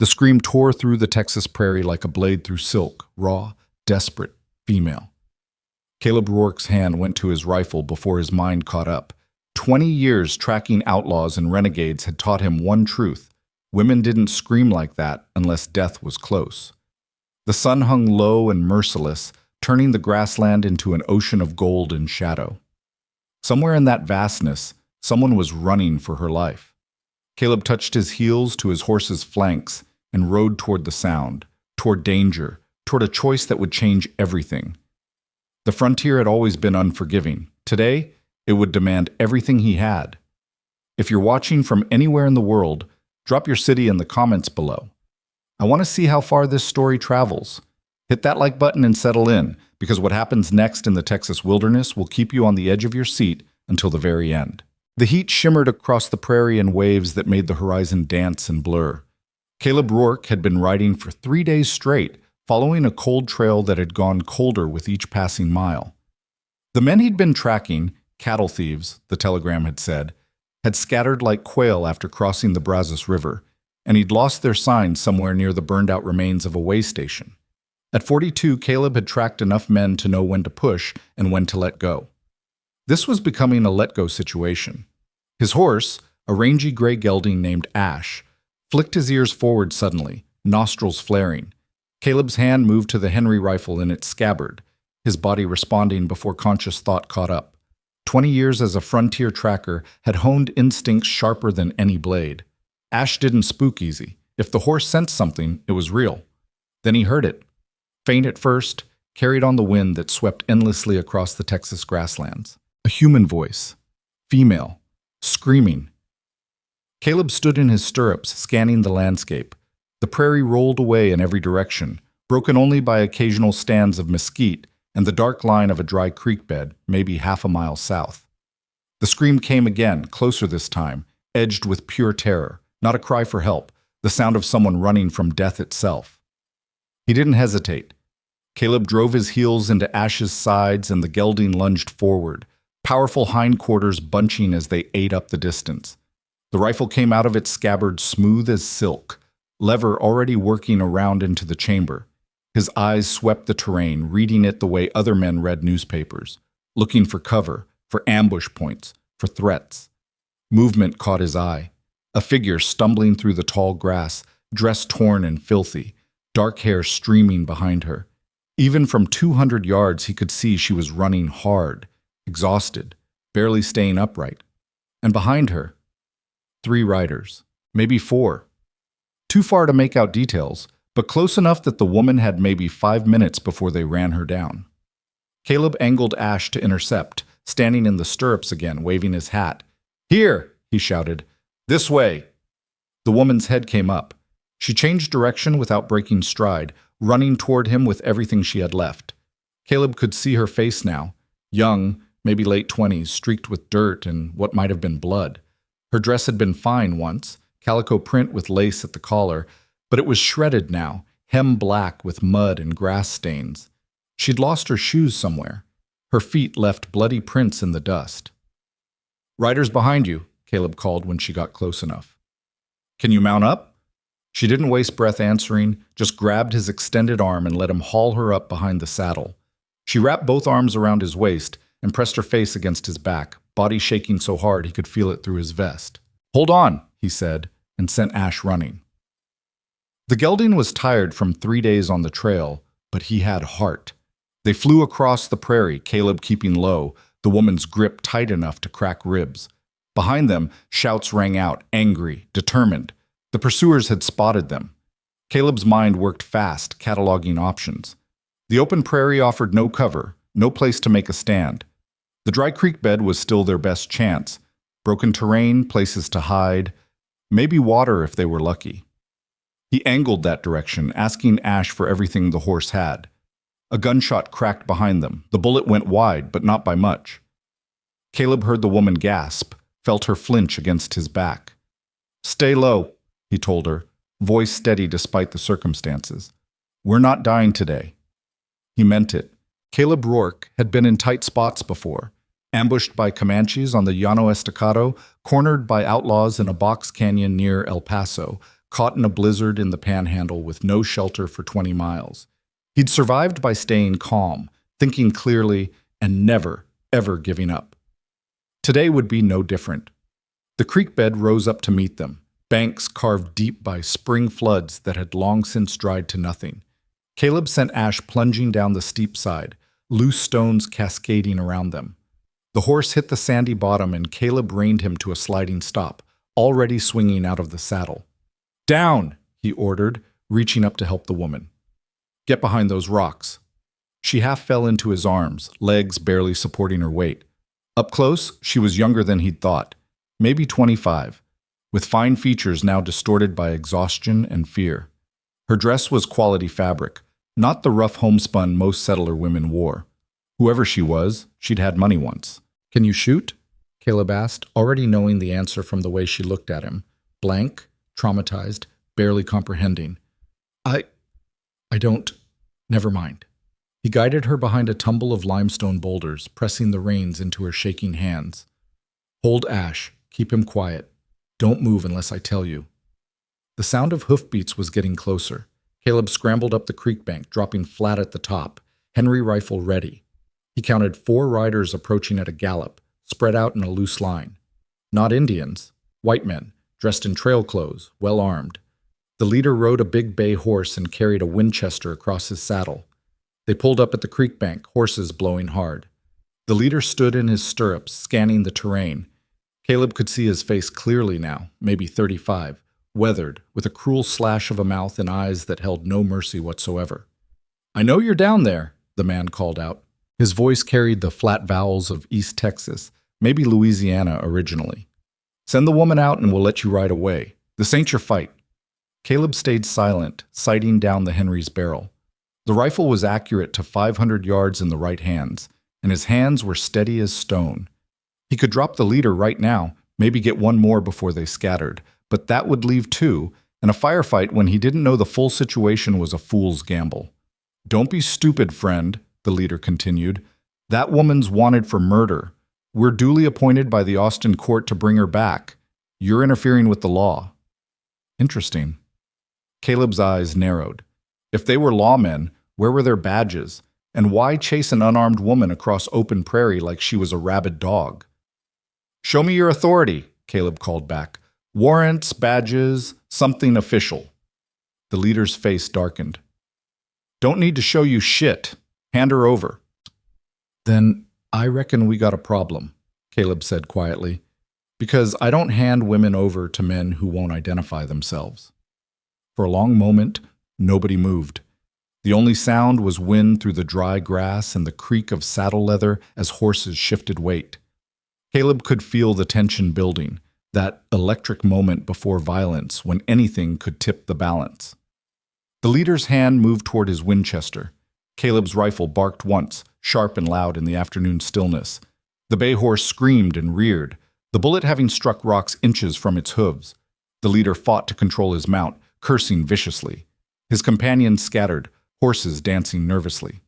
The scream tore through the Texas prairie like a blade through silk, raw, desperate, female. Caleb Rourke's hand went to his rifle before his mind caught up. 20 years tracking outlaws and renegades had taught him one truth: women didn't scream like that unless death was close. The sun hung low and merciless, turning the grassland into an ocean of gold and shadow. Somewhere in that vastness, someone was running for her life. Caleb touched his heels to his horse's flanks and rode toward the sound, toward danger, toward a choice that would change everything. The frontier had always been unforgiving. Today, it would demand everything he had. If you're watching from anywhere in the world, drop your city in the comments below. I want to see how far this story travels. Hit that like button and settle in, because what happens next in the Texas wilderness will keep you on the edge of your seat until the very end. The heat shimmered across the prairie in waves that made the horizon dance and blur. Caleb Rourke had been riding for 3 days straight, following a cold trail that had gone colder with each passing mile. The men he'd been tracking, cattle thieves, the telegram had said, had scattered like quail after crossing the Brazos River, and he'd lost their signs somewhere near the burned-out remains of a way station. At 42, Caleb had tracked enough men to know when to push and when to let go. This was becoming a let-go situation. His horse, a rangy gray gelding named Ash, flicked his ears forward suddenly, nostrils flaring. Caleb's hand moved to the Henry rifle in its scabbard, his body responding before conscious thought caught up. 20 years as a frontier tracker had honed instincts sharper than any blade. Ash didn't spook easy. If the horse sensed something, it was real. Then he heard it. Faint at first, carried on the wind that swept endlessly across the Texas grasslands. A human voice. Female. Screaming. Caleb stood in his stirrups, scanning the landscape. The prairie rolled away in every direction, broken only by occasional stands of mesquite and the dark line of a dry creek bed, maybe half a mile south. The scream came again, closer this time, edged with pure terror, not a cry for help, the sound of someone running from death itself. He didn't hesitate. Caleb drove his heels into Ash's sides and the gelding lunged forward, powerful hindquarters bunching as they ate up the distance. The rifle came out of its scabbard smooth as silk, lever already working around into the chamber. His eyes swept the terrain, reading it the way other men read newspapers, looking for cover, for ambush points, for threats. Movement caught his eye. A figure stumbling through the tall grass, dress torn and filthy, dark hair streaming behind her. Even from 200 yards he could see she was running hard, exhausted, barely staying upright. And behind her, 3 riders, maybe 4. Too far to make out details, but close enough that the woman had maybe 5 minutes before they ran her down. Caleb angled Ash to intercept, standing in the stirrups again, waving his hat. "Here!" he shouted. "This way!" The woman's head came up. She changed direction without breaking stride, running toward him with everything she had left. Caleb could see her face now, young, maybe late 20s, streaked with dirt and what might have been blood. Her dress had been fine once, calico print with lace at the collar, but it was shredded now, hem black with mud and grass stains. She'd lost her shoes somewhere. Her feet left bloody prints in the dust. "Riders behind you," Caleb called when she got close enough. "Can you mount up?" She didn't waste breath answering, just grabbed his extended arm and let him haul her up behind the saddle. She wrapped both arms around his waist and pressed her face against his back, body shaking so hard he could feel it through his vest. "Hold on," he said, and sent Ash running. The gelding was tired from 3 days on the trail, but he had heart. They flew across the prairie, Caleb keeping low, the woman's grip tight enough to crack ribs. Behind them, shouts rang out, angry, determined. The pursuers had spotted them. Caleb's mind worked fast, cataloging options. The open prairie offered no cover, no place to make a stand. The dry creek bed was still their best chance. Broken terrain, places to hide, maybe water if they were lucky. He angled that direction, asking Ash for everything the horse had. A gunshot cracked behind them. The bullet went wide, but not by much. Caleb heard the woman gasp, felt her flinch against his back. "Stay low," he told her, voice steady despite the circumstances. "We're not dying today." He meant it. Caleb Rourke had been in tight spots before, ambushed by Comanches on the Llano Estacado, cornered by outlaws in a box canyon near El Paso, caught in a blizzard in the Panhandle with no shelter for 20 miles. He'd survived by staying calm, thinking clearly, and never, ever giving up. Today would be no different. The creek bed rose up to meet them, banks carved deep by spring floods that had long since dried to nothing. Caleb sent Ash plunging down the steep side, loose stones cascading around them. The horse hit the sandy bottom and Caleb reined him to a sliding stop, already swinging out of the saddle. "Down!" he ordered, reaching up to help the woman. "Get behind those rocks." She half fell into his arms, legs barely supporting her weight. Up close, she was younger than he'd thought, maybe 25, with fine features now distorted by exhaustion and fear. Her dress was quality fabric, not the rough homespun most settler women wore. Whoever she was, she'd had money once. "Can you shoot?" Caleb asked, already knowing the answer from the way she looked at him. Blank, traumatized, barely comprehending. I don't. Never mind." He guided her behind a tumble of limestone boulders, pressing the reins into her shaking hands. "Hold Ash. Keep him quiet. Don't move unless I tell you." The sound of hoofbeats was getting closer. Caleb scrambled up the creek bank, dropping flat at the top, Henry rifle ready. He counted 4 riders approaching at a gallop, spread out in a loose line. Not Indians, white men, dressed in trail clothes, well armed. The leader rode a big bay horse and carried a Winchester across his saddle. They pulled up at the creek bank, horses blowing hard. The leader stood in his stirrups, scanning the terrain. Caleb could see his face clearly now, maybe 35, weathered, with a cruel slash of a mouth and eyes that held no mercy whatsoever. "I know you're down there," the man called out. His voice carried the flat vowels of East Texas, maybe Louisiana originally. "Send the woman out and we'll let you ride away. This ain't your fight." Caleb stayed silent, sighting down the Henry's barrel. The rifle was accurate to 500 yards in the right hands, and his hands were steady as stone. He could drop the leader right now, maybe get one more before they scattered, but that would leave 2, and a firefight when he didn't know the full situation was a fool's gamble. "Don't be stupid, friend," the leader continued. "That woman's wanted for murder. We're duly appointed by the Austin court to bring her back. You're interfering with the law." Interesting. Caleb's eyes narrowed. If they were lawmen, where were their badges? And why chase an unarmed woman across open prairie like she was a rabid dog? "Show me your authority," Caleb called back. "Warrants, badges, something official." The leader's face darkened. "Don't need to show you shit. Hand her over." "Then I reckon we got a problem," Caleb said quietly, "because I don't hand women over to men who won't identify themselves." For a long moment, nobody moved. The only sound was wind through the dry grass and the creak of saddle leather as horses shifted weight. Caleb could feel the tension building, that electric moment before violence when anything could tip the balance. The leader's hand moved toward his Winchester. Caleb's rifle barked once, sharp and loud in the afternoon stillness. The bay horse screamed and reared, the bullet having struck rocks inches from its hooves. The leader fought to control his mount, cursing viciously. His companions scattered, horses dancing nervously.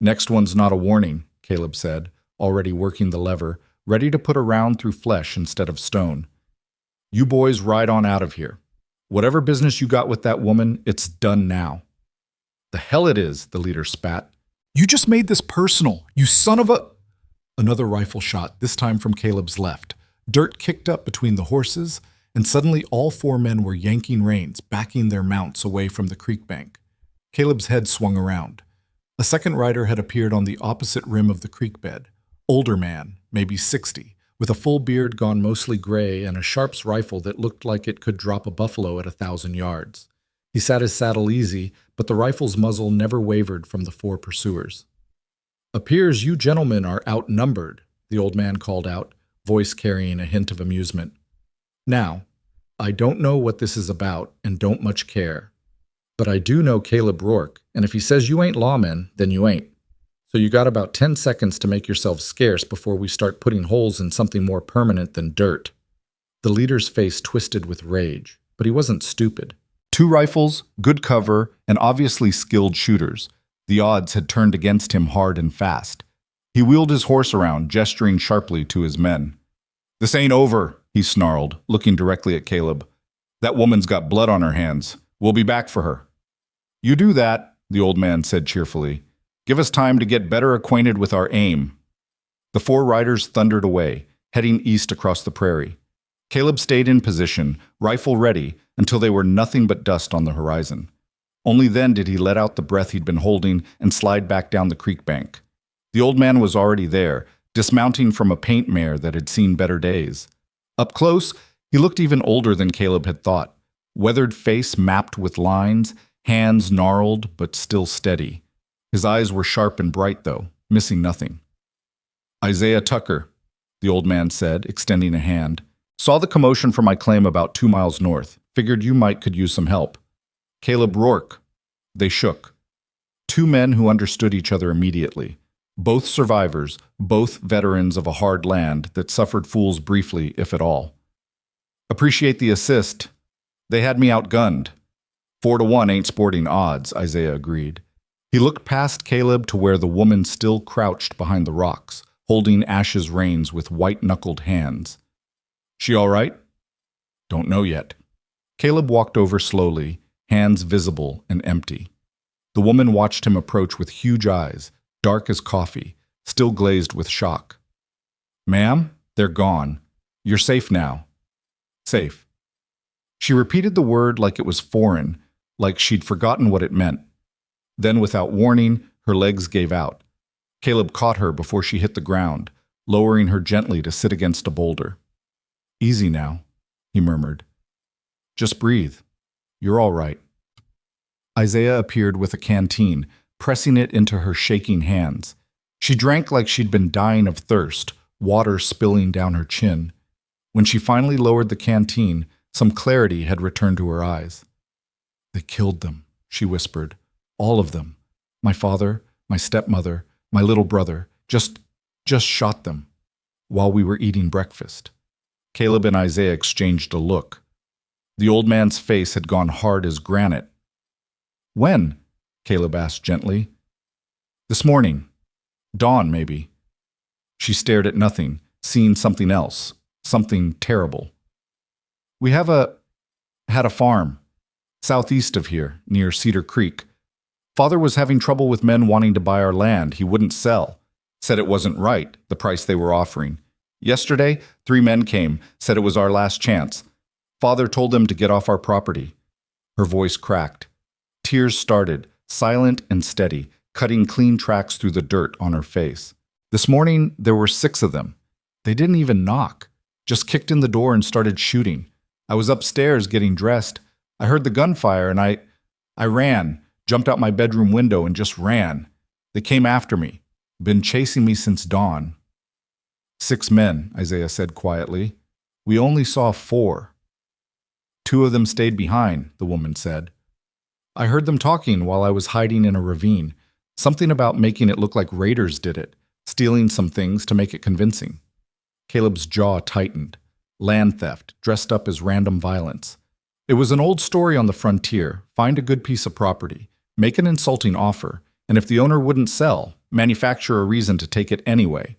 "Next one's not a warning," Caleb said, already working the lever, ready to put a round through flesh instead of stone. "You boys ride on out of here. Whatever business you got with that woman, it's done now." "The hell it is," the leader spat. "You just made this personal, you son of a—" Another rifle shot, this time from Caleb's left. Dirt kicked up between the horses, and suddenly all 4 men were yanking reins, backing their mounts away from the creek bank. Caleb's head swung around. A second rider had appeared on the opposite rim of the creek bed. Older man, maybe 60, with a full beard gone mostly gray and a Sharps rifle that looked like it could drop a buffalo at 1,000 yards. He sat his saddle easy, but the rifle's muzzle never wavered from the 4 pursuers. "Appears you gentlemen are outnumbered," the old man called out, voice carrying a hint of amusement. "Now, I don't know what this is about and don't much care, but I do know Caleb Rourke, and if he says you ain't lawmen, then you ain't. So you got about 10 seconds to make yourselves scarce before we start putting holes in something more permanent than dirt." The leader's face twisted with rage, but he wasn't stupid. 2 rifles, good cover, and obviously skilled shooters. The odds had turned against him hard and fast. He wheeled his horse around, gesturing sharply to his men. "This ain't over," he snarled, looking directly at Caleb. That woman's got blood on her hands. We'll be back for her. You do that, the old man said cheerfully. Give us time to get better acquainted with our aim. The 4 riders thundered away, heading east across the prairie. Caleb stayed in position, rifle ready, until they were nothing but dust on the horizon. Only then did he let out the breath he'd been holding and slide back down the creek bank. The old man was already there, dismounting from a paint mare that had seen better days. Up close, he looked even older than Caleb had thought. Weathered face mapped with lines, hands gnarled but still steady. His eyes were sharp and bright, though, missing nothing. Isaiah Tucker, the old man said, extending a hand. Saw the commotion from my claim about 2 miles north. Figured you could use some help. Caleb Rourke. They shook. 2 men who understood each other immediately. Both survivors, both veterans of a hard land that suffered fools briefly, if at all. Appreciate the assist. They had me outgunned. 4-1 ain't sporting odds, Isaiah agreed. He looked past Caleb to where the woman still crouched behind the rocks, holding Ash's reins with white-knuckled hands. She all right? Don't know yet. Caleb walked over slowly, hands visible and empty. The woman watched him approach with huge eyes, dark as coffee, still glazed with shock. Ma'am, they're gone. You're safe now. Safe. She repeated the word like it was foreign, like she'd forgotten what it meant. Then, without warning, her legs gave out. Caleb caught her before she hit the ground, lowering her gently to sit against a boulder. Easy now, he murmured. Just breathe. You're all right. Isaiah appeared with a canteen, pressing it into her shaking hands. She drank like she'd been dying of thirst, water spilling down her chin. When she finally lowered the canteen, some clarity had returned to her eyes. They killed them, she whispered. All of them. My father, my stepmother, my little brother. Just shot them. While we were eating breakfast. Caleb and Isaiah exchanged a look. The old man's face had gone hard as granite. When? Caleb asked gently. This morning. Dawn, maybe. She stared at nothing, seeing something else, something terrible. We had a farm, southeast of here, near Cedar Creek. Father was having trouble with men wanting to buy our land he wouldn't sell. Said it wasn't right, the price they were offering. Yesterday, 3 men came, said it was our last chance. Father told them to get off our property. Her voice cracked. Tears started, silent and steady, cutting clean tracks through the dirt on her face. This morning, there were 6 of them. They didn't even knock, just kicked in the door and started shooting. I was upstairs getting dressed. I heard the gunfire and I ran, jumped out my bedroom window and just ran. They came after me, been chasing me since dawn. 6 men, Isaiah said quietly. We only saw 4. 2 of them stayed behind, the woman said. I heard them talking while I was hiding in a ravine. Something about making it look like raiders did it, stealing some things to make it convincing. Caleb's jaw tightened. Land theft, dressed up as random violence. It was an old story on the frontier. Find a good piece of property, make an insulting offer, and if the owner wouldn't sell, manufacture a reason to take it anyway.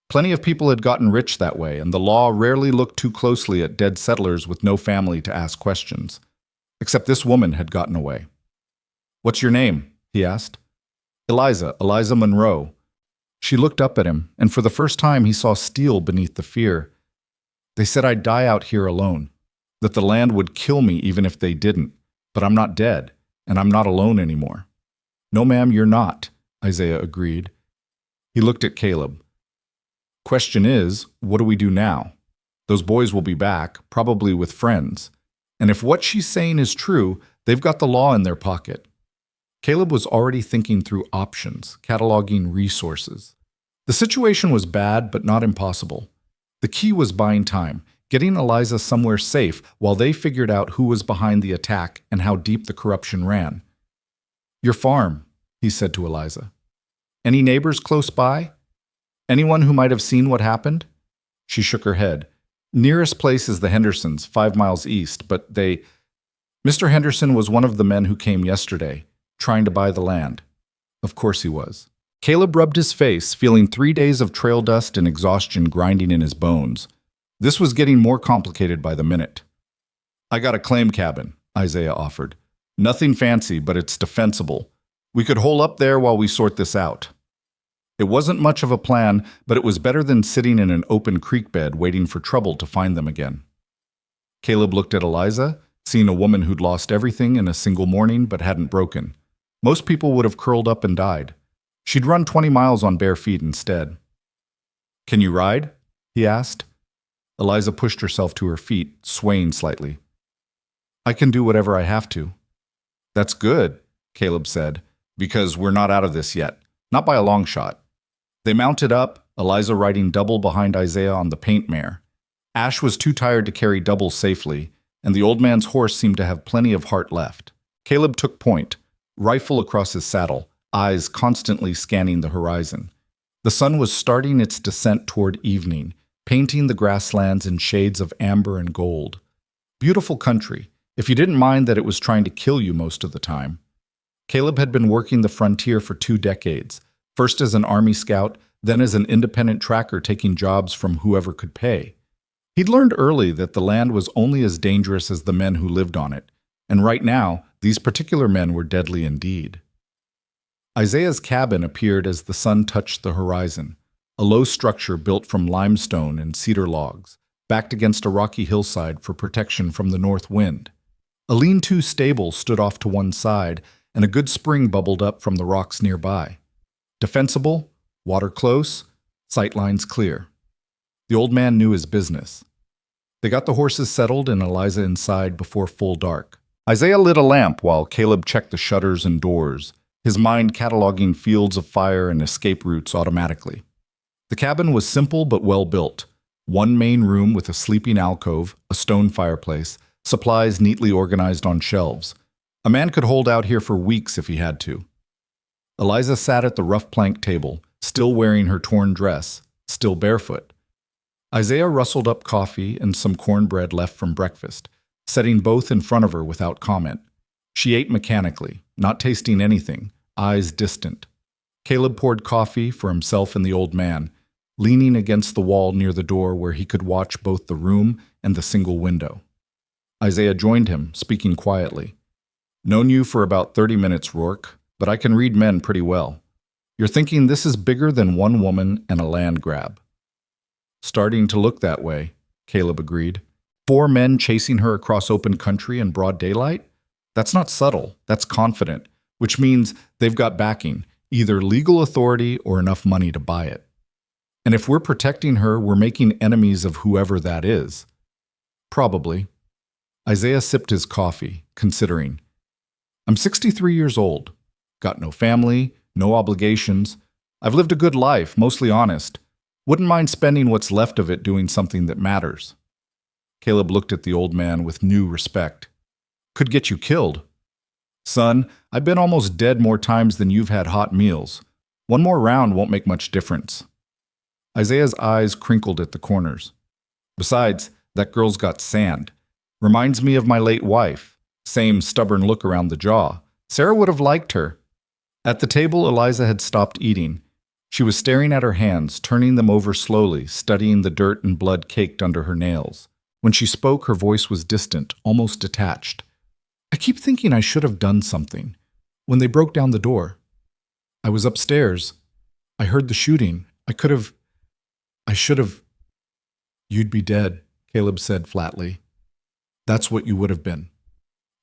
Plenty of people had gotten rich that way, and the law rarely looked too closely at dead settlers with no family to ask questions. Except this woman had gotten away. What's your name? He asked. Eliza Monroe. She looked up at him, and for the first time he saw steel beneath the fear. They said I'd die out here alone, that the land would kill me even if they didn't, but I'm not dead, and I'm not alone anymore. No, ma'am, you're not, Isaiah agreed. He looked at Caleb. Question is, what do we do now? Those boys will be back, probably with friends. And if what she's saying is true, they've got the law in their pocket. Caleb was already thinking through options, cataloging resources. The situation was bad, but not impossible. The key was buying time, getting Eliza somewhere safe while they figured out who was behind the attack and how deep the corruption ran. Your farm, he said to Eliza. Any neighbors close by? Anyone who might have seen what happened? She shook her head. Nearest place is the Hendersons, 5 miles east, but Mr. Henderson was one of the men who came yesterday, trying to buy the land. Of course he was. Caleb rubbed his face, feeling 3 days of trail dust and exhaustion grinding in his bones. This was getting more complicated by the minute. I got a claim cabin, Isaiah offered. Nothing fancy, but it's defensible. We could hole up there while we sort this out. It wasn't much of a plan, but it was better than sitting in an open creek bed waiting for trouble to find them again. Caleb looked at Eliza, seeing a woman who'd lost everything in a single morning but hadn't broken. Most people would have curled up and died. She'd run 20 miles on bare feet instead. Can you ride? He asked. Eliza pushed herself to her feet, swaying slightly. I can do whatever I have to. That's good, Caleb said, because we're not out of this yet. Not by a long shot. They mounted up, Eliza riding double behind Isaiah on the paint mare. Ash was too tired to carry double safely, and the old man's horse seemed to have plenty of heart left. Caleb took point, rifle across his saddle, eyes constantly scanning the horizon. The sun was starting its descent toward evening, painting the grasslands in shades of amber and gold. Beautiful country, if you didn't mind that it was trying to kill you most of the time. Caleb had been working the frontier for 2 decades, first as an army scout, then as an independent tracker taking jobs from whoever could pay. He'd learned early that the land was only as dangerous as the men who lived on it, and right now, these particular men were deadly indeed. Isaiah's cabin appeared as the sun touched the horizon, a low structure built from limestone and cedar logs, backed against a rocky hillside for protection from the north wind. A lean-to stable stood off to one side, and a good spring bubbled up from the rocks nearby. Defensible, water close, sightlines clear. The old man knew his business. They got the horses settled and Eliza inside before full dark. Isaiah lit a lamp while Caleb checked the shutters and doors, his mind cataloging fields of fire and escape routes automatically. The cabin was simple but well built. One main room with a sleeping alcove, a stone fireplace, supplies neatly organized on shelves. A man could hold out here for weeks if he had to. Eliza sat at the rough plank table, still wearing her torn dress, still barefoot. Isaiah rustled up coffee and some cornbread left from breakfast, setting both in front of her without comment. She ate mechanically, not tasting anything, eyes distant. Caleb poured coffee for himself and the old man, leaning against the wall near the door where he could watch both the room and the single window. Isaiah joined him, speaking quietly. Known you for about 30 minutes, Rourke, but I can read men pretty well. You're thinking this is bigger than one woman and a land grab. Starting to look that way, Caleb agreed. 4 men chasing her across open country in broad daylight? That's not subtle, that's confident, which means they've got backing, either legal authority or enough money to buy it. And if we're protecting her, we're making enemies of whoever that is. Probably. Isaiah sipped his coffee, considering. I'm 63 years old. Got no family, no obligations. I've lived a good life, mostly honest. Wouldn't mind spending what's left of it doing something that matters. Caleb looked at the old man with new respect. Could get you killed. Son, I've been almost dead more times than you've had hot meals. One more round won't make much difference. Isaiah's eyes crinkled at the corners. Besides, that girl's got sand. Reminds me of my late wife. Same stubborn look around the jaw. Sarah would have liked her. At the table, Eliza had stopped eating. She was staring at her hands, turning them over slowly, studying the dirt and blood caked under her nails. When she spoke, her voice was distant, almost detached. I keep thinking I should have done something. When they broke down the door, I was upstairs. I heard the shooting. I should have. You'd be dead, Caleb said flatly. That's what you would have been.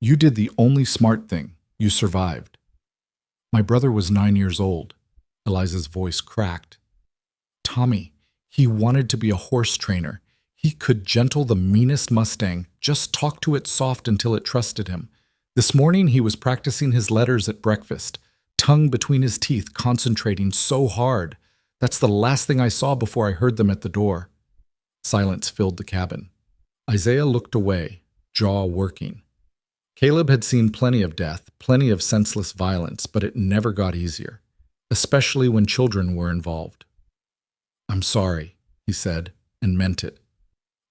You did the only smart thing. You survived. My brother was 9 years old. Eliza's voice cracked. Tommy, he wanted to be a horse trainer. He could gentle the meanest Mustang, just talk to it soft until it trusted him. This morning he was practicing his letters at breakfast, tongue between his teeth, concentrating so hard. That's the last thing I saw before I heard them at the door. Silence filled the cabin. Isaiah looked away, jaw working. Caleb had seen plenty of death, plenty of senseless violence, but it never got easier, especially when children were involved. I'm sorry, he said, and meant it.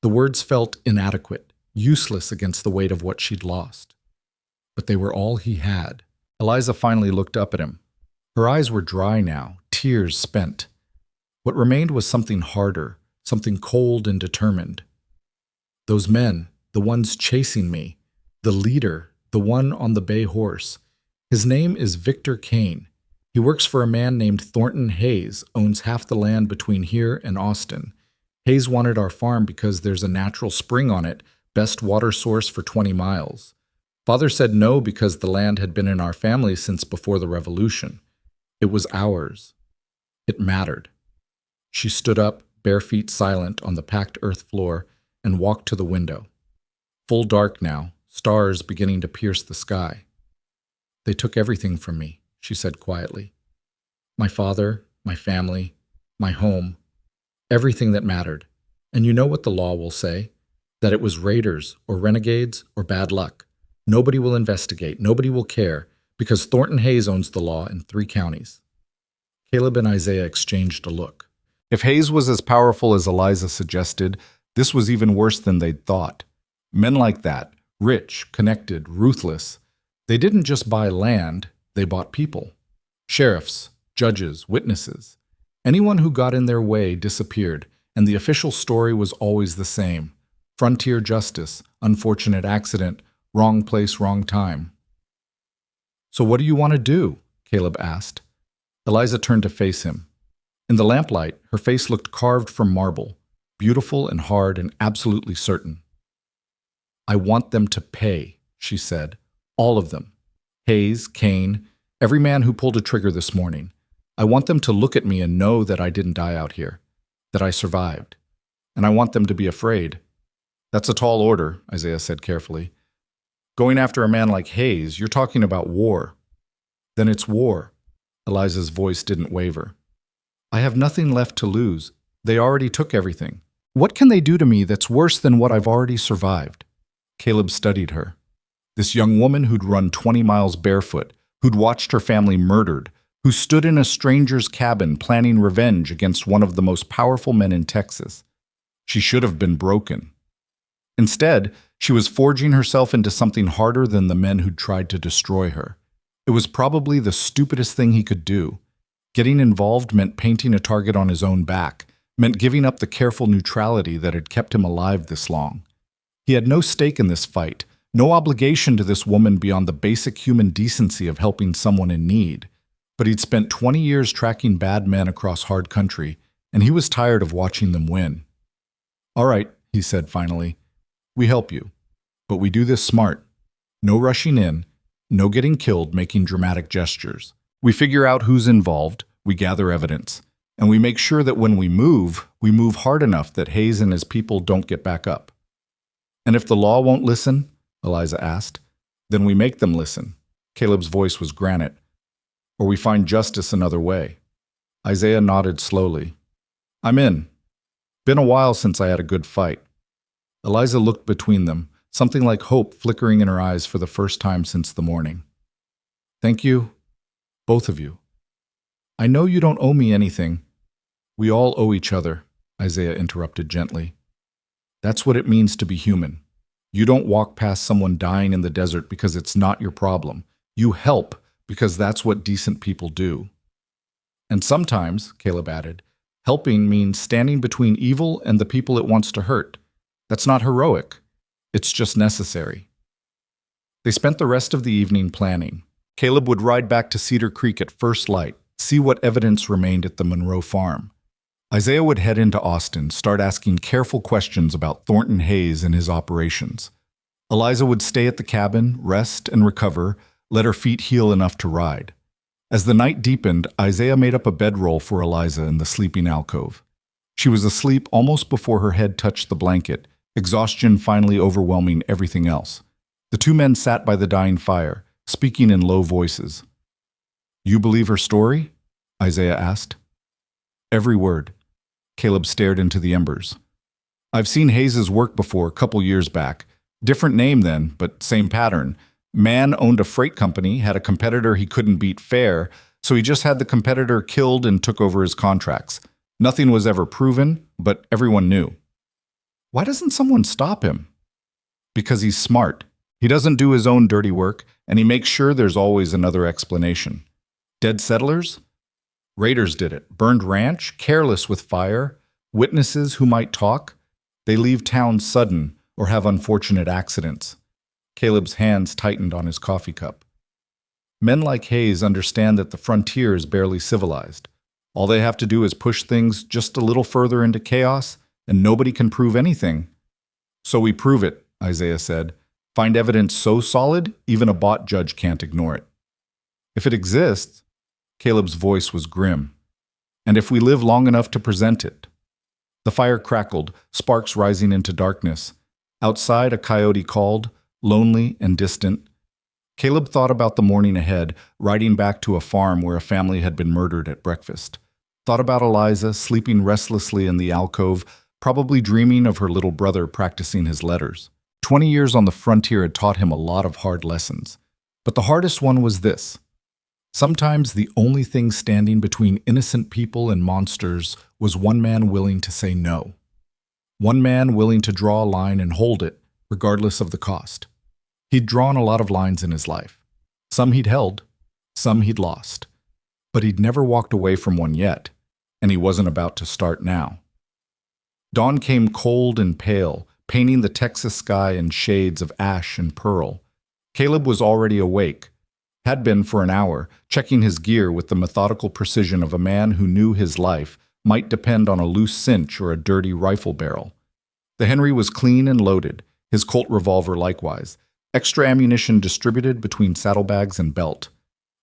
The words felt inadequate, useless against the weight of what she'd lost. But they were all he had. Eliza finally looked up at him. Her eyes were dry now, tears spent. What remained was something harder, something cold and determined. Those men, the ones chasing me, the leader, the one on the bay horse. His name is Victor Kane. He works for a man named Thornton Hayes, owns half the land between here and Austin. Hayes wanted our farm because there's a natural spring on it, best water source for 20 miles. Father said no because the land had been in our family since before the Revolution. It was ours. It mattered. She stood up, bare feet silent on the packed earth floor, and walked to the window. Full dark now, stars beginning to pierce the sky. They took everything from me, she said quietly. My father, my family, my home, everything that mattered. And you know what the law will say? That it was raiders or renegades or bad luck. Nobody will investigate, nobody will care, because Thornton Hayes owns the law in 3 counties. Caleb and Isaiah exchanged a look. If Hayes was as powerful as Eliza suggested, this was even worse than they'd thought. Men like that, rich, connected, ruthless, they didn't just buy land, they bought people. Sheriffs, judges, witnesses. Anyone who got in their way disappeared, and the official story was always the same. Frontier justice, unfortunate accident, wrong place, wrong time. So what do you want to do? Caleb asked. Eliza turned to face him. In the lamplight, her face looked carved from marble, beautiful and hard and absolutely certain. I want them to pay, she said. All of them. Hayes, Kane, every man who pulled a trigger this morning. I want them to look at me and know that I didn't die out here, that I survived. And I want them to be afraid. That's a tall order, Isaiah said carefully. Going after a man like Hayes, you're talking about war. Then it's war. Eliza's voice didn't waver. I have nothing left to lose. They already took everything. What can they do to me that's worse than what I've already survived? Caleb studied her. This young woman who'd run 20 miles barefoot, who'd watched her family murdered, who stood in a stranger's cabin planning revenge against one of the most powerful men in Texas. She should have been broken. Instead, she was forging herself into something harder than the men who'd tried to destroy her. It was probably the stupidest thing he could do. Getting involved meant painting a target on his own back, meant giving up the careful neutrality that had kept him alive this long. He had no stake in this fight, no obligation to this woman beyond the basic human decency of helping someone in need. But he'd spent 20 years tracking bad men across hard country, and he was tired of watching them win. All right, he said finally, we help you. But we do this smart. No rushing in, no getting killed making dramatic gestures. We figure out who's involved, we gather evidence, and we make sure that when we move hard enough that Hayes and his people don't get back up. And if the law won't listen, Eliza asked, then we make them listen. Caleb's voice was granite. Or we find justice another way. Isaiah nodded slowly. I'm in. Been a while since I had a good fight. Eliza looked between them, something like hope flickering in her eyes for the first time since the morning. Thank you, both of you. I know you don't owe me anything. We all owe each other, Isaiah interrupted gently. That's what it means to be human. You don't walk past someone dying in the desert because it's not your problem. You help because that's what decent people do. And sometimes, Caleb added, helping means standing between evil and the people it wants to hurt. That's not heroic. It's just necessary. They spent the rest of the evening planning. Caleb would ride back to Cedar Creek at first light, see what evidence remained at the Monroe farm. Isaiah would head into Austin, start asking careful questions about Thornton Hayes and his operations. Eliza would stay at the cabin, rest and recover, let her feet heal enough to ride. As the night deepened, Isaiah made up a bedroll for Eliza in the sleeping alcove. She was asleep almost before her head touched the blanket, exhaustion finally overwhelming everything else. The two men sat by the dying fire, speaking in low voices. You believe her story? Isaiah asked. Every word. Caleb stared into the embers. I've seen Hayes's work before a couple years back. Different name then, but same pattern. Man owned a freight company, had a competitor he couldn't beat fair, so he just had the competitor killed and took over his contracts. Nothing was ever proven, but everyone knew. Why doesn't someone stop him? Because he's smart. He doesn't do his own dirty work, and he makes sure there's always another explanation. Dead settlers? Raiders did it. Burned ranch, careless with fire, witnesses who might talk. They leave town sudden, or have unfortunate accidents. Caleb's hands tightened on his coffee cup. Men like Hayes understand that the frontier is barely civilized. All they have to do is push things just a little further into chaos, and nobody can prove anything. So we prove it, Isaiah said. Find evidence so solid, even a bot judge can't ignore it. If it exists, Caleb's voice was grim. And if we live long enough to present it. The fire crackled, sparks rising into darkness. Outside, a coyote called, lonely and distant. Caleb thought about the morning ahead, riding back to a farm where a family had been murdered at breakfast. Thought about Eliza, sleeping restlessly in the alcove, probably dreaming of her little brother practicing his letters. 20 years on the frontier had taught him a lot of hard lessons. But the hardest one was this. Sometimes the only thing standing between innocent people and monsters was one man willing to say no. One man willing to draw a line and hold it, regardless of the cost. He'd drawn a lot of lines in his life. Some he'd held, some he'd lost. But he'd never walked away from one yet, and he wasn't about to start now. Dawn came cold and pale, painting the Texas sky in shades of ash and pearl. Caleb was already awake, had been for an hour, checking his gear with the methodical precision of a man who knew his life might depend on a loose cinch or a dirty rifle barrel. The Henry was clean and loaded, his Colt revolver likewise, extra ammunition distributed between saddlebags and belt.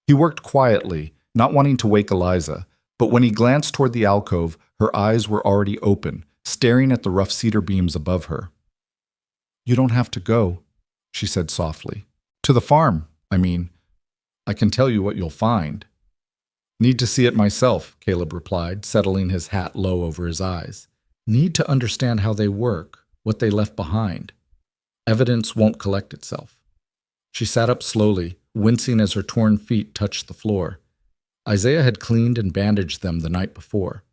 He worked quietly, not wanting to wake Eliza, but when he glanced toward the alcove, her eyes were already open, staring at the rough cedar beams above her. "You don't have to go," she said softly. "To the farm, I mean. I can tell you what you'll find." "Need to see it myself," Caleb replied, settling his hat low over his eyes. "Need to understand how they work, what they left behind. Evidence won't collect itself." She sat up slowly, wincing as her torn feet touched the floor. Isaiah had cleaned and bandaged them the night before,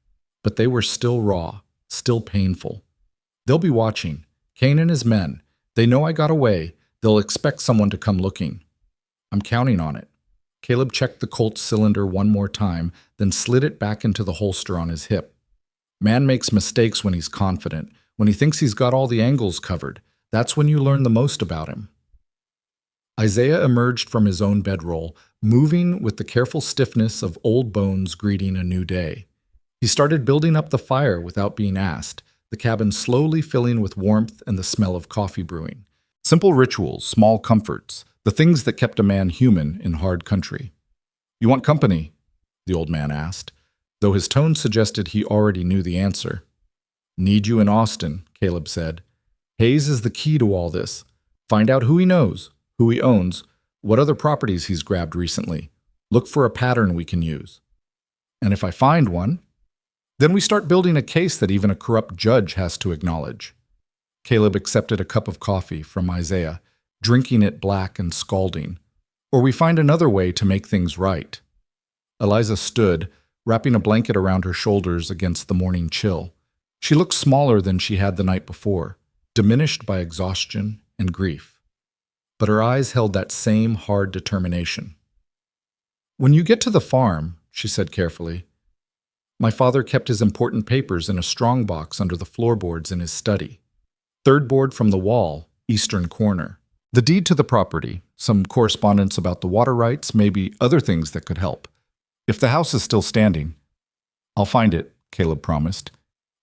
but they were still raw, still painful. "They'll be watching. Kane and his men. They know I got away. They'll expect someone to come looking. I'm counting on it." Caleb checked the Colt's cylinder one more time, then slid it back into the holster on his hip. Man makes mistakes when he's confident, when he thinks he's got all the angles covered. That's when you learn the most about him. Isaiah emerged from his own bedroll, moving with the careful stiffness of old bones greeting a new day. He started building up the fire without being asked, the cabin slowly filling with warmth and the smell of coffee brewing. Simple rituals, small comforts, the things that kept a man human in hard country. "You want company?" the old man asked, though his tone suggested he already knew the answer. "Need you in Austin," Caleb said. "Hayes is the key to all this. Find out who he knows, who he owns, what other properties he's grabbed recently. Look for a pattern we can use. And if I find one, then we start building a case that even a corrupt judge has to acknowledge." Caleb accepted a cup of coffee from Isaiah, drinking it black and scalding. "Or we find another way to make things right." Eliza stood, wrapping a blanket around her shoulders against the morning chill. She looked smaller than she had the night before, diminished by exhaustion and grief. But her eyes held that same hard determination. "When you get to the farm," she said carefully, "my father kept his important papers in a strongbox under the floorboards in his study. Third board from the wall, eastern corner. The deed to the property, some correspondence about the water rights, maybe other things that could help. If the house is still standing." "I'll find it," Caleb promised.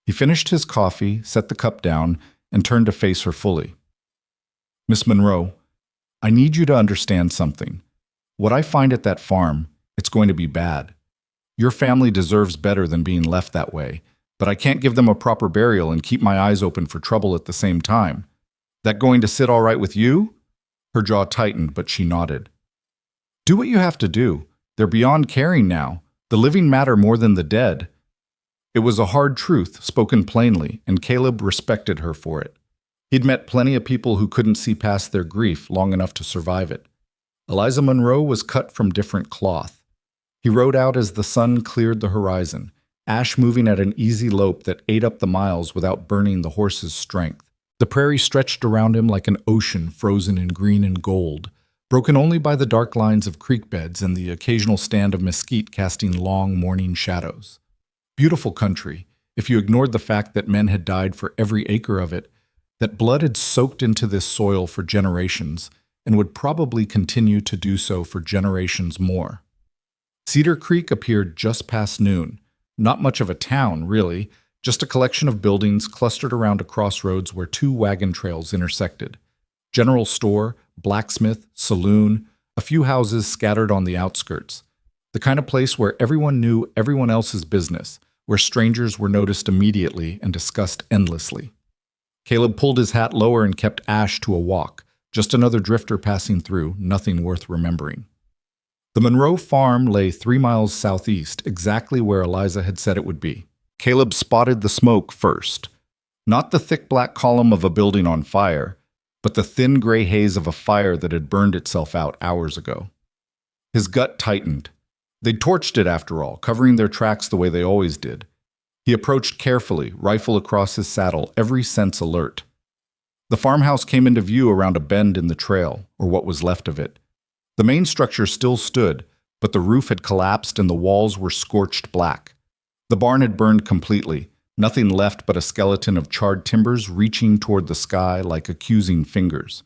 He finished his coffee, set the cup down, and turned to face her fully. "Miss Monroe, I need you to understand something. What I find at that farm, it's going to be bad. Your family deserves better than being left that way, but I can't give them a proper burial and keep my eyes open for trouble at the same time. That going to sit all right with you?" Her jaw tightened, but she nodded. "Do what you have to do. They're beyond caring now. The living matter more than the dead." It was a hard truth, spoken plainly, and Caleb respected her for it. He'd met plenty of people who couldn't see past their grief long enough to survive it. Eliza Monroe was cut from different cloth. He rode out as the sun cleared the horizon, ash moving at an easy lope that ate up the miles without burning the horse's strength. The prairie stretched around him like an ocean frozen in green and gold, broken only by the dark lines of creek beds and the occasional stand of mesquite casting long morning shadows. Beautiful country, if you ignored the fact that men had died for every acre of it, that blood had soaked into this soil for generations and would probably continue to do so for generations more. Cedar Creek appeared just past noon. Not much of a town, really, just a collection of buildings clustered around a crossroads where two wagon trails intersected. General store, blacksmith, saloon, a few houses scattered on the outskirts. The kind of place where everyone knew everyone else's business, where strangers were noticed immediately and discussed endlessly. Caleb pulled his hat lower and kept Ash to a walk, just another drifter passing through, nothing worth remembering. The Monroe farm lay 3 miles southeast, exactly where Eliza had said it would be. Caleb spotted the smoke first. Not the thick black column of a building on fire, but the thin gray haze of a fire that had burned itself out hours ago. His gut tightened. They'd torched it after all, covering their tracks the way they always did. He approached carefully, rifle across his saddle, every sense alert. The farmhouse came into view around a bend in the trail, or what was left of it. The main structure still stood, but the roof had collapsed and the walls were scorched black. The barn had burned completely, nothing left but a skeleton of charred timbers reaching toward the sky like accusing fingers.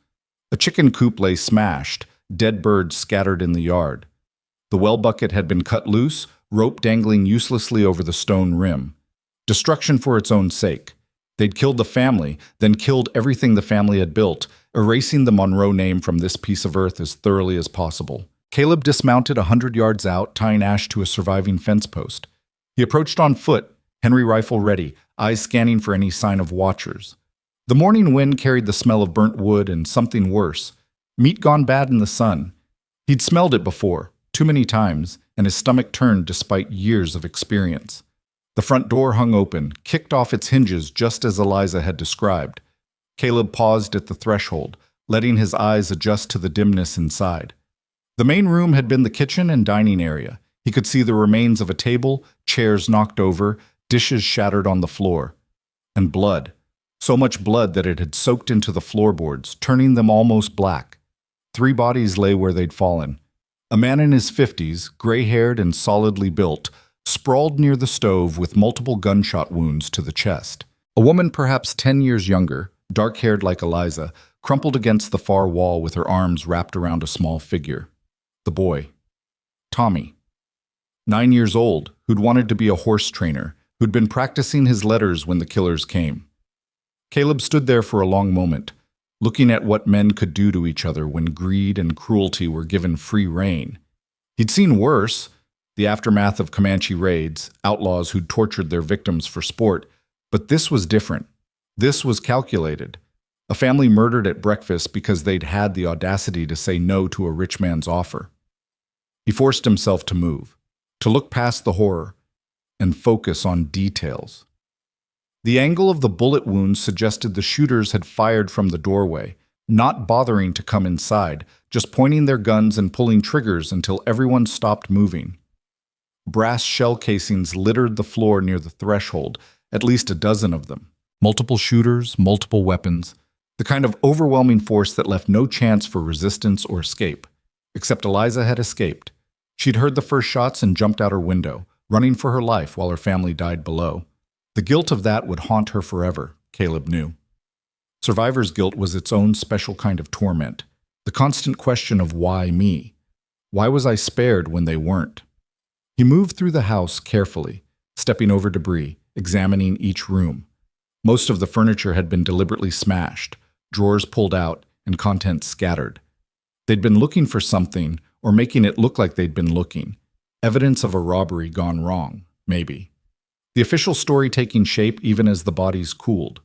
A chicken coop lay smashed, dead birds scattered in the yard. The well bucket had been cut loose, rope dangling uselessly over the stone rim. Destruction for its own sake. They'd killed the family, then killed everything the family had built, erasing the Monroe name from this piece of earth as thoroughly as possible. Caleb dismounted 100 yards out, tying Ash to a surviving fence post. He approached on foot, Henry rifle ready, eyes scanning for any sign of watchers. The morning wind carried the smell of burnt wood and something worse, meat gone bad in the sun. He'd smelled it before, too many times, and his stomach turned despite years of experience. The front door hung open, kicked off its hinges just as Eliza had described. Caleb paused at the threshold, letting his eyes adjust to the dimness inside. The main room had been the kitchen and dining area. He could see the remains of a table, chairs knocked over, dishes shattered on the floor. And blood. So much blood that it had soaked into the floorboards, turning them almost black. 3 bodies lay where they'd fallen. A man in his 50s, gray-haired and solidly built, sprawled near the stove with multiple gunshot wounds to the chest. A woman perhaps 10 years younger, dark-haired like Eliza, crumpled against the far wall with her arms wrapped around a small figure. The boy. Tommy. 9 years old, who'd wanted to be a horse trainer, who'd been practicing his letters when the killers came. Caleb stood there for a long moment, looking at what men could do to each other when greed and cruelty were given free rein. He'd seen worse, the aftermath of Comanche raids, outlaws who'd tortured their victims for sport, but this was different. This was calculated. A family murdered at breakfast because they'd had the audacity to say no to a rich man's offer. He forced himself to move, to look past the horror, and focus on details. The angle of the bullet wound suggested the shooters had fired from the doorway, not bothering to come inside, just pointing their guns and pulling triggers until everyone stopped moving. Brass shell casings littered the floor near the threshold, at least a dozen of them. Multiple shooters, multiple weapons, the kind of overwhelming force that left no chance for resistance or escape. Except Eliza had escaped. She'd heard the first shots and jumped out her window, running for her life while her family died below. The guilt of that would haunt her forever, Caleb knew. Survivor's guilt was its own special kind of torment. The constant question of why me? Why was I spared when they weren't? He moved through the house carefully, stepping over debris, examining each room. Most of the furniture had been deliberately smashed, drawers pulled out, and contents scattered. They'd been looking for something, or making it look like they'd been looking. Evidence of a robbery gone wrong, maybe. The official story taking shape even as the bodies cooled.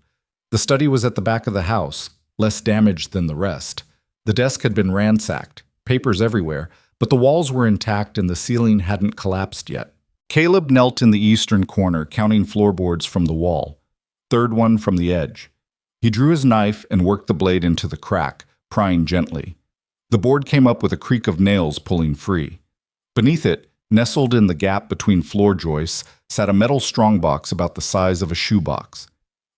The study was at the back of the house, less damaged than the rest. The desk had been ransacked, papers everywhere, but the walls were intact and the ceiling hadn't collapsed yet. Caleb knelt in the eastern corner, counting floorboards from the wall. 3rd one from the edge. He drew his knife and worked the blade into the crack, prying gently. The board came up with a creak of nails pulling free. Beneath it, nestled in the gap between floor joists, sat a metal strongbox about the size of a shoebox.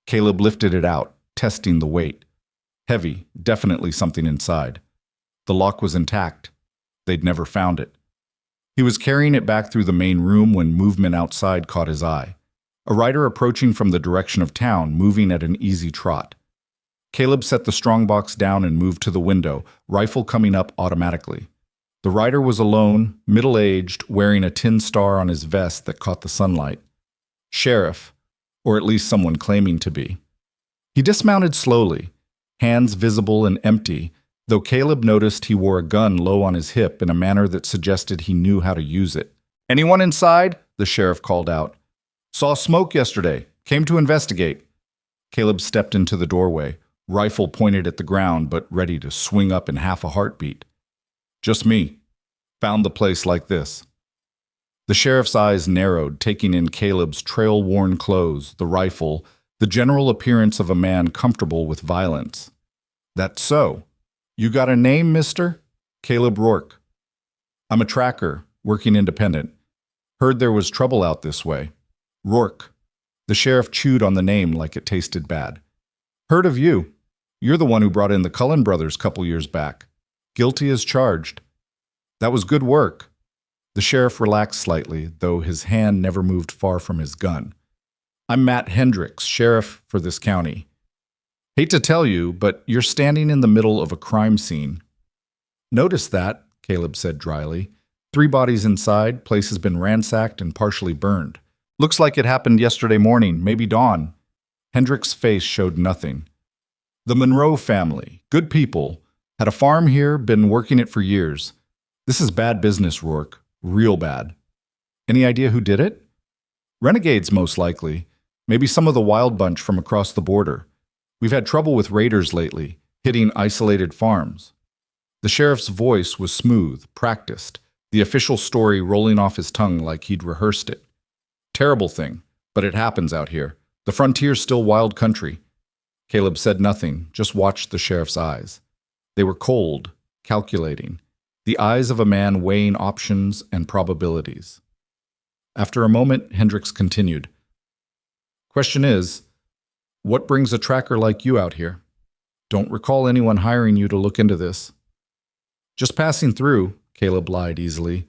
Caleb lifted it out, testing the weight. Heavy, definitely something inside. The lock was intact. They'd never found it. He was carrying it back through the main room when movement outside caught his eye. A rider approaching from the direction of town, moving at an easy trot. Caleb set the strongbox down and moved to the window, rifle coming up automatically. The rider was alone, middle-aged, wearing a tin star on his vest that caught the sunlight. Sheriff, or at least someone claiming to be. He dismounted slowly, hands visible and empty, though Caleb noticed he wore a gun low on his hip in a manner that suggested he knew how to use it. "Anyone inside?" the sheriff called out. "Saw smoke yesterday. Came to investigate." Caleb stepped into the doorway, rifle pointed at the ground but ready to swing up in half a heartbeat. "Just me. Found the place like this." The sheriff's eyes narrowed, taking in Caleb's trail-worn clothes, the rifle, the general appearance of a man comfortable with violence. "That's so. You got a name, mister?" "Caleb Rourke." "I'm a tracker, working independent. Heard there was trouble out this way." "Rourke." The sheriff chewed on the name like it tasted bad. "Heard of you. You're the one who brought in the Cullen brothers couple years back. Guilty as charged." "That was good work." The sheriff relaxed slightly, though his hand never moved far from his gun. "I'm Matt Hendricks, sheriff for this county. Hate to tell you, but you're standing in the middle of a crime scene." "Noticed that," Caleb said dryly. 3 bodies inside, place has been ransacked and partially burned. Looks like it happened yesterday morning, maybe dawn." Hendricks' face showed nothing. "The Monroe family, good people, had a farm here, been working it for years. This is bad business, Rourke. Real bad." "Any idea who did it?" "Renegades, most likely. Maybe some of the wild bunch from across the border. We've had trouble with raiders lately, hitting isolated farms." The sheriff's voice was smooth, practiced, the official story rolling off his tongue like he'd rehearsed it. "Terrible thing, but it happens out here. The frontier's still wild country." Caleb said nothing, just watched the sheriff's eyes. They were cold, calculating, the eyes of a man weighing options and probabilities. After a moment, Hendricks continued. "Question is, what brings a tracker like you out here? Don't recall anyone hiring you to look into this." "Just passing through," Caleb lied easily.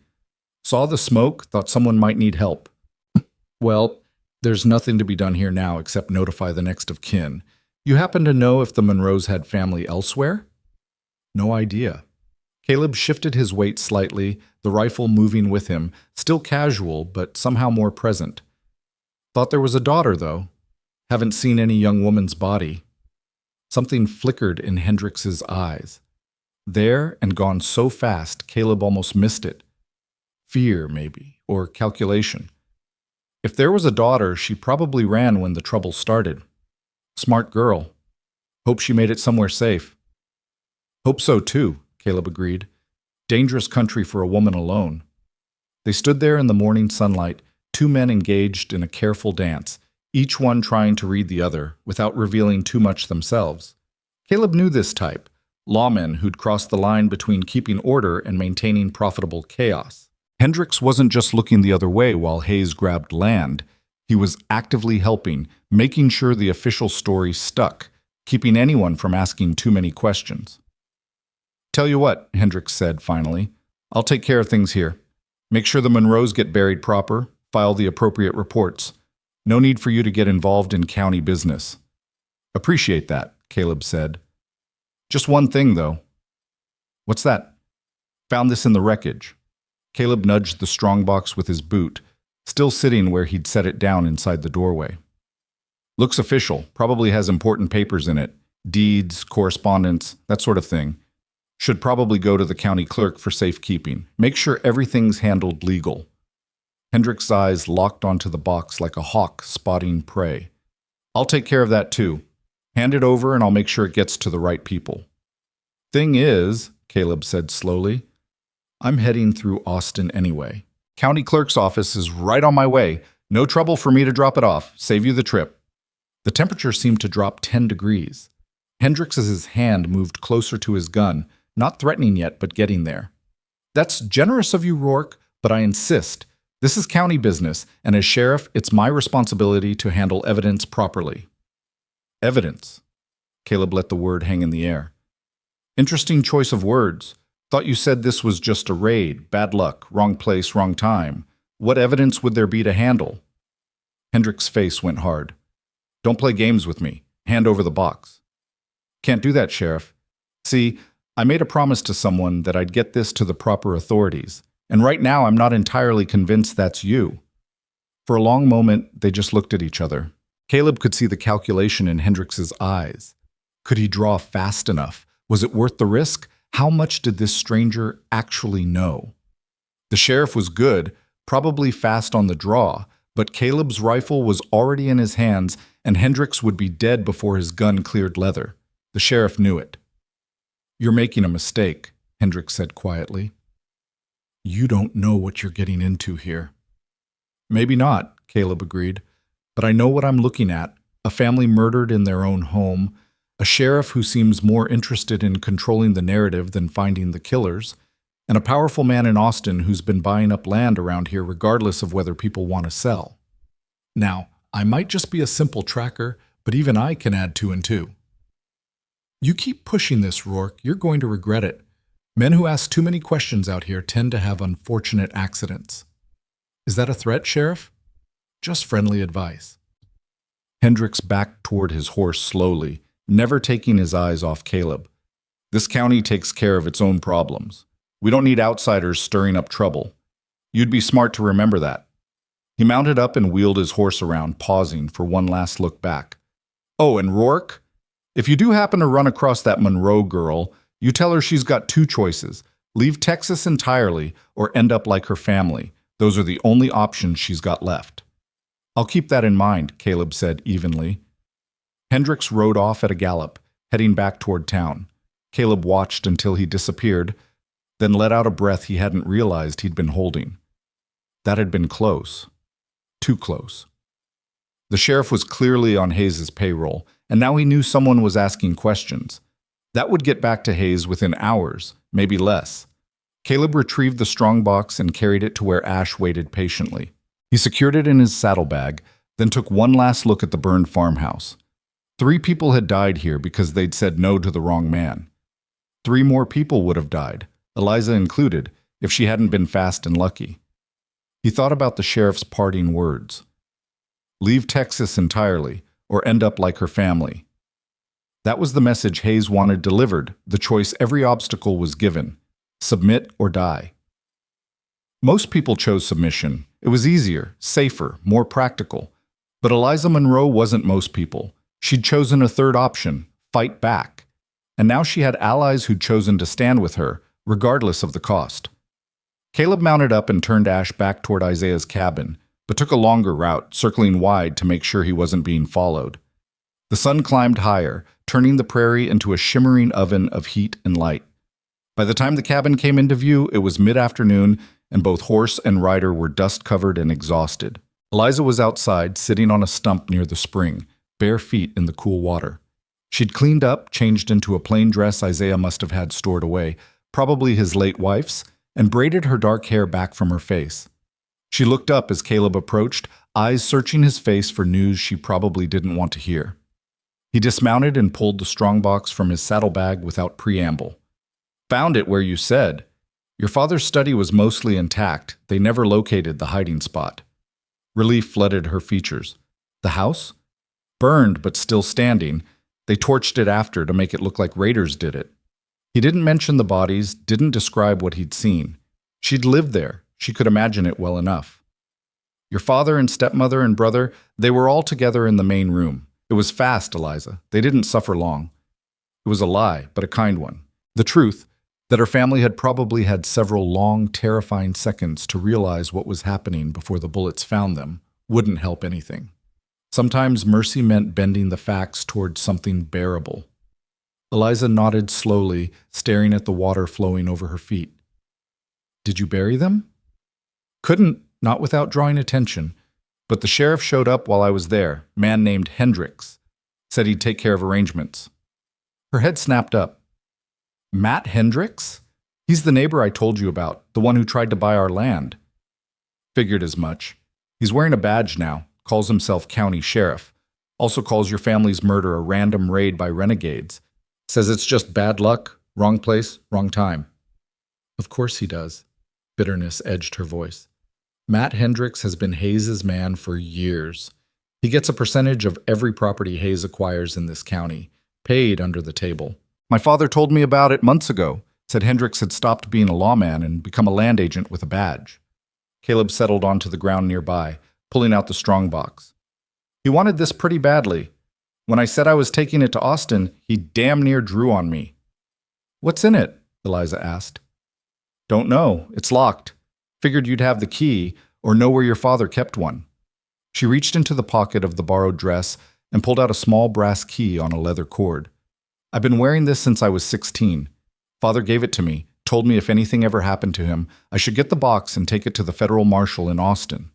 "Saw the smoke, thought someone might need help." "Well, there's nothing to be done here now except notify the next of kin. You happen to know if the Monroes had family elsewhere?" "No idea." Caleb shifted his weight slightly, the rifle moving with him, still casual but somehow more present. "Thought there was a daughter, though. Haven't seen any young woman's body." Something flickered in Hendricks's eyes. There and gone so fast, Caleb almost missed it. Fear, maybe, or calculation. If there was a daughter, she probably ran when the trouble started. Smart girl. Hope she made it somewhere safe. "Hope so, too," Caleb agreed. "Dangerous country for a woman alone." They stood there in the morning sunlight, 2 men engaged in a careful dance, each one trying to read the other, without revealing too much themselves. Caleb knew this type, lawmen who'd crossed the line between keeping order and maintaining profitable chaos. Hendricks wasn't just looking the other way while Hayes grabbed land. He was actively helping, making sure the official story stuck, keeping anyone from asking too many questions. "Tell you what," Hendricks said finally, "I'll take care of things here. Make sure the Monroes get buried proper, file the appropriate reports. No need for you to get involved in county business." "Appreciate that," Caleb said. "Just one thing, though." "What's that?" "Found this in the wreckage." Caleb nudged the strongbox with his boot, still sitting where he'd set it down inside the doorway. "Looks official, probably has important papers in it. Deeds, correspondence, that sort of thing. Should probably go to the county clerk for safekeeping. Make sure everything's handled legal." Hendrick's eyes locked onto the box like a hawk spotting prey. "I'll take care of that too. Hand it over and I'll make sure it gets to the right people." "Thing is," Caleb said slowly, "I'm heading through Austin anyway. County clerk's office is right on my way. No trouble for me to drop it off. Save you the trip." The temperature seemed to drop 10 degrees. Hendricks's hand moved closer to his gun, not threatening yet, but getting there. "That's generous of you, Rourke, but I insist. This is county business, and as sheriff, it's my responsibility to handle evidence properly." "Evidence?" Caleb let the word hang in the air. "Interesting choice of words. Thought you said this was just a raid, bad luck, wrong place, wrong time. What evidence would there be to handle?" Hendrick's face went hard. "Don't play games with me. Hand over the box." Can't do that, Sheriff. See, I made a promise to someone that I'd get this to the proper authorities, and right now I'm not entirely convinced that's you. For a long moment, they just looked at each other. Caleb could see the calculation in Hendrix's eyes. Could he draw fast enough? Was it worth the risk? How much did this stranger actually know? The sheriff was good, probably fast on the draw, but Caleb's rifle was already in his hands, and Hendrix would be dead before his gun cleared leather. The sheriff knew it. "You're making a mistake," Hendrix said quietly. "You don't know what you're getting into here." "Maybe not," Caleb agreed, "but I know what I'm looking at. A family murdered in their own home, a sheriff who seems more interested in controlling the narrative than finding the killers, and a powerful man in Austin who's been buying up land around here regardless of whether people want to sell. Now, I might just be a simple tracker, but even I can add 2 and 2. You keep pushing this, Rourke, you're going to regret it. Men who ask too many questions out here tend to have unfortunate accidents." "Is that a threat, Sheriff?" "Just friendly advice." Hendrix backed toward his horse slowly, never taking his eyes off Caleb. "This county takes care of its own problems. We don't need outsiders stirring up trouble. You'd be smart to remember that." He mounted up and wheeled his horse around, pausing for one last look back. "Oh, and Rourke, if you do happen to run across that Monroe girl, you tell her she's got 2 choices. Leave Texas entirely or end up like her family. Those are the only options she's got left." "I'll keep that in mind," Caleb said evenly. Hendrix rode off at a gallop, heading back toward town. Caleb watched until he disappeared, then let out a breath he hadn't realized he'd been holding. That had been close. Too close. The sheriff was clearly on Hayes' payroll, and now he knew someone was asking questions. That would get back to Hayes within hours, maybe less. Caleb retrieved the strongbox and carried it to where Ash waited patiently. He secured it in his saddlebag, then took one last look at the burned farmhouse. 3 people had died here because they'd said no to the wrong man. 3 more people would have died, Eliza included, if she hadn't been fast and lucky. He thought about the sheriff's parting words. Leave Texas entirely, or end up like her family. That was the message Hayes wanted delivered, the choice every obstacle was given. Submit or die. Most people chose submission. It was easier, safer, more practical. But Eliza Monroe wasn't most people. She'd chosen a third option, fight back. And now she had allies who'd chosen to stand with her, regardless of the cost. Caleb mounted up and turned Ash back toward Isaiah's cabin, but took a longer route, circling wide to make sure he wasn't being followed. The sun climbed higher, turning the prairie into a shimmering oven of heat and light. By the time the cabin came into view, it was mid-afternoon, and both horse and rider were dust-covered and exhausted. Eliza was outside, sitting on a stump near the spring, bare feet in the cool water. She'd cleaned up, changed into a plain dress Isaiah must have had stored away, probably his late wife's, and braided her dark hair back from her face. She looked up as Caleb approached, eyes searching his face for news she probably didn't want to hear. He dismounted and pulled the strongbox from his saddlebag without preamble. "Found it where you said. Your father's study was mostly intact. They never located the hiding spot." Relief flooded her features. "The house? Burned, but still standing. They torched it after to make it look like raiders did it." He didn't mention the bodies, didn't describe what he'd seen. She'd lived there. She could imagine it well enough. "Your father and stepmother and brother, they were all together in the main room. It was fast, Eliza. They didn't suffer long." It was a lie, but a kind one. The truth, that her family had probably had several long, terrifying seconds to realize what was happening before the bullets found them, wouldn't help anything. Sometimes mercy meant bending the facts towards something bearable. Eliza nodded slowly, staring at the water flowing over her feet. "Did you bury them?" "Couldn't, not without drawing attention. But the sheriff showed up while I was there, man named Hendrix. Said he'd take care of arrangements." Her head snapped up. "Matt Hendrix? He's the neighbor I told you about, the one who tried to buy our land." "Figured as much. He's wearing a badge now, calls himself county sheriff. Also calls your family's murder a random raid by renegades. Says it's just bad luck, wrong place, wrong time." "Of course he does." Bitterness edged her voice. "Matt Hendrix has been Hayes' man for years. He gets a percentage of every property Hayes acquires in this county. paid under the table. My father told me about it months ago, said Hendricks had stopped being a lawman and become a land agent with a badge. Caleb settled onto the ground nearby, pulling out the strongbox. He wanted this pretty badly. When I said I was taking it to Austin, he damn near drew on me. What's in it? Eliza asked. Don't know. It's locked. Figured you'd have the key or know where your father kept one. She reached into the pocket of the borrowed dress and pulled out a small brass key on a leather cord. I've been wearing this since I was 16. Father gave it to me, told me if anything ever happened to him, I should get the box and take it to the federal marshal in Austin.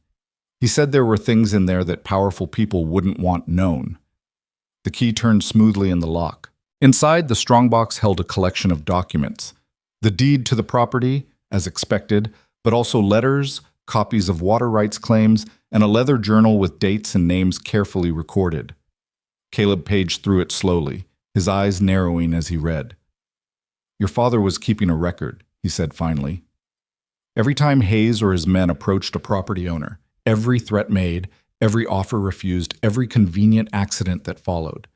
He said there were things in there that powerful people wouldn't want known. The key turned smoothly in the lock. Inside, the strongbox held a collection of documents. The deed to the property, as expected, but also letters, copies of water rights claims, and a leather journal with dates and names carefully recorded. Caleb paged through it slowly, his eyes narrowing as he read. Your father was keeping a record, he said finally. Every time Hayes or his men approached a property owner, every threat made, every offer refused, every convenient accident that followed.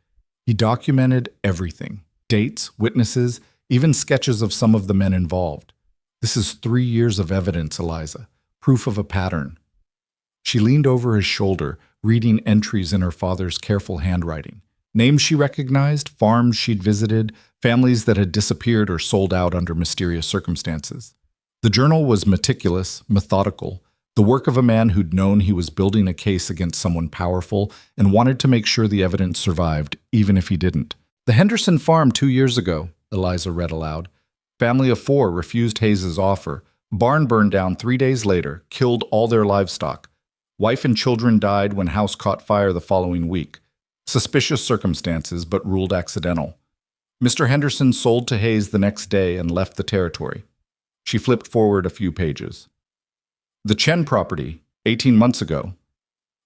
He documented everything, dates, witnesses, even sketches of some of the men involved. This is 3 years of evidence, Eliza, proof of a pattern. She leaned over his shoulder, reading entries in her father's careful handwriting. Names she recognized, farms she'd visited, families that had disappeared or sold out under mysterious circumstances. The journal was meticulous, methodical, the work of a man who'd known he was building a case against someone powerful and wanted to make sure the evidence survived, even if he didn't. The Henderson farm 2 years ago, Eliza read aloud. Family of 4 refused Hayes's offer. Barn burned down 3 days later, killed all their livestock. Wife and children died when house caught fire the following week. Suspicious circumstances, but ruled accidental. Mr. Henderson sold to Hayes the next day and left the territory. She flipped forward a few pages. The Chen property, 18 months ago.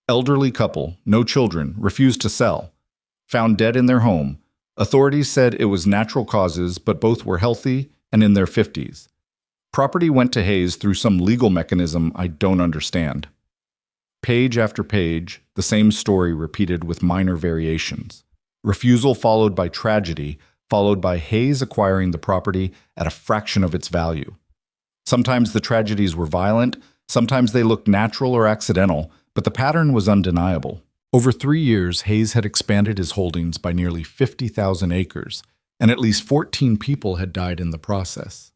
Elderly couple, no children, refused to sell. Found dead in their home. Authorities said it was natural causes, but both were healthy and in their 50s. Property went to Hayes through some legal mechanism I don't understand. Page after page, the same story repeated with minor variations. Refusal followed by tragedy, followed by Hayes acquiring the property at a fraction of its value. Sometimes the tragedies were violent, sometimes they looked natural or accidental, but the pattern was undeniable. Over 3 years, Hayes had expanded his holdings by nearly 50,000 acres, and at least 14 people had died in the process.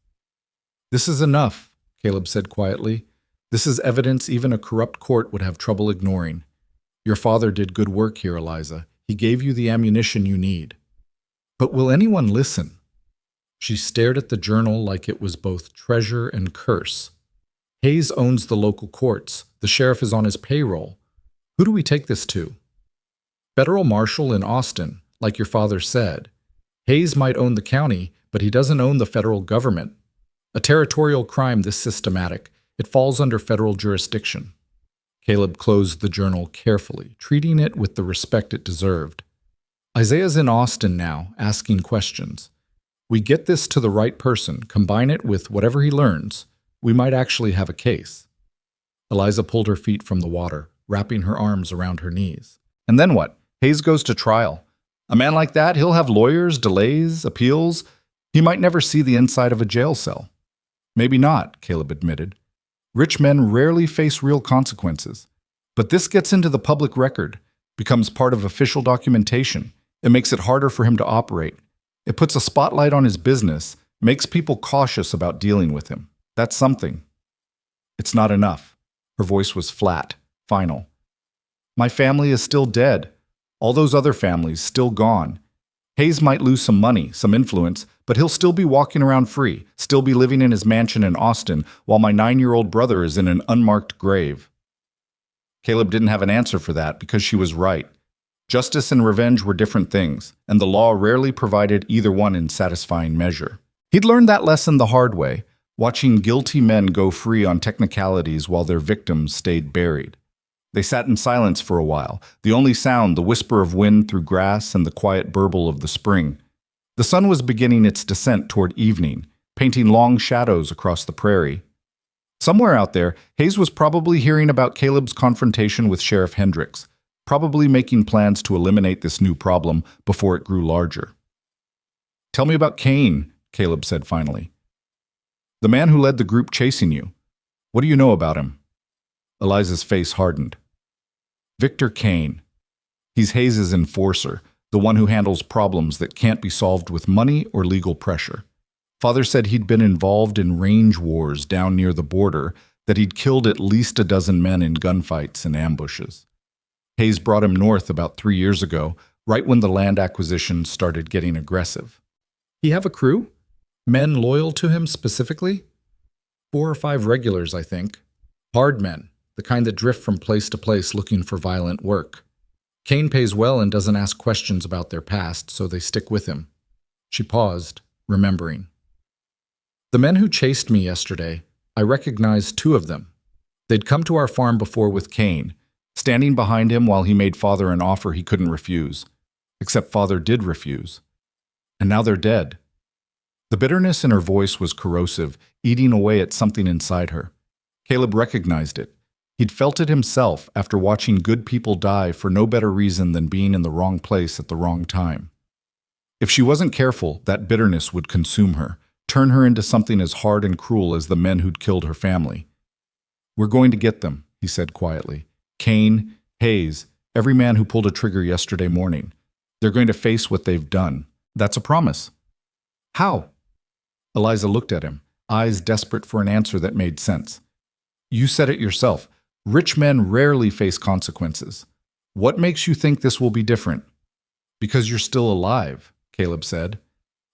This is enough, Caleb said quietly. This is evidence even a corrupt court would have trouble ignoring. Your father did good work here, Eliza. He gave you the ammunition you need. But will anyone listen? She stared at the journal like it was both treasure and curse. Hayes owns the local courts. The sheriff is on his payroll. Who do we take this to? Federal marshal in Austin, like your father said. Hayes might own the county, but he doesn't own the federal government. A territorial crime this systematic, it falls under federal jurisdiction. Caleb closed the journal carefully, treating it with the respect it deserved. Isaiah's in Austin now, asking questions. We get this to the right person, combine it with whatever he learns, we might actually have a case. Eliza pulled her feet from the water, wrapping her arms around her knees. And then what? Hayes goes to trial. A man like that, he'll have lawyers, delays, appeals. He might never see the inside of a jail cell. Maybe not, Caleb admitted. Rich men rarely face real consequences. But this gets into the public record, becomes part of official documentation. It makes it harder for him to operate. It puts a spotlight on his business, makes people cautious about dealing with him. That's something. It's not enough. Her voice was flat, final. My family is still dead. All those other families still gone. Hayes might lose some money, some influence, but he'll still be walking around free, still be living in his mansion in Austin, while my 9-year-old brother is in an unmarked grave. Caleb didn't have an answer for that because she was right. Justice and revenge were different things, and the law rarely provided either one in satisfying measure. He'd learned that lesson the hard way, watching guilty men go free on technicalities while their victims stayed buried. They sat in silence for a while, the only sound the whisper of wind through grass and the quiet burble of the spring. The sun was beginning its descent toward evening, painting long shadows across the prairie. Somewhere out there, Hayes was probably hearing about Caleb's confrontation with Sheriff Hendricks, probably making plans to eliminate this new problem before it grew larger. Tell me about Kane, Caleb said finally. The man who led the group chasing you. What do you know about him? Eliza's face hardened. Victor Kane. He's Hayes' enforcer, the one who handles problems that can't be solved with money or legal pressure. Father said he'd been involved in range wars down near the border, that he'd killed at least a dozen men in gunfights and ambushes. Hayes brought him north about 3 years ago, right when the land acquisition started getting aggressive. He have a crew? Men loyal to him specifically? 4 or 5 regulars, I think. Hard men, the kind that drift from place to place looking for violent work. Kane pays well and doesn't ask questions about their past, so they stick with him. She paused, remembering. The men who chased me yesterday, I recognized 2 of them. They'd come to our farm before with Kane, standing behind him while he made Father an offer he couldn't refuse. Except Father did refuse. And now they're dead. The bitterness in her voice was corrosive, eating away at something inside her. Caleb recognized it. He'd felt it himself after watching good people die for no better reason than being in the wrong place at the wrong time. If she wasn't careful, that bitterness would consume her, turn her into something as hard and cruel as the men who'd killed her family. We're going to get them, he said quietly. Kane, Hayes, every man who pulled a trigger yesterday morning. They're going to face what they've done. That's a promise. How? Eliza looked at him, eyes desperate for an answer that made sense. You said it yourself. Rich men rarely face consequences. What makes you think this will be different? Because you're still alive, Caleb said.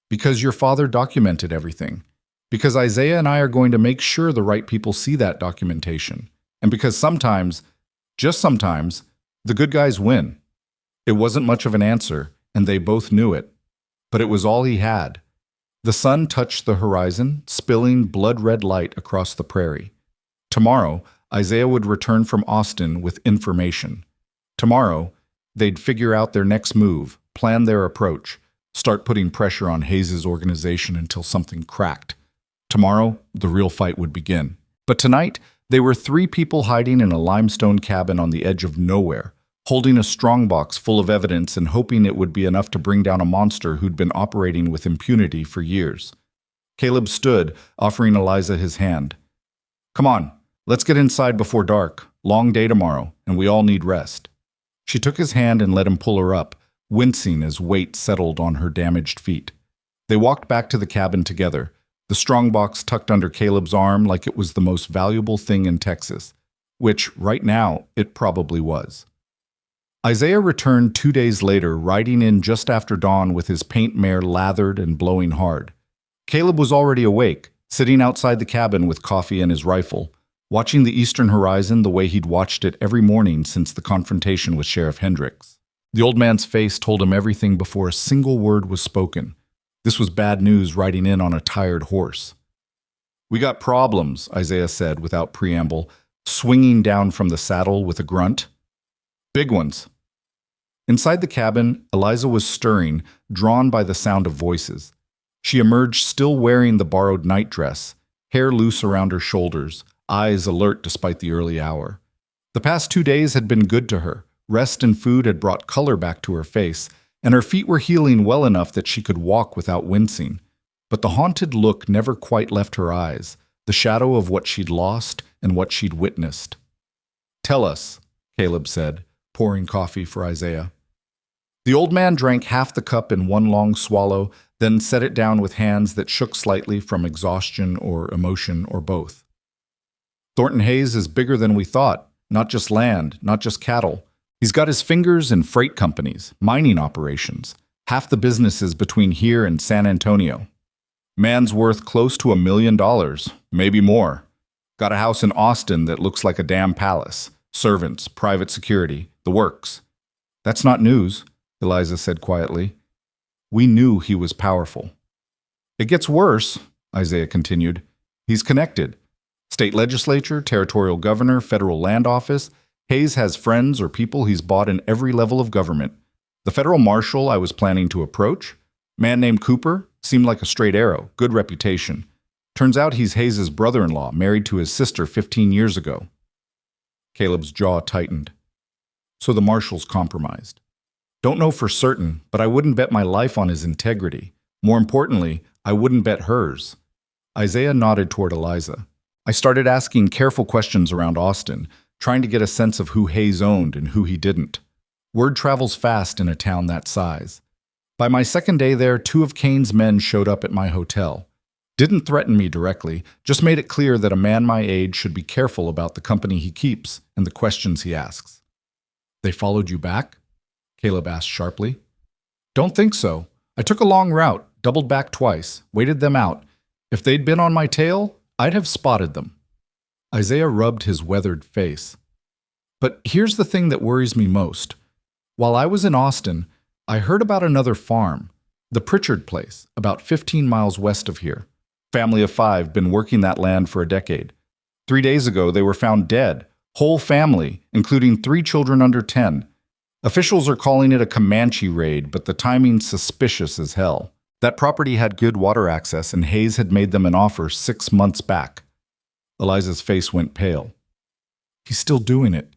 Because your father documented everything. Because Isaiah and I are going to make sure the right people see that documentation. And because sometimes, just sometimes, the good guys win. It wasn't much of an answer, and they both knew it. But it was all he had. The sun touched the horizon, spilling blood-red light across the prairie. Tomorrow, Isaiah would return from Austin with information. Tomorrow, they'd figure out their next move, plan their approach, start putting pressure on Hayes' organization until something cracked. Tomorrow, the real fight would begin. But tonight, they were 3 people hiding in a limestone cabin on the edge of nowhere, holding a strongbox full of evidence and hoping it would be enough to bring down a monster who'd been operating with impunity for years. Caleb stood, offering Eliza his hand. Come on, let's get inside before dark. Long day tomorrow, and we all need rest. She took his hand and let him pull her up, wincing as weight settled on her damaged feet. They walked back to the cabin together, the strongbox tucked under Caleb's arm like it was the most valuable thing in Texas, which, right now, it probably was. Isaiah returned 2 days later, riding in just after dawn with his paint mare lathered and blowing hard. Caleb was already awake, sitting outside the cabin with coffee and his rifle, watching the eastern horizon the way he'd watched it every morning since the confrontation with Sheriff Hendricks. The old man's face told him everything before a single word was spoken. This was bad news riding in on a tired horse. We got problems, Isaiah said without preamble, swinging down from the saddle with a grunt. Big ones. Inside the cabin, Eliza was stirring, drawn by the sound of voices. She emerged still wearing the borrowed nightdress, hair loose around her shoulders, eyes alert despite the early hour. The past 2 days had been good to her. Rest and food had brought color back to her face, and her feet were healing well enough that she could walk without wincing. But the haunted look never quite left her eyes, the shadow of what she'd lost and what she'd witnessed. Tell us, Caleb said, pouring coffee for Isaiah. The old man drank half the cup in one long swallow, then set it down with hands that shook slightly from exhaustion or emotion or both. Thornton Hayes is bigger than we thought, not just land, not just cattle. He's got his fingers in freight companies, mining operations, half the businesses between here and San Antonio. Man's worth close to $1 million, maybe more. Got a house in Austin that looks like a damn palace. Servants, private security, the works. That's not news, Eliza said quietly. We knew he was powerful. It gets worse, Isaiah continued. He's connected. State legislature, territorial governor, federal land office. Hayes has friends or people he's bought in every level of government. The federal marshal I was planning to approach, man named Cooper, seemed like a straight arrow, good reputation. Turns out he's Hayes' brother-in-law, married to his sister 15 years ago. Caleb's jaw tightened. So the marshal's compromised. Don't know for certain, but I wouldn't bet my life on his integrity. More importantly, I wouldn't bet hers. Isaiah nodded toward Eliza. I started asking careful questions around Austin, trying to get a sense of who Hayes owned and who he didn't. Word travels fast in a town that size. By my second day there, 2 of Kane's men showed up at my hotel. Didn't threaten me directly, just made it clear that a man my age should be careful about the company he keeps and the questions he asks. They followed you back? Caleb asked sharply. Don't think so. I took a long route, doubled back twice, waited them out. If they'd been on my tail, I'd have spotted them. Isaiah rubbed his weathered face. But here's the thing that worries me most. While I was in Austin, I heard about another farm, the Pritchard place, about 15 miles west of here. Family of 5, been working that land for a decade. 3 days ago, they were found dead, whole family, including 3 children under 10. Officials are calling it a Comanche raid, but the timing's suspicious as hell. That property had good water access, and Hayes had made them an offer 6 months back. Eliza's face went pale. He's still doing it.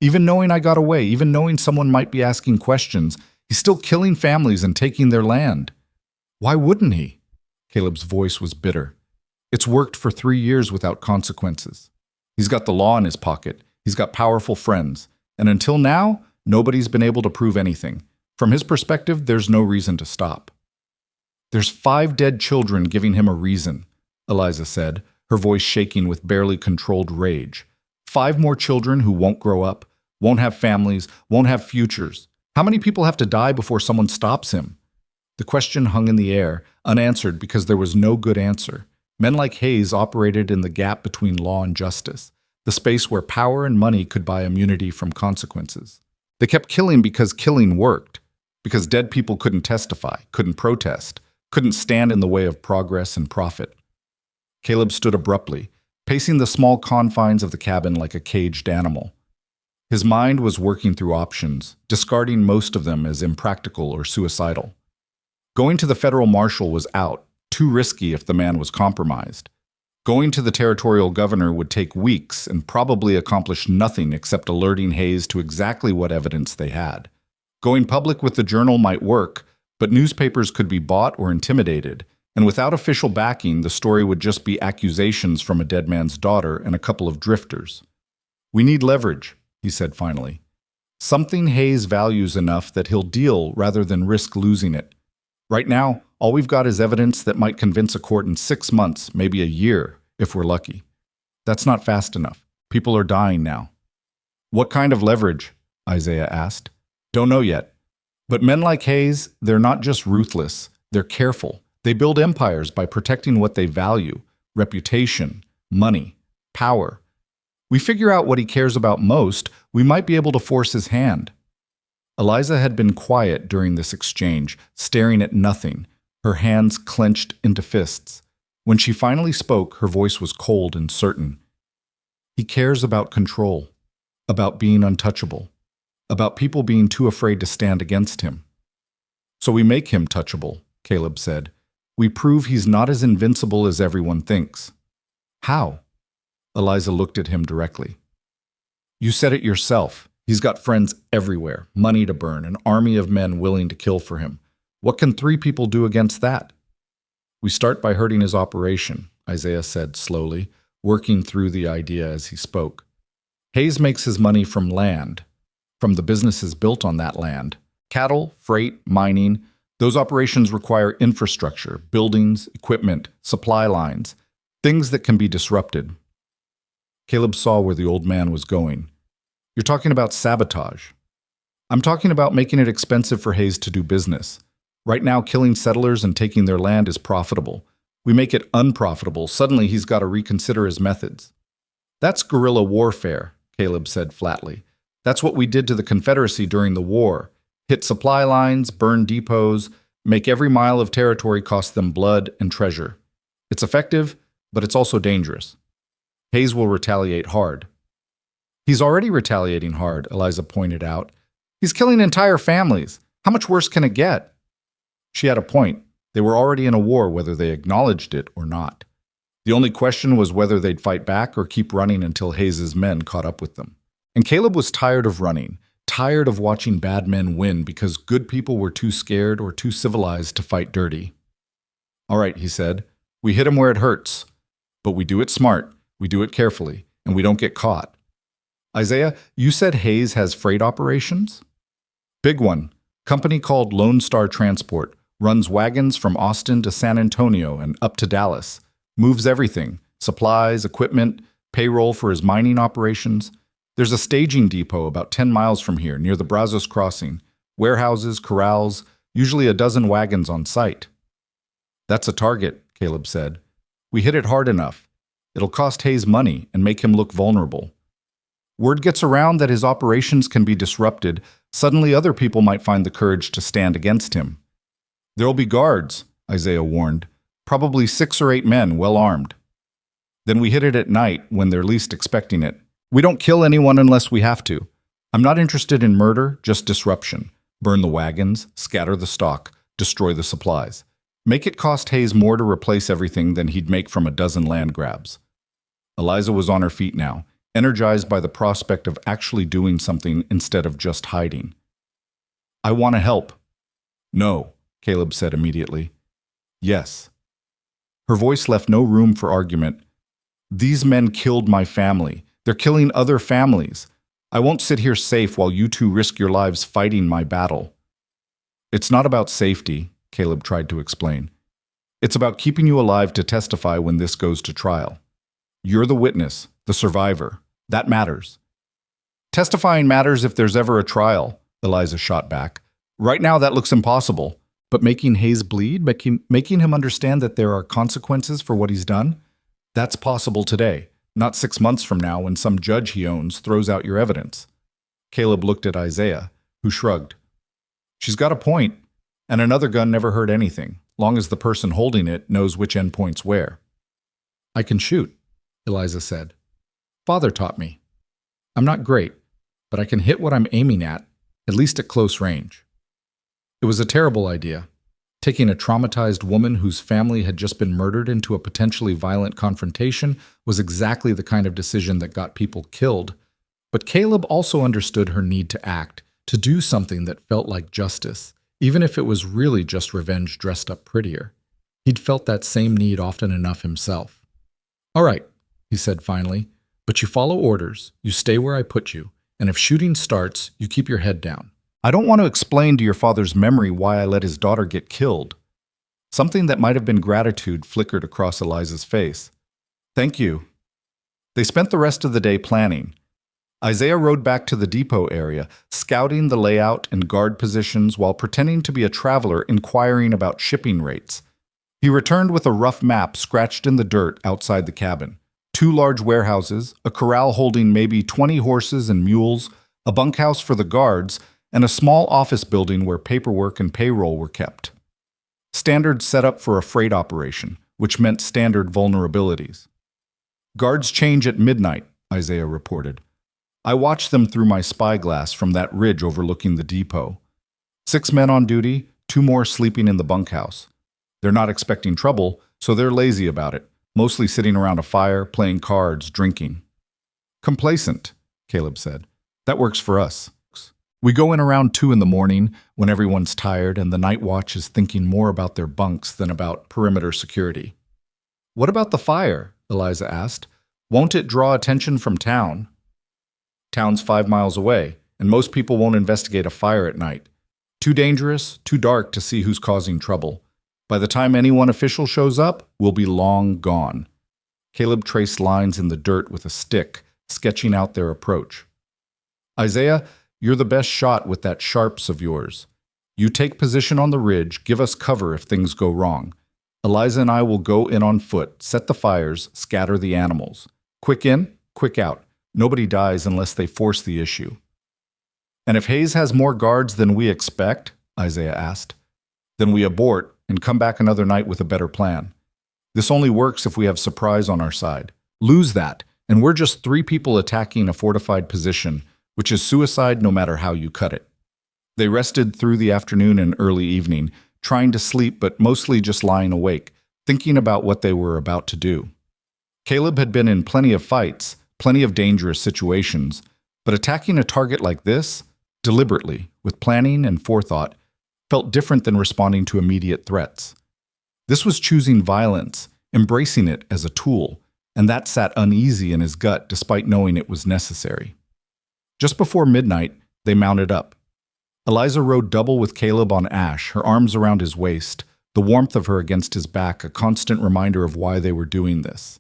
Even knowing I got away, even knowing someone might be asking questions, he's still killing families and taking their land. Why wouldn't he? Caleb's voice was bitter. It's worked for 3 years without consequences. He's got the law in his pocket. He's got powerful friends. And until now, nobody's been able to prove anything. From his perspective, there's no reason to stop. There's 5 dead children giving him a reason, Eliza said, her voice shaking with barely controlled rage. 5 more children who won't grow up, won't have families, won't have futures. How many people have to die before someone stops him? The question hung in the air, unanswered because there was no good answer. Men like Hayes operated in the gap between law and justice, the space where power and money could buy immunity from consequences. They kept killing because killing worked, because dead people couldn't testify, couldn't protest, couldn't stand in the way of progress and profit. Caleb stood abruptly, pacing the small confines of the cabin like a caged animal. His mind was working through options, discarding most of them as impractical or suicidal. Going to the federal marshal was out, too risky if the man was compromised. Going to the territorial governor would take weeks and probably accomplish nothing except alerting Hayes to exactly what evidence they had. Going public with the journal might work, but newspapers could be bought or intimidated, and without official backing, the story would just be accusations from a dead man's daughter and a couple of drifters. We need leverage, he said finally. Something Hayes values enough that he'll deal rather than risk losing it. Right now, all we've got is evidence that might convince a court in 6 months, maybe a year, if we're lucky. That's not fast enough. People are dying now. What kind of leverage? Isaiah asked. Don't know yet. But men like Hayes, they're not just ruthless. They're careful. They build empires by protecting what they value: reputation, money, power. We figure out what he cares about most, we might be able to force his hand. Eliza had been quiet during this exchange, staring at nothing, her hands clenched into fists. When she finally spoke, her voice was cold and certain. He cares about control, about being untouchable, about people being too afraid to stand against him. So we make him touchable, Caleb said. We prove he's not as invincible as everyone thinks. How? Eliza looked at him directly. You said it yourself. He's got friends everywhere, money to burn, an army of men willing to kill for him. What can 3 people do against that? We start by hurting his operation, Isaiah said slowly, working through the idea as he spoke. Hayes makes his money from land, from the businesses built on that land. Cattle, freight, mining. Those operations require infrastructure, buildings, equipment, supply lines, things that can be disrupted. Caleb saw where the old man was going. You're talking about sabotage. I'm talking about making it expensive for Hayes to do business. Right now, killing settlers and taking their land is profitable. We make it unprofitable. Suddenly, he's got to reconsider his methods. That's guerrilla warfare, Caleb said flatly. That's what we did to the Confederacy during the war. Hit supply lines, burn depots, make every mile of territory cost them blood and treasure. It's effective, but it's also dangerous. Hayes will retaliate hard. He's already retaliating hard, Eliza pointed out. He's killing entire families. How much worse can it get? She had a point. They were already in a war, whether they acknowledged it or not. The only question was whether they'd fight back or keep running until Hayes's men caught up with them. And Caleb was tired of running, tired of watching bad men win because good people were too scared or too civilized to fight dirty. All right, he said. We hit him where it hurts. But we do it smart, we do it carefully, and we don't get caught. Isaiah, you said Hayes has freight operations? Big one. Company called Lone Star Transport. Runs wagons from Austin to San Antonio and up to Dallas. Moves everything. Supplies, equipment, payroll for his mining operations. There's a staging depot about 10 miles from here, near the Brazos Crossing. Warehouses, corrals, usually a dozen wagons on site. That's a target, Caleb said. We hit it hard enough. It'll cost Hayes money and make him look vulnerable. Word gets around that his operations can be disrupted. Suddenly other people might find the courage to stand against him. There'll be guards, Isaiah warned. Probably 6 or 8 men, well armed. Then we hit it at night when they're least expecting it. We don't kill anyone unless we have to. I'm not interested in murder, just disruption. Burn the wagons, scatter the stock, destroy the supplies. Make it cost Hayes more to replace everything than he'd make from a dozen land grabs. Eliza was on her feet now, energized by the prospect of actually doing something instead of just hiding. I want to help. No, Caleb said immediately. Yes. Her voice left no room for argument. These men killed my family. They're killing other families. I won't sit here safe while you two risk your lives fighting my battle. It's not about safety, Caleb tried to explain. It's about keeping you alive to testify when this goes to trial. You're the witness, the survivor. That matters. Testifying matters if there's ever a trial, Eliza shot back. Right now that looks impossible. But making Hayes bleed, making him understand that there are consequences for what he's done, that's possible today, not 6 months from now when some judge he owns throws out your evidence. Caleb looked at Isaiah, who shrugged. She's got a point, and another gun never hurt anything, long as the person holding it knows which end point's where. I can shoot, Eliza said. Father taught me. I'm not great, but I can hit what I'm aiming at least at close range. It was a terrible idea. Taking a traumatized woman whose family had just been murdered into a potentially violent confrontation was exactly the kind of decision that got people killed. But Caleb also understood her need to act, to do something that felt like justice, even if it was really just revenge dressed up prettier. He'd felt that same need often enough himself. All right, he said finally, but you follow orders, you stay where I put you, and if shooting starts, you keep your head down. I don't want to explain to your father's memory why I let his daughter get killed. Something that might have been gratitude flickered across Eliza's face. Thank you. They spent the rest of the day planning. Isaiah rode back to the depot area, scouting the layout and guard positions while pretending to be a traveler inquiring about shipping rates. He returned with a rough map scratched in the dirt outside the cabin. 2 large warehouses, a corral holding maybe 20 horses and mules, a bunkhouse for the guards, and a small office building where paperwork and payroll were kept. Standard setup for a freight operation, which meant standard vulnerabilities. Guards change at midnight, Isaiah reported. I watched them through my spyglass from that ridge overlooking the depot. 6 men on duty, 2 more sleeping in the bunkhouse. They're not expecting trouble, so they're lazy about it, mostly sitting around a fire, playing cards, drinking. Complacent, Caleb said. That works for us. We go in around 2 in the morning when everyone's tired and the night watch is thinking more about their bunks than about perimeter security. What about the fire? Eliza asked. Won't it draw attention from town? Town's 5 miles away, and most people won't investigate a fire at night. Too dangerous, too dark to see who's causing trouble. By the time anyone official shows up, we'll be long gone. Caleb traced lines in the dirt with a stick, sketching out their approach. Isaiah, you're the best shot with that sharps of yours. You take position on the ridge, give us cover if things go wrong. Eliza and I will go in on foot, set the fires, scatter the animals. Quick in, quick out. Nobody dies unless they force the issue. And if Hayes has more guards than we expect, Isaiah asked, then we abort and come back another night with a better plan. This only works if we have surprise on our side. Lose that, and we're just 3 people attacking a fortified position, which is suicide no matter how you cut it. They rested through the afternoon and early evening, trying to sleep but mostly just lying awake, thinking about what they were about to do. Caleb had been in plenty of fights, plenty of dangerous situations, but attacking a target like this, deliberately, with planning and forethought, felt different than responding to immediate threats. This was choosing violence, embracing it as a tool, and that sat uneasy in his gut despite knowing it was necessary. Just before midnight, they mounted up. Eliza rode double with Caleb on Ash, her arms around his waist, the warmth of her against his back a constant reminder of why they were doing this.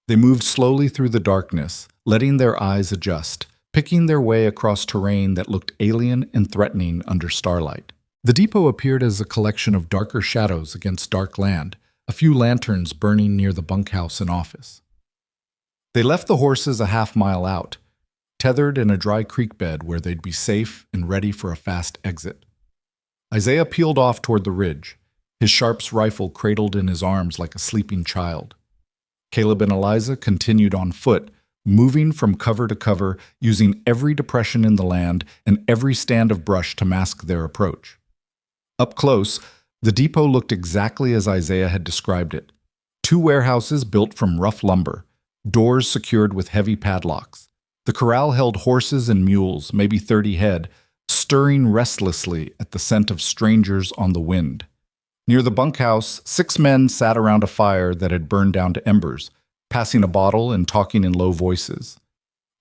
They moved slowly through the darkness, letting their eyes adjust, picking their way across terrain that looked alien and threatening under starlight. The depot appeared as a collection of darker shadows against dark land, a few lanterns burning near the bunkhouse and office. They left the horses a half-mile out, tethered in a dry creek bed where they'd be safe and ready for a fast exit. Isaiah peeled off toward the ridge, his Sharps rifle cradled in his arms like a sleeping child. Caleb and Eliza continued on foot, moving from cover to cover, using every depression in the land and every stand of brush to mask their approach. Up close, the depot looked exactly as Isaiah had described it. 2 warehouses built from rough lumber, doors secured with heavy padlocks. The corral held horses and mules, maybe 30 head, stirring restlessly at the scent of strangers on the wind. Near the bunkhouse, 6 men sat around a fire that had burned down to embers, passing a bottle and talking in low voices.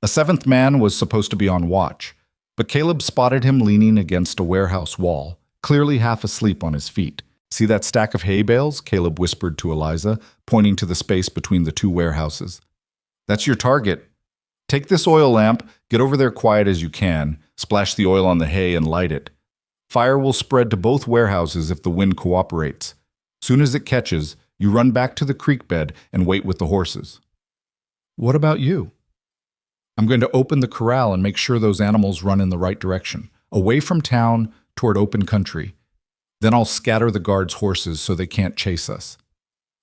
A 7th man was supposed to be on watch, but Caleb spotted him leaning against a warehouse wall, clearly half asleep on his feet. "See that stack of hay bales?" Caleb whispered to Eliza, pointing to the space between the 2 warehouses. "That's your target. Take this oil lamp, get over there quiet as you can, splash the oil on the hay and light it. Fire will spread to both warehouses if the wind cooperates. Soon as it catches, you run back to the creek bed and wait with the horses." "What about you?" "I'm going to open the corral and make sure those animals run in the right direction, away from town toward open country. Then I'll scatter the guards' horses so they can't chase us."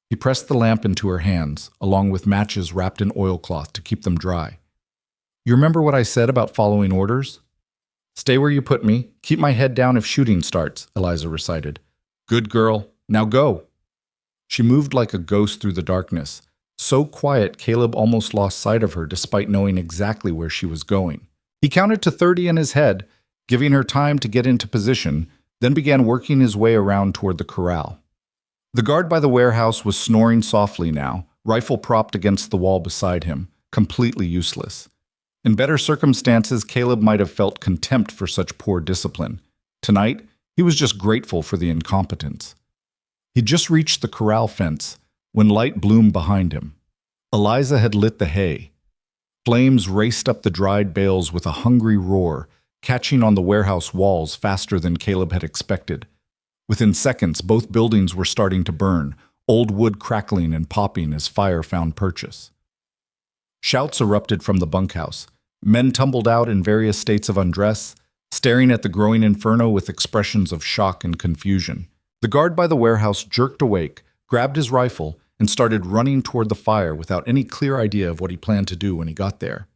He pressed the lamp into her hands, along with matches wrapped in oilcloth to keep them dry. "You remember what I said about following orders?" "Stay where you put me. Keep my head down if shooting starts," Eliza recited. "Good girl. Now go." She moved like a ghost through the darkness, so quiet Caleb almost lost sight of her despite knowing exactly where she was going. He counted to 30 in his head, giving her time to get into position, then began working his way around toward the corral. The guard by the warehouse was snoring softly now, rifle propped against the wall beside him, completely useless. In better circumstances, Caleb might have felt contempt for such poor discipline. Tonight, he was just grateful for the incompetence. He'd just reached the corral fence when light bloomed behind him. Eliza had lit the hay. Flames raced up the dried bales with a hungry roar, catching on the warehouse walls faster than Caleb had expected. Within seconds, both buildings were starting to burn, old wood crackling and popping as fire found purchase. Shouts erupted from the bunkhouse. Men tumbled out in various states of undress, staring at the growing inferno with expressions of shock and confusion. The guard by the warehouse jerked awake, grabbed his rifle, and started running toward the fire without any clear idea of what he planned to do when he got there.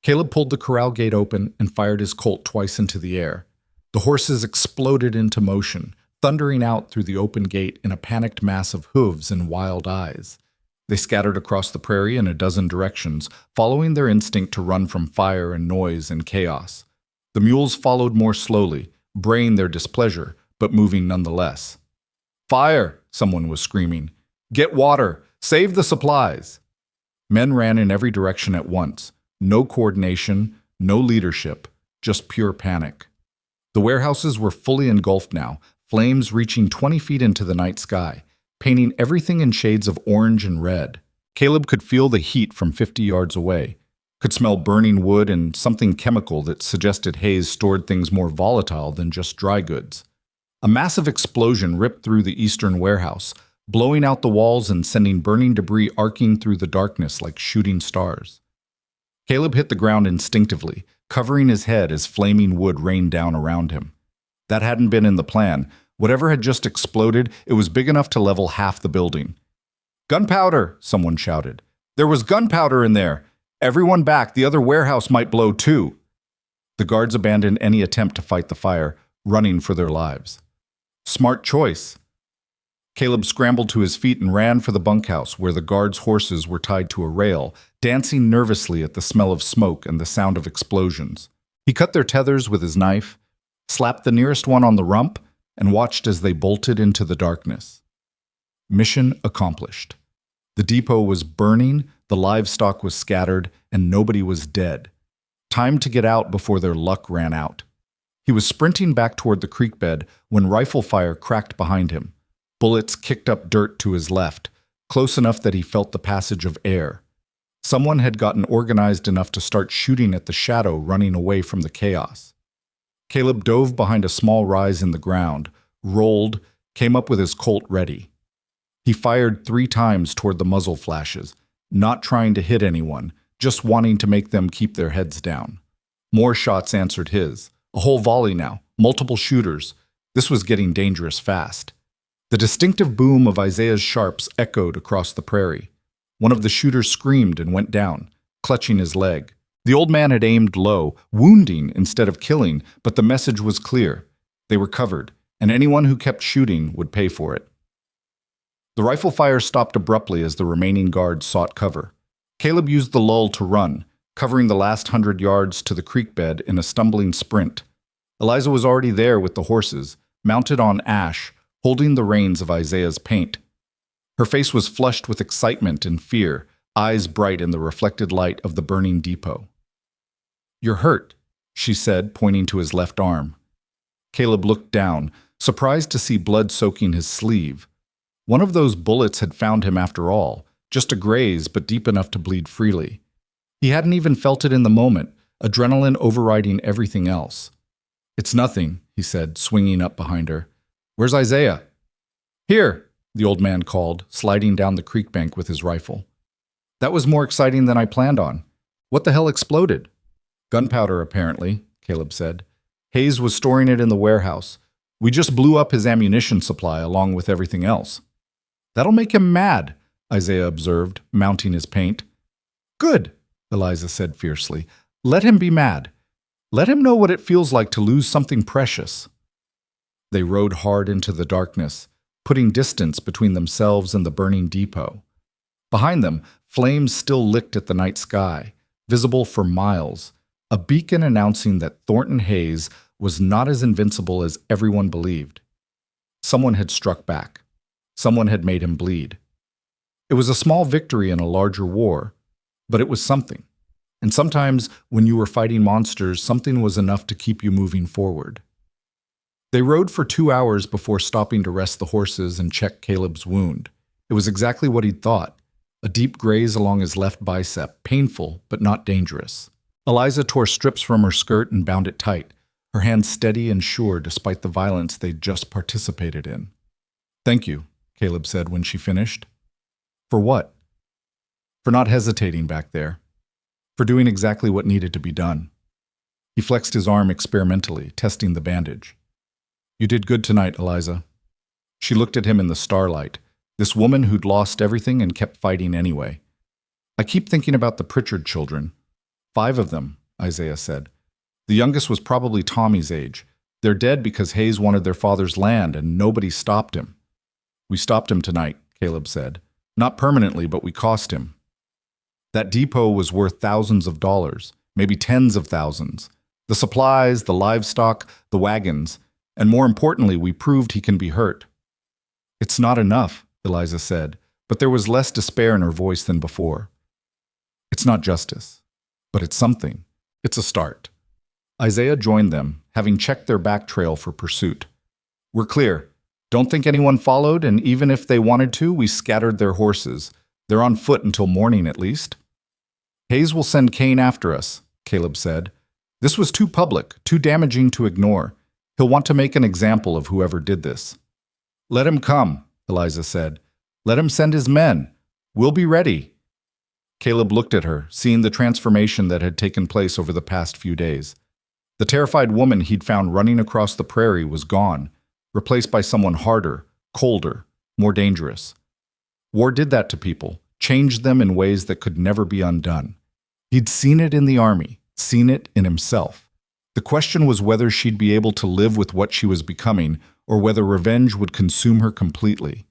Caleb pulled the corral gate open and fired his Colt twice into the air. The horses exploded into motion, thundering out through the open gate in a panicked mass of hooves and wild eyes. They scattered across the prairie in a dozen directions, following their instinct to run from fire and noise and chaos. The mules followed more slowly, braying their displeasure, but moving nonetheless. "Fire!" someone was screaming. "Get water! Save the supplies!" Men ran in every direction at once. No coordination, no leadership, just pure panic. The warehouses were fully engulfed now, flames reaching 20 feet into the night sky, painting everything in shades of orange and red. Caleb could feel the heat from 50 yards away, could smell burning wood and something chemical that suggested haze stored things more volatile than just dry goods. A massive explosion ripped through the eastern warehouse, blowing out the walls and sending burning debris arcing through the darkness like shooting stars. Caleb hit the ground instinctively, covering his head as flaming wood rained down around him. That hadn't been in the plan. Whatever had just exploded, it was big enough to level half the building. "Gunpowder!" someone shouted. "There was gunpowder in there! Everyone back, the other warehouse might blow too!" The guards abandoned any attempt to fight the fire, running for their lives. Smart choice. Caleb scrambled to his feet and ran for the bunkhouse where the guards' horses were tied to a rail, dancing nervously at the smell of smoke and the sound of explosions. He cut their tethers with his knife, slapped the nearest one on the rump, and watched as they bolted into the darkness. Mission accomplished. The depot was burning, the livestock was scattered, and nobody was dead. Time to get out before their luck ran out. He was sprinting back toward the creek bed when rifle fire cracked behind him. Bullets kicked up dirt to his left, close enough that he felt the passage of air. Someone had gotten organized enough to start shooting at the shadow running away from the chaos. Caleb dove behind a small rise in the ground, rolled, came up with his Colt ready. He fired 3 times toward the muzzle flashes, not trying to hit anyone, just wanting to make them keep their heads down. More shots answered his. A whole volley now, multiple shooters. This was getting dangerous fast. The distinctive boom of Isaiah's sharps echoed across the prairie. One of the shooters screamed and went down, clutching his leg. The old man had aimed low, wounding instead of killing, but the message was clear. They were covered, and anyone who kept shooting would pay for it. The rifle fire stopped abruptly as the remaining guards sought cover. Caleb used the lull to run, covering the last 100 yards to the creek bed in a stumbling sprint. Eliza was already there with the horses, mounted on Ash, holding the reins of Isaiah's paint. Her face was flushed with excitement and fear, eyes bright in the reflected light of the burning depot. "You're hurt," she said, pointing to his left arm. Caleb looked down, surprised to see blood soaking his sleeve. One of those bullets had found him after all, just a graze but deep enough to bleed freely. He hadn't even felt it in the moment, adrenaline overriding everything else. "It's nothing," he said, swinging up behind her. "Where's Isaiah?" "Here," the old man called, sliding down the creek bank with his rifle. "That was more exciting than I planned on. What the hell exploded?" "Gunpowder, apparently," Caleb said. "Hayes was storing it in the warehouse. We just blew up his ammunition supply along with everything else." "That'll make him mad," Isaiah observed, mounting his paint. "Good," Eliza said fiercely. "Let him be mad. Let him know what it feels like to lose something precious." They rode hard into the darkness, putting distance between themselves and the burning depot. Behind them, flames still licked at the night sky, visible for miles, a beacon announcing that Thornton Hayes was not as invincible as everyone believed. Someone had struck back. Someone had made him bleed. It was a small victory in a larger war, but it was something. And sometimes, when you were fighting monsters, something was enough to keep you moving forward. They rode for 2 hours before stopping to rest the horses and check Caleb's wound. It was exactly what he'd thought. A deep graze along his left bicep, painful but not dangerous. Eliza tore strips from her skirt and bound it tight, her hands steady and sure despite the violence they'd just participated in. "Thank you," Caleb said when she finished. "For what?" "For not hesitating back there. For doing exactly what needed to be done." He flexed his arm experimentally, testing the bandage. "You did good tonight, Eliza." She looked at him in the starlight, this woman who'd lost everything and kept fighting anyway. "I keep thinking about the Pritchard children. 5 of them," Isaiah said. "The youngest was probably Tommy's age. They're dead because Hayes wanted their father's land and nobody stopped him." "We stopped him tonight," Caleb said. "Not permanently, but we cost him. That depot was worth thousands of dollars, maybe tens of thousands. The supplies, the livestock, the wagons, and more importantly, we proved he can be hurt." "It's not enough," Eliza said, but there was less despair in her voice than before. "It's not justice, but it's something. It's a start." Isaiah joined them, having checked their back trail for pursuit. "We're clear. Don't think anyone followed, and even if they wanted to, we scattered their horses. They're on foot until morning at least." "Hayes will send Kane after us," Caleb said. "This was too public, too damaging to ignore. He'll want to make an example of whoever did this." "Let him come," Eliza said. "Let him send his men. We'll be ready." Caleb looked at her, seeing the transformation that had taken place over the past few days. The terrified woman he'd found running across the prairie was gone, replaced by someone harder, colder, more dangerous. War did that to people, changed them in ways that could never be undone. He'd seen it in the army, seen it in himself. The question was whether she'd be able to live with what she was becoming, or whether revenge would consume her completely.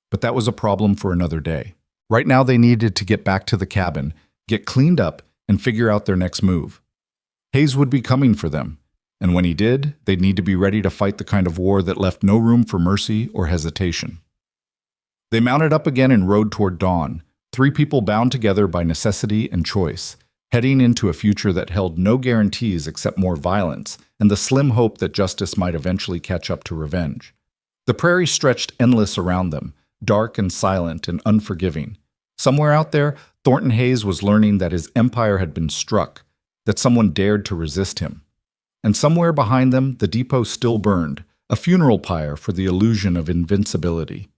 But that was a problem for another day. Right now they needed to get back to the cabin, get cleaned up, and figure out their next move. Hayes would be coming for them, and when he did, they'd need to be ready to fight the kind of war that left no room for mercy or hesitation. They mounted up again and rode toward dawn, 3 people bound together by necessity and choice, heading into a future that held no guarantees except more violence and the slim hope that justice might eventually catch up to revenge. The prairie stretched endless around them, dark and silent and unforgiving. Somewhere out there, Thornton Hayes was learning that his empire had been struck, that someone dared to resist him. And somewhere behind them, the depot still burned, a funeral pyre for the illusion of invincibility.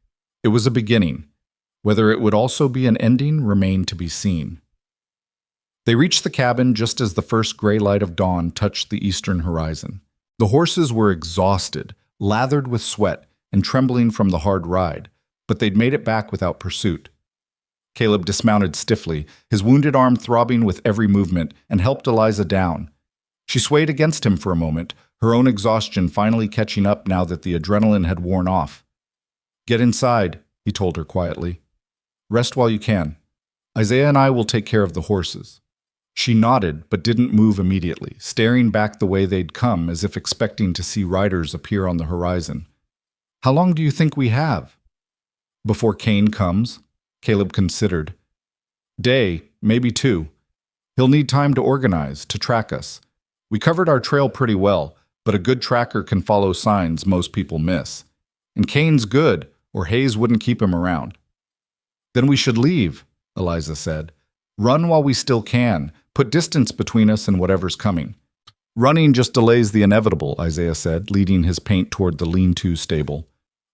It was a beginning. Whether it would also be an ending remained to be seen. They reached the cabin just as the first gray light of dawn touched the eastern horizon. The horses were exhausted, lathered with sweat, and trembling from the hard ride, but they'd made it back without pursuit. Caleb dismounted stiffly, his wounded arm throbbing with every movement, and helped Eliza down. She swayed against him for a moment, her own exhaustion finally catching up now that the adrenaline had worn off. "Get inside," he told her quietly. "Rest while you can. Isaiah and I will take care of the horses." She nodded, but didn't move immediately, staring back the way they'd come as if expecting to see riders appear on the horizon. "How long do you think we have?" "Before Kane comes," Caleb considered. "Day, maybe 2. He'll need time to organize, to track us. We covered our trail pretty well, but a good tracker can follow signs most people miss. And Kane's good, or Hayes wouldn't keep him around." "Then we should leave," Eliza said. "Run while we still can. Put distance between us and whatever's coming." "Running just delays the inevitable," Isaiah said, leading his paint toward the lean-to stable.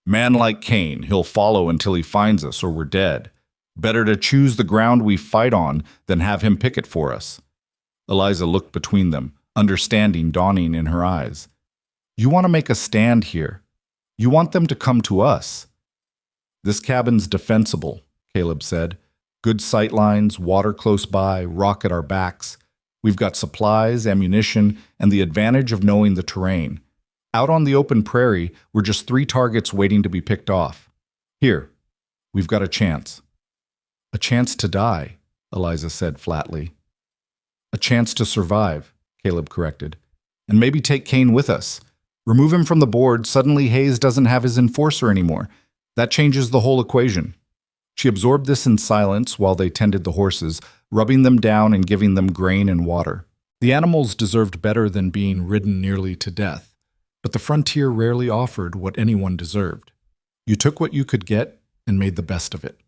"Man like Kane, he'll follow until he finds us or we're dead. Better to choose the ground we fight on than have him pick it for us." Eliza looked between them, understanding dawning in her eyes. "You want to make a stand here. You want them to come to us." "This cabin's defensible," Caleb said. "Good sight lines, water close by, rock at our backs. We've got supplies, ammunition, and the advantage of knowing the terrain. Out on the open prairie, we're just 3 targets waiting to be picked off. Here, we've got a chance." "A chance to die," Eliza said flatly. "A chance to survive," Caleb corrected. "And maybe take Kane with us. Remove him from the board, suddenly Hayes doesn't have his enforcer anymore. That changes the whole equation." She absorbed this in silence while they tended the horses, rubbing them down and giving them grain and water. The animals deserved better than being ridden nearly to death, but the frontier rarely offered what anyone deserved. You took what you could get and made the best of it.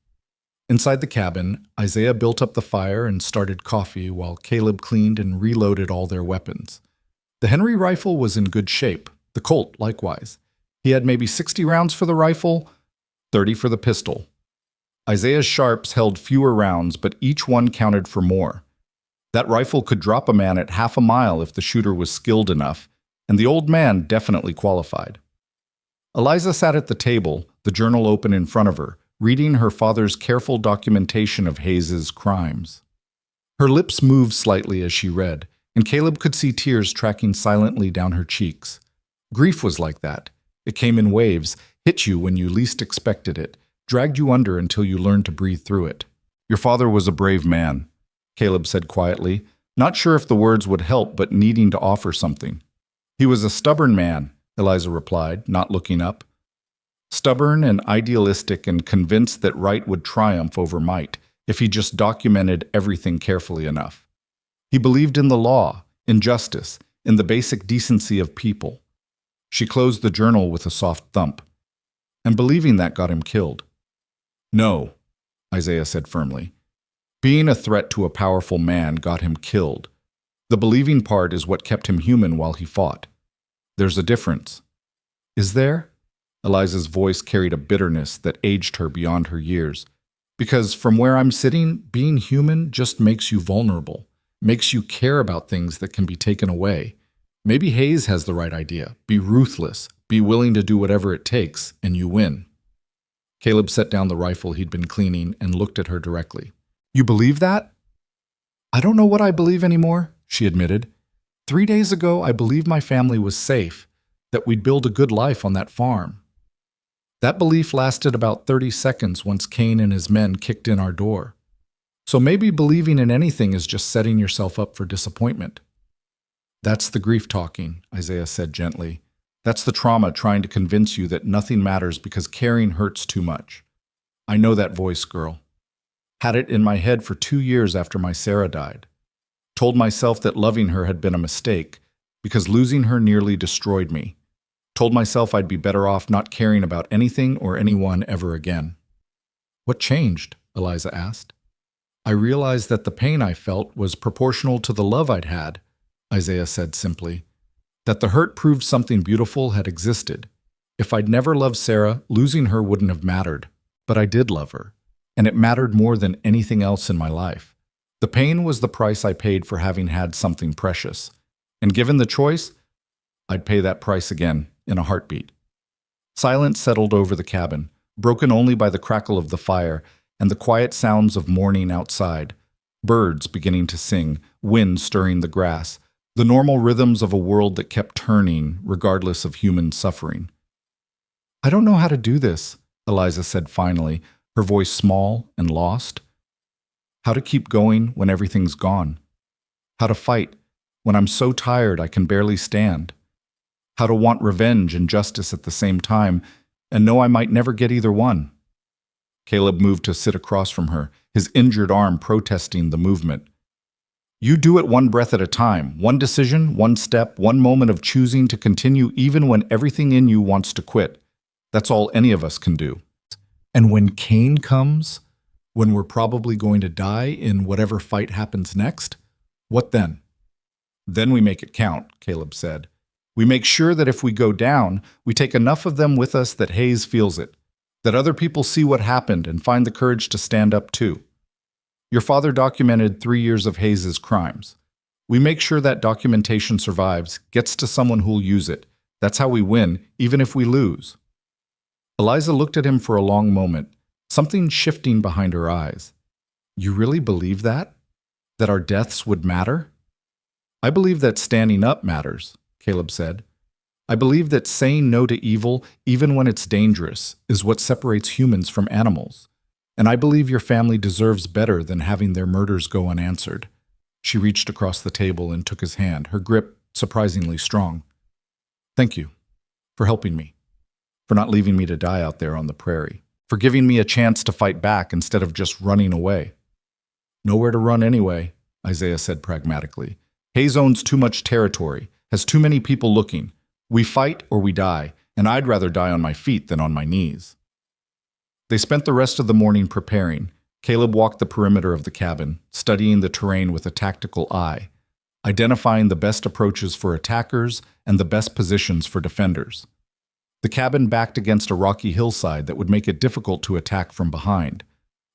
Inside the cabin, Isaiah built up the fire and started coffee while Caleb cleaned and reloaded all their weapons. The Henry rifle was in good shape, the Colt likewise. He had maybe 60 rounds for the rifle, 30 for the pistol. Isaiah's sharps held fewer rounds, but each one counted for more. That rifle could drop a man at half a mile if the shooter was skilled enough, and the old man definitely qualified. Eliza sat at the table, the journal open in front of her, reading her father's careful documentation of Hayes's crimes. Her lips moved slightly as she read, and Caleb could see tears tracking silently down her cheeks. Grief was like that. It came in waves, hit you when you least expected it, dragged you under until you learned to breathe through it. "Your father was a brave man," Caleb said quietly, not sure if the words would help but needing to offer something. "He was a stubborn man," Eliza replied, not looking up. "Stubborn and idealistic and convinced that right would triumph over might if he just documented everything carefully enough. He believed in the law, in justice, in the basic decency of people." She closed the journal with a soft thump. "And believing that got him killed." "No," Isaiah said firmly. "Being a threat to a powerful man got him killed. The believing part is what kept him human while he fought. There's a difference." "Is there?" Eliza's voice carried a bitterness that aged her beyond her years. "Because from where I'm sitting, being human just makes you vulnerable, makes you care about things that can be taken away. Maybe Hayes has the right idea. Be ruthless, be willing to do whatever it takes, and you win." Caleb set down the rifle he'd been cleaning and looked at her directly. "You believe that?" "I don't know what I believe anymore," she admitted. 3 days ago, I believed my family was safe, that we'd build a good life on that farm. That belief lasted about 30 seconds once Kane and his men kicked in our door. So maybe believing in anything is just setting yourself up for disappointment." "That's the grief talking," Isaiah said gently. "That's the trauma trying to convince you that nothing matters because caring hurts too much. I know that voice, girl. Had it in my head for 2 years after my Sarah died. Told myself that loving her had been a mistake, because losing her nearly destroyed me. Told myself I'd be better off not caring about anything or anyone ever again. What changed? Eliza asked. I realized that the pain I felt was proportional to the love I'd had, Isaiah said simply. That the hurt proved something beautiful had existed. If I'd never loved Sarah, losing her wouldn't have mattered. But I did love her, and it mattered more than anything else in my life. The pain was the price I paid for having had something precious. And given the choice, I'd pay that price again in a heartbeat. Silence settled over the cabin, broken only by the crackle of the fire and the quiet sounds of morning outside. Birds beginning to sing, wind stirring the grass, the normal rhythms of a world that kept turning regardless of human suffering. I don't know how to do this, Eliza said finally, her voice small and lost. How to keep going when everything's gone. How to fight when I'm so tired I can barely stand. How to want revenge and justice at the same time and know I might never get either one. Caleb moved to sit across from her, his injured arm protesting the movement. You do it one breath at a time, one decision, one step, one moment of choosing to continue even when everything in you wants to quit. That's all any of us can do. And when Cain comes, when we're probably going to die in whatever fight happens next, what then? Then we make it count, Caleb said. We make sure that if we go down, we take enough of them with us that Hayes feels it, that other people see what happened and find the courage to stand up too. Your father documented 3 years of Hayes's crimes. We make sure that documentation survives, gets to someone who'll use it. That's how we win, even if we lose. Eliza looked at him for a long moment, something shifting behind her eyes. You really believe that? That our deaths would matter? I believe that standing up matters, Caleb said. I believe that saying no to evil, even when it's dangerous, is what separates humans from animals. And I believe your family deserves better than having their murders go unanswered. She reached across the table and took his hand, her grip surprisingly strong. Thank you for helping me, for not leaving me to die out there on the prairie, for giving me a chance to fight back instead of just running away. Nowhere to run anyway, Isaiah said pragmatically. Hayes owns too much territory, has too many people looking. We fight or we die, and I'd rather die on my feet than on my knees. They spent the rest of the morning preparing. Caleb walked the perimeter of the cabin, studying the terrain with a tactical eye, identifying the best approaches for attackers and the best positions for defenders. The cabin backed against a rocky hillside that would make it difficult to attack from behind.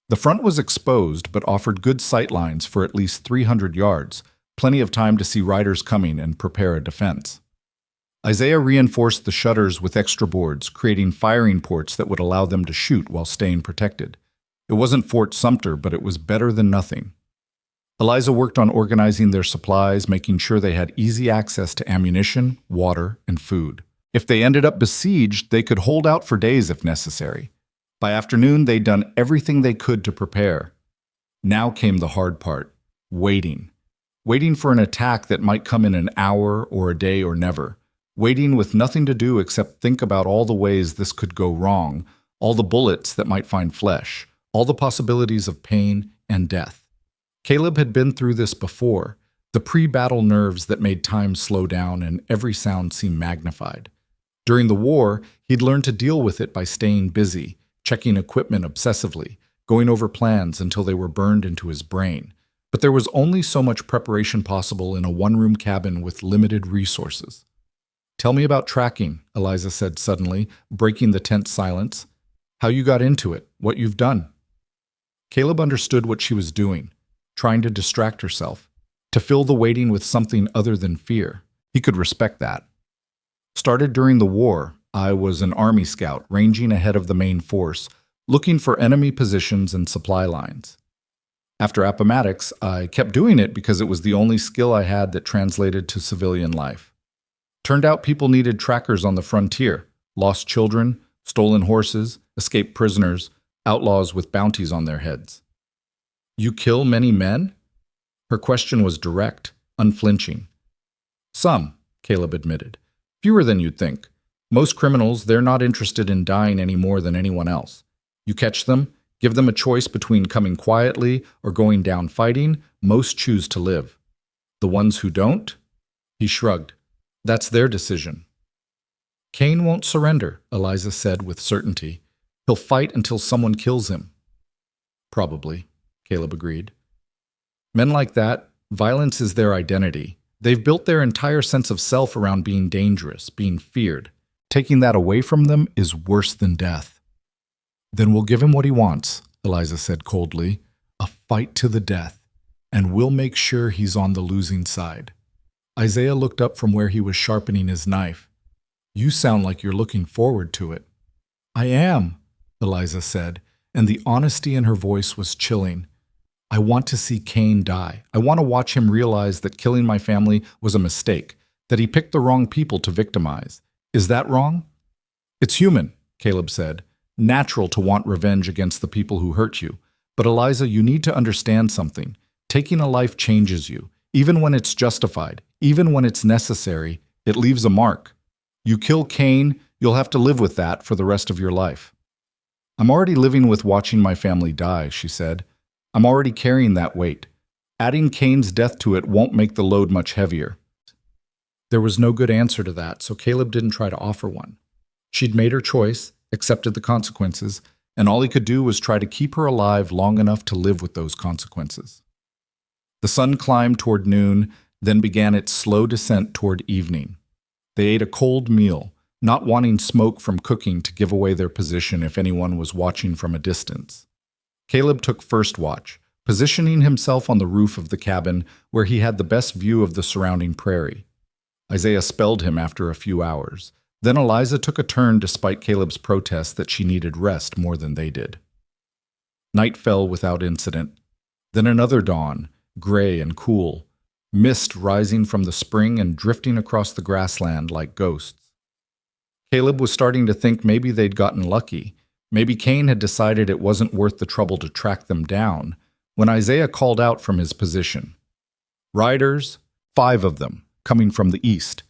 The front was exposed but offered good sight lines for at least 300 yards, plenty of time to see riders coming and prepare a defense. Isaiah reinforced the shutters with extra boards, creating firing ports that would allow them to shoot while staying protected. It wasn't Fort Sumter, but it was better than nothing. Eliza worked on organizing their supplies, making sure they had easy access to ammunition, water, and food. If they ended up besieged, they could hold out for days if necessary. By afternoon, they'd done everything they could to prepare. Now came the hard part, waiting. Waiting for an attack that might come in an hour or a day or never. Waiting with nothing to do except think about all the ways this could go wrong, all the bullets that might find flesh, all the possibilities of pain and death. Caleb had been through this before, the pre-battle nerves that made time slow down and every sound seem magnified. During the war, he'd learned to deal with it by staying busy, checking equipment obsessively, going over plans until they were burned into his brain. But there was only so much preparation possible in a one-room cabin with limited resources. Tell me about tracking, Eliza said suddenly, breaking the tense silence. How you got into it, what you've done. Caleb understood what she was doing, trying to distract herself, to fill the waiting with something other than fear. He could respect that. Started during the war. I was an Army scout, ranging ahead of the main force, looking for enemy positions and supply lines. After Appomattox, I kept doing it because it was the only skill I had that translated to civilian life. Turned out people needed trackers on the frontier, lost children, stolen horses, escaped prisoners, outlaws with bounties on their heads. You kill many men? Her question was direct, unflinching. Some, Caleb admitted. Fewer than you'd think. Most criminals, they're not interested in dying any more than anyone else. You catch them, Give them a choice between coming quietly or going down fighting, most choose to live. The ones who don't? He shrugged. That's their decision. Cain won't surrender, Eliza said with certainty. He'll fight until someone kills him. Probably, Caleb agreed. Men like that, violence is their identity. They've built their entire sense of self around being dangerous, being feared. Taking that away from them is worse than death. Then we'll give him what he wants, Eliza said coldly. A fight to the death, and we'll make sure he's on the losing side. Isaiah looked up from where he was sharpening his knife. You sound like you're looking forward to it. I am, Eliza said, and the honesty in her voice was chilling. I want to see Cain die. I want to watch him realize that killing my family was a mistake, that he picked the wrong people to victimize. Is that wrong? It's human, Caleb said. Natural to want revenge against the people who hurt you. But Eliza, you need to understand something. Taking a life changes you. Even when it's justified, even when it's necessary, it leaves a mark. You kill Cain, you'll have to live with that for the rest of your life. I'm already living with watching my family die, she said. I'm already carrying that weight. Adding Cain's death to it won't make the load much heavier. There was no good answer to that, so Caleb didn't try to offer one. She'd made her choice, accepted the consequences, and all he could do was try to keep her alive long enough to live with those consequences. The sun climbed toward noon, then began its slow descent toward evening. They ate a cold meal, not wanting smoke from cooking to give away their position if anyone was watching from a distance. Caleb took first watch, positioning himself on the roof of the cabin where he had the best view of the surrounding prairie. Isaiah spelled him after a few hours. Then Eliza took a turn despite Caleb's protest that she needed rest more than they did. Night fell without incident. Then another dawn, gray and cool, mist rising from the spring and drifting across the grassland like ghosts. Caleb was starting to think maybe they'd gotten lucky. Maybe Cain had decided it wasn't worth the trouble to track them down, when Isaiah called out from his position. Riders, 5 of them, coming from the east.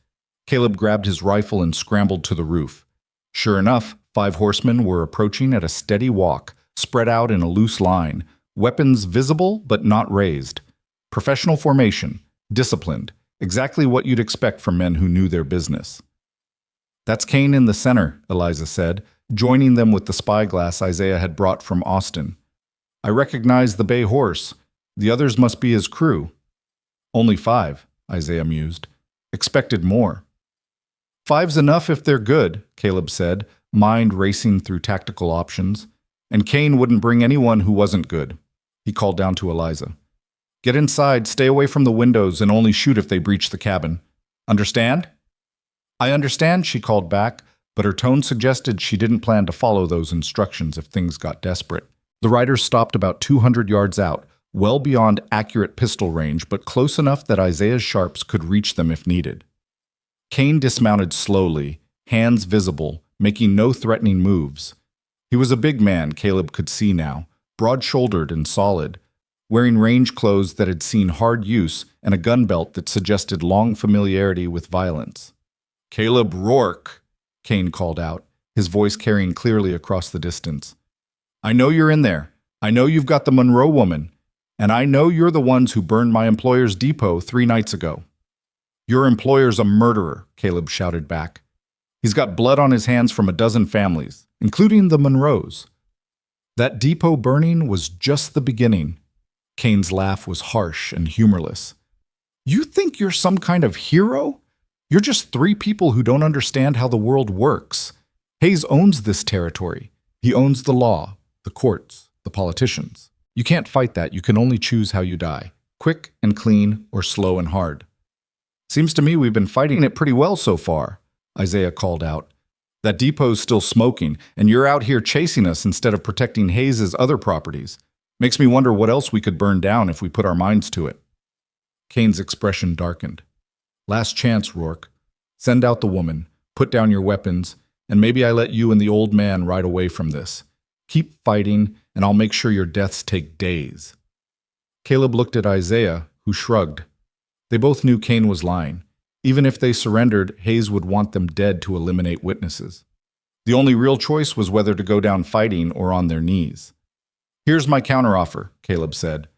Caleb grabbed his rifle and scrambled to the roof. Sure enough, 5 horsemen were approaching at a steady walk, spread out in a loose line, weapons visible but not raised. Professional formation, disciplined, exactly what you'd expect from men who knew their business. That's Cain in the center, Eliza said, joining them with the spyglass Isaiah had brought from Austin. I recognize the bay horse. The others must be his crew. Only 5, Isaiah mused. Expected more. 5's enough if they're good, Caleb said, mind racing through tactical options. And Cain wouldn't bring anyone who wasn't good. He called down to Eliza. Get inside, stay away from the windows, and only shoot if they breach the cabin. Understand? I understand, she called back, but her tone suggested she didn't plan to follow those instructions if things got desperate. The riders stopped about 200 yards out, well beyond accurate pistol range, but close enough that Isaiah's sharps could reach them if needed. Cain dismounted slowly, hands visible, making no threatening moves. He was a big man, Caleb could see now, broad-shouldered and solid, wearing range clothes that had seen hard use and a gun belt that suggested long familiarity with violence. Caleb Rourke, Cain called out, his voice carrying clearly across the distance. I know you're in there. I know you've got the Monroe woman. And I know you're the ones who burned my employer's depot 3 nights ago. Your employer's a murderer, Caleb shouted back. He's got blood on his hands from a dozen families, including the Monroes. That depot burning was just the beginning. Cain's laugh was harsh and humorless. You think you're some kind of hero? You're just 3 people who don't understand how the world works. Hayes owns this territory. He owns the law, the courts, the politicians. You can't fight that. You can only choose how you die. Quick and clean or slow and hard. Seems to me we've been fighting it pretty well so far, Isaiah called out. That depot's still smoking, and you're out here chasing us instead of protecting Hayes' other properties. Makes me wonder what else we could burn down if we put our minds to it. Cain's expression darkened. Last chance, Rourke. Send out the woman, put down your weapons, and maybe I let you and the old man ride away from this. Keep fighting, and I'll make sure your deaths take days. Caleb looked at Isaiah, who shrugged. They both knew Cain was lying. Even if they surrendered, Hayes would want them dead to eliminate witnesses. The only real choice was whether to go down fighting or on their knees. Here's my counteroffer, Caleb said.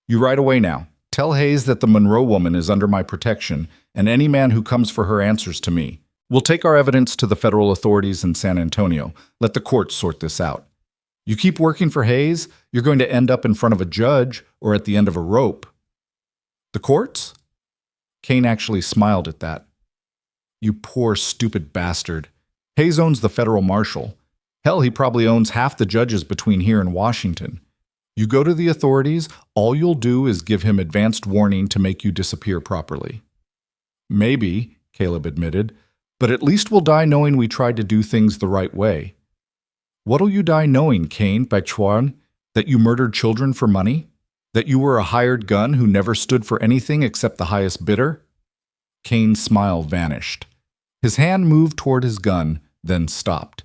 You right away now. Tell Hayes that the Monroe woman is under my protection, and any man who comes for her answers to me. We'll take our evidence to the federal authorities in San Antonio. Let the courts sort this out. You keep working for Hayes, you're going to end up in front of a judge or at the end of a rope. The courts? Kane actually smiled at that. You poor, stupid bastard. Hayes owns the federal marshal. Hell, he probably owns half the judges between here and Washington. You go to the authorities, all you'll do is give him advanced warning to make you disappear properly. Maybe, Caleb admitted, but at least we'll die knowing we tried to do things the right way. What'll you die knowing, Kane Bachchuan? That you murdered children for money? That you were a hired gun who never stood for anything except the highest bidder? Kane's smile vanished. His hand moved toward his gun, then stopped.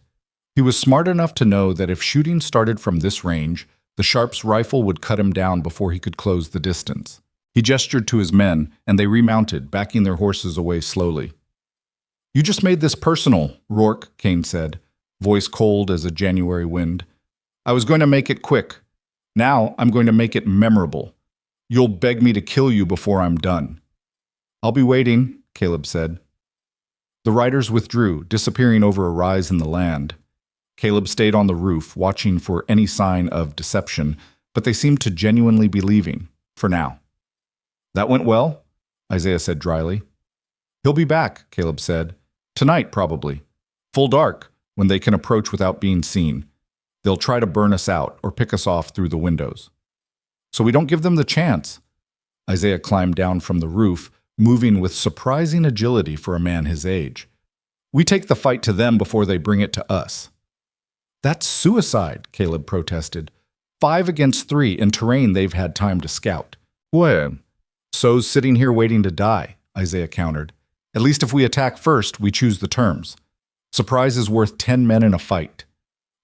He was smart enough to know that if shooting started from this range, the Sharp's rifle would cut him down before he could close the distance. He gestured to his men, and they remounted, backing their horses away slowly. You just made this personal, Rourke, Kane said, voice cold as a January wind. I was going to make it quick. Now I'm going to make it memorable. You'll beg me to kill you before I'm done. I'll be waiting, Caleb said. The riders withdrew, disappearing over a rise in the land. Caleb stayed on the roof, watching for any sign of deception, but they seemed to genuinely be leaving, for now. That went well, Isaiah said dryly. He'll be back, Caleb said. Tonight, probably. Full dark, when they can approach without being seen. They'll try to burn us out or pick us off through the windows. So we don't give them the chance. Isaiah climbed down from the roof, moving with surprising agility for a man his age. We take the fight to them before they bring it to us. That's suicide, Caleb protested. 5 against 3 in terrain they've had time to scout. Well, so's sitting here waiting to die, Isaiah countered. At least if we attack first, we choose the terms. Surprise is worth 10 men in a fight.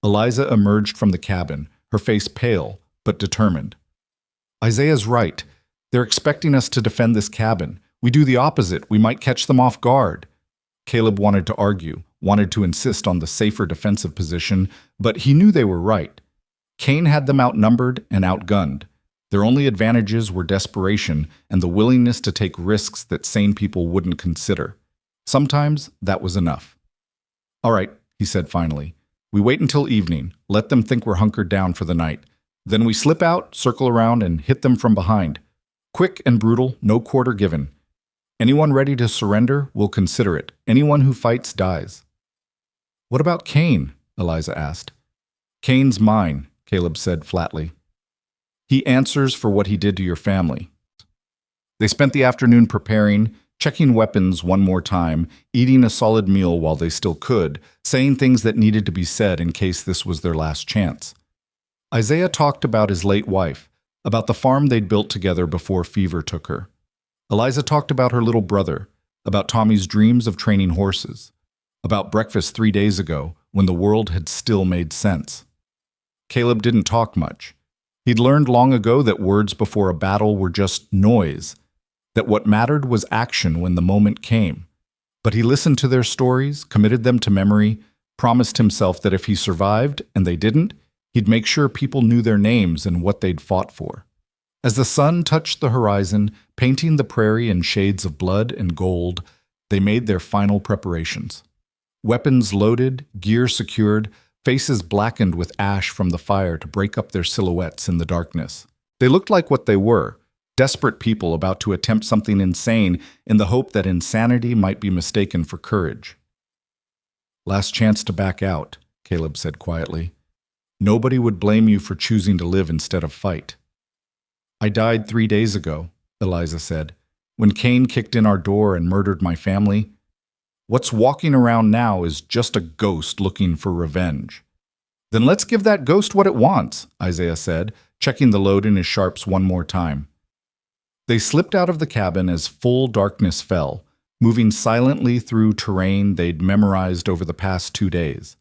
Eliza emerged from the cabin, her face pale, but determined. Isaiah's right. They're expecting us to defend this cabin. We do the opposite. We might catch them off guard. Caleb wanted to argue, wanted to insist on the safer defensive position, but he knew they were right. Kane had them outnumbered and outgunned. Their only advantages were desperation and the willingness to take risks that sane people wouldn't consider. Sometimes that was enough. All right, he said finally. We wait until evening, let them think we're hunkered down for the night. Then we slip out, circle around, and hit them from behind. Quick and brutal, no quarter given. Anyone ready to surrender will consider it. Anyone who fights dies. What about Kane? Eliza asked. Kane's mine, Caleb said flatly. He answers for what he did to your family. They spent the afternoon preparing, checking weapons one more time, eating a solid meal while they still could, saying things that needed to be said in case this was their last chance. Isaiah talked about his late wife, about the farm they'd built together before fever took her. Eliza talked about her little brother, about Tommy's dreams of training horses, about breakfast 3 days ago when the world had still made sense. Caleb didn't talk much. He'd learned long ago that words before a battle were just noise, that what mattered was action when the moment came. But he listened to their stories, committed them to memory, promised himself that if he survived and they didn't, he'd make sure people knew their names and what they'd fought for. As the sun touched the horizon, painting the prairie in shades of blood and gold, they made their final preparations. Weapons loaded, gear secured, faces blackened with ash from the fire to break up their silhouettes in the darkness. They looked like what they were, desperate people about to attempt something insane in the hope that insanity might be mistaken for courage. Last chance to back out, Caleb said quietly. Nobody would blame you for choosing to live instead of fight. I died 3 days ago, Eliza said, when Kane kicked in our door and murdered my family. What's walking around now is just a ghost looking for revenge. Then let's give that ghost what it wants, Isaiah said, checking the load in his sharps one more time. They slipped out of the cabin as full darkness fell, moving silently through terrain they'd memorized over the past 2 days.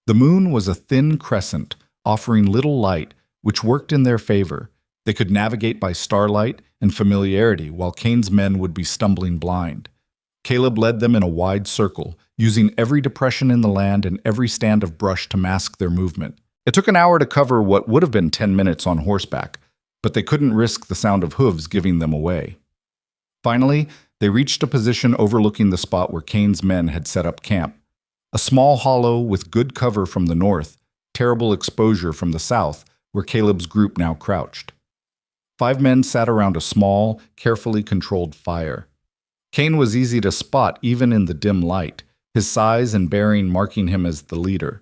The moon was a thin crescent, offering little light, which worked in their favor. They could navigate by starlight and familiarity while Kane's men would be stumbling blind. Caleb led them in a wide circle, using every depression in the land and every stand of brush to mask their movement. It took an hour to cover what would have been 10 minutes on horseback, but they couldn't risk the sound of hooves giving them away. Finally, they reached a position overlooking the spot where Kane's men had set up camp. A small hollow with good cover from the north, terrible exposure from the south, where Caleb's group now crouched. 5 men sat around a small, carefully controlled fire. Kane was easy to spot even in the dim light, his size and bearing marking him as the leader.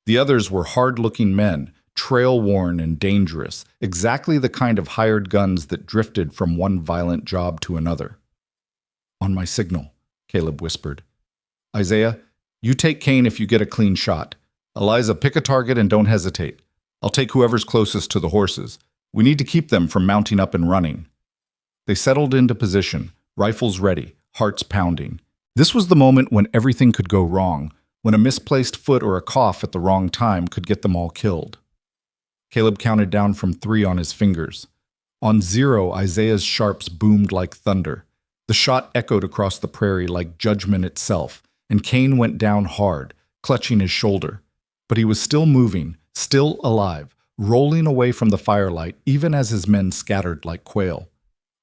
The others were hard-looking men, trail-worn and dangerous, exactly the kind of hired guns that drifted from one violent job to another. "On my signal," Caleb whispered. "Isaiah, you take Kane if you get a clean shot. Eliza, pick a target and don't hesitate. I'll take whoever's closest to the horses. We need to keep them from mounting up and running." They settled into position, rifles ready, hearts pounding. This was the moment when everything could go wrong, when a misplaced foot or a cough at the wrong time could get them all killed. Caleb counted down from 3 on his fingers. On 0, Isaiah's sharps boomed like thunder. The shot echoed across the prairie like judgment itself, and Kane went down hard, clutching his shoulder. But he was still moving, still alive, rolling away from the firelight even as his men scattered like quail.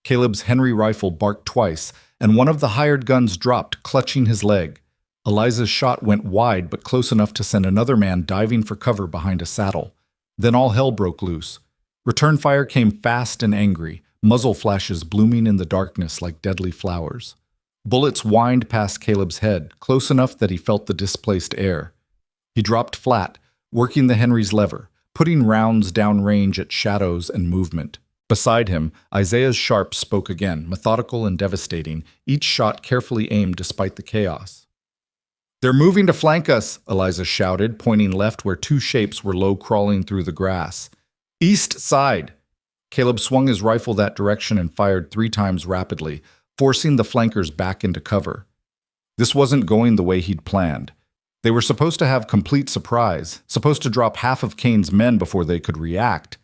Caleb's Henry rifle barked twice, and one of the hired guns dropped, clutching his leg. Eliza's shot went wide but close enough to send another man diving for cover behind a saddle. Then all hell broke loose. Return fire came fast and angry, muzzle flashes blooming in the darkness like deadly flowers. Bullets whined past Caleb's head, close enough that he felt the displaced air. He dropped flat, working the Henry's lever, putting rounds downrange at shadows and movement. Beside him, Isaiah's sharp spoke again, methodical and devastating, each shot carefully aimed despite the chaos. "They're moving to flank us," Eliza shouted, pointing left where 2 shapes were low crawling through the grass. "East side!" Caleb swung his rifle that direction and fired 3 times rapidly, forcing the flankers back into cover. This wasn't going the way he'd planned. They were supposed to have complete surprise, supposed to drop half of Kane's men before they could react.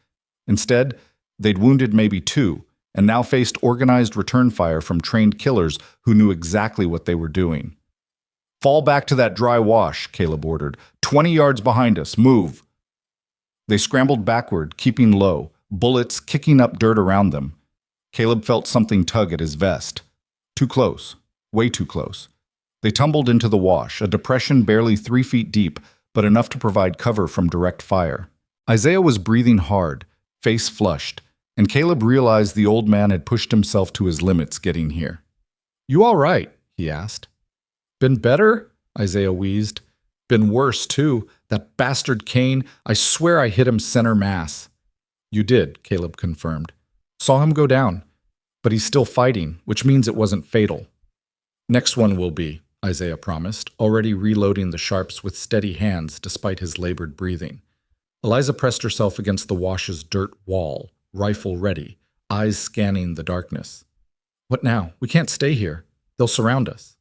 Instead, they'd wounded maybe 2, and now faced organized return fire from trained killers who knew exactly what they were doing. "Fall back to that dry wash," Caleb ordered. 20 yards behind us. Move." They scrambled backward, keeping low, bullets kicking up dirt around them. Caleb felt something tug at his vest. Too close. Way too close. They tumbled into the wash, a depression barely 3 feet deep, but enough to provide cover from direct fire. Isaiah was breathing hard, face flushed, and Caleb realized the old man had pushed himself to his limits getting here. "You all right?" he asked. "Been better?" Isaiah wheezed. "Been worse, too. That bastard Kane, I swear I hit him center mass." "You did," Caleb confirmed. "Saw him go down. But he's still fighting, which means it wasn't fatal." "Next one will be," Isaiah promised, already reloading the sharps with steady hands despite his labored breathing. Eliza pressed herself against the wash's dirt wall, rifle ready, eyes scanning the darkness. "What now? We can't stay here. They'll surround us."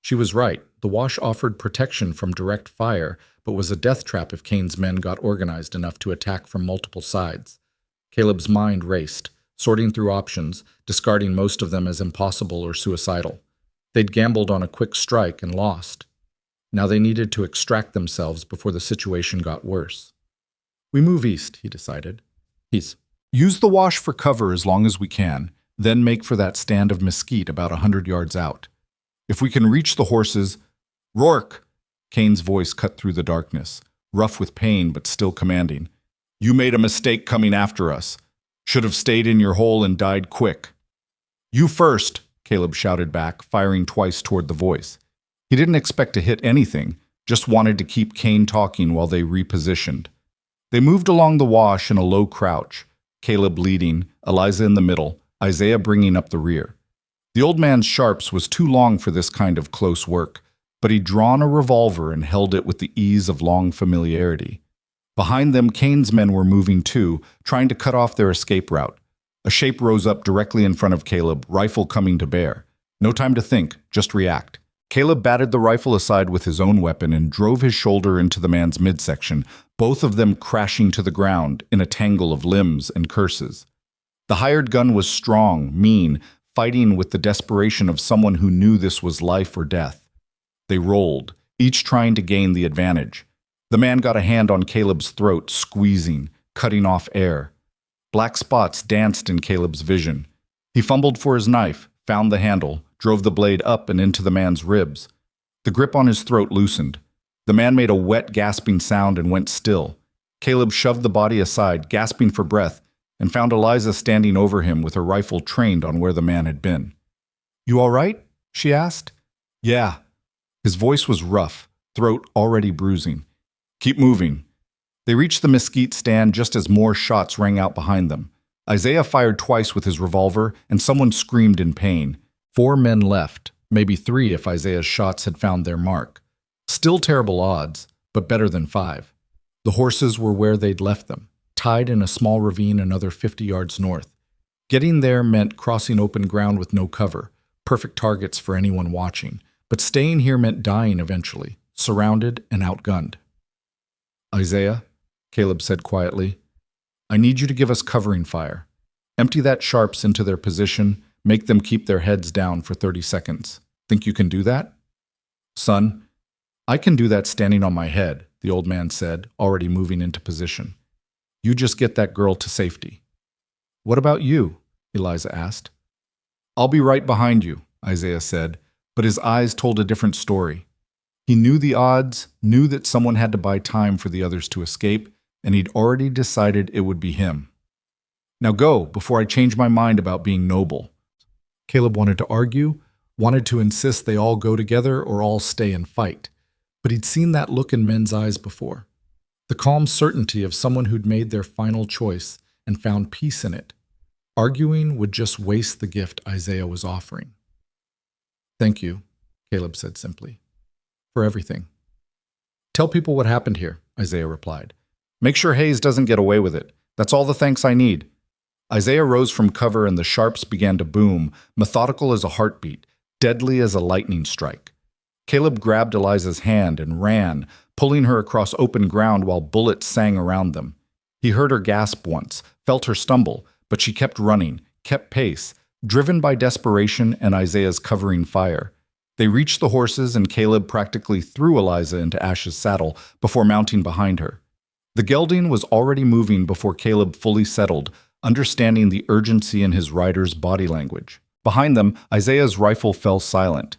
She was right. The wash offered protection from direct fire, but was a death trap if Kane's men got organized enough to attack from multiple sides. Caleb's mind raced, sorting through options, discarding most of them as impossible or suicidal. They'd gambled on a quick strike and lost. Now they needed to extract themselves before the situation got worse. "We move east," he decided. Use the wash for cover as long as we can, then make for that stand of mesquite about 100 yards out. If we can reach the horses—" "Rourke!" Kane's voice cut through the darkness, rough with pain but still commanding. "You made a mistake coming after us. Should have stayed in your hole and died quick." "You first!" Caleb shouted back, firing twice toward the voice. He didn't expect to hit anything, just wanted to keep Kane talking while they repositioned. They moved along the wash in a low crouch, Caleb leading, Eliza in the middle, Isaiah bringing up the rear. The old man's sharps was too long for this kind of close work, but he'd drawn a revolver and held it with the ease of long familiarity. Behind them, Kane's men were moving too, trying to cut off their escape route. A shape rose up directly in front of Caleb, rifle coming to bear. No time to think, just react. Caleb batted the rifle aside with his own weapon and drove his shoulder into the man's midsection, both of them crashing to the ground in a tangle of limbs and curses. The hired gun was strong, mean, fighting with the desperation of someone who knew this was life or death. They rolled, each trying to gain the advantage. The man got a hand on Caleb's throat, squeezing, cutting off air. Black spots danced in Caleb's vision. He fumbled for his knife, found the handle, drove the blade up and into the man's ribs. The grip on his throat loosened. The man made a wet, gasping sound and went still. Caleb shoved the body aside, gasping for breath, and found Eliza standing over him with her rifle trained on where the man had been. "You all right?" she asked. "Yeah." His voice was rough, throat already bruising. "Keep moving." They reached the mesquite stand just as more shots rang out behind them. Isaiah fired twice with his revolver, and someone screamed in pain. 4 men left, maybe 3 if Isaiah's shots had found their mark. Still terrible odds, but better than 5. The horses were where they'd left them, tied in a small ravine another 50 yards north. Getting there meant crossing open ground with no cover, perfect targets for anyone watching, but staying here meant dying eventually, surrounded and outgunned. "Isaiah," Caleb said quietly, "I need you to give us covering fire. Empty that sharps into their position, make them keep their heads down for 30 seconds. Think you can do that?" "Son, I can do that standing on my head," the old man said, already moving into position. "You just get that girl to safety." "What about you?" Eliza asked. "I'll be right behind you," Isaiah said, but his eyes told a different story. He knew the odds, knew that someone had to buy time for the others to escape, and he'd already decided it would be him. "Now go, before I change my mind about being noble." Caleb wanted to argue, wanted to insist they all go together or all stay and fight. But he'd seen that look in men's eyes before. The calm certainty of someone who'd made their final choice and found peace in it. Arguing would just waste the gift Isaiah was offering. "Thank you," Caleb said simply, "for everything." "Tell people what happened here," Isaiah replied. "Make sure Hayes doesn't get away with it. That's all the thanks I need." Isaiah rose from cover and the sharps began to boom, methodical as a heartbeat, deadly as a lightning strike. Caleb grabbed Eliza's hand and ran, pulling her across open ground while bullets sang around them. He heard her gasp once, felt her stumble, but she kept running, kept pace, driven by desperation and Isaiah's covering fire. They reached the horses and Caleb practically threw Eliza into Ash's saddle before mounting behind her. The gelding was already moving before Caleb fully settled, understanding the urgency in his rider's body language. Behind them, Isaiah's rifle fell silent.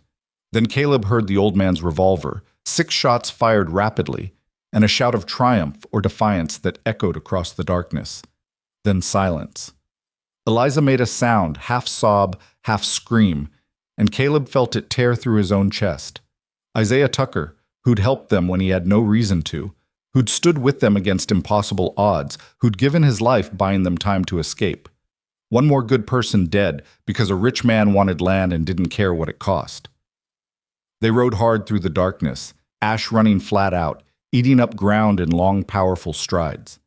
Then Caleb heard the old man's revolver, 6 shots fired rapidly, and a shout of triumph or defiance that echoed across the darkness. Then silence. Eliza made a sound, half sob, half scream, and Caleb felt it tear through his own chest. Isaiah Tucker, who'd helped them when he had no reason to, who'd stood with them against impossible odds, who'd given his life buying them time to escape. One more good person dead because a rich man wanted land and didn't care what it cost. They rode hard through the darkness, Ash running flat out, eating up ground in long, powerful strides.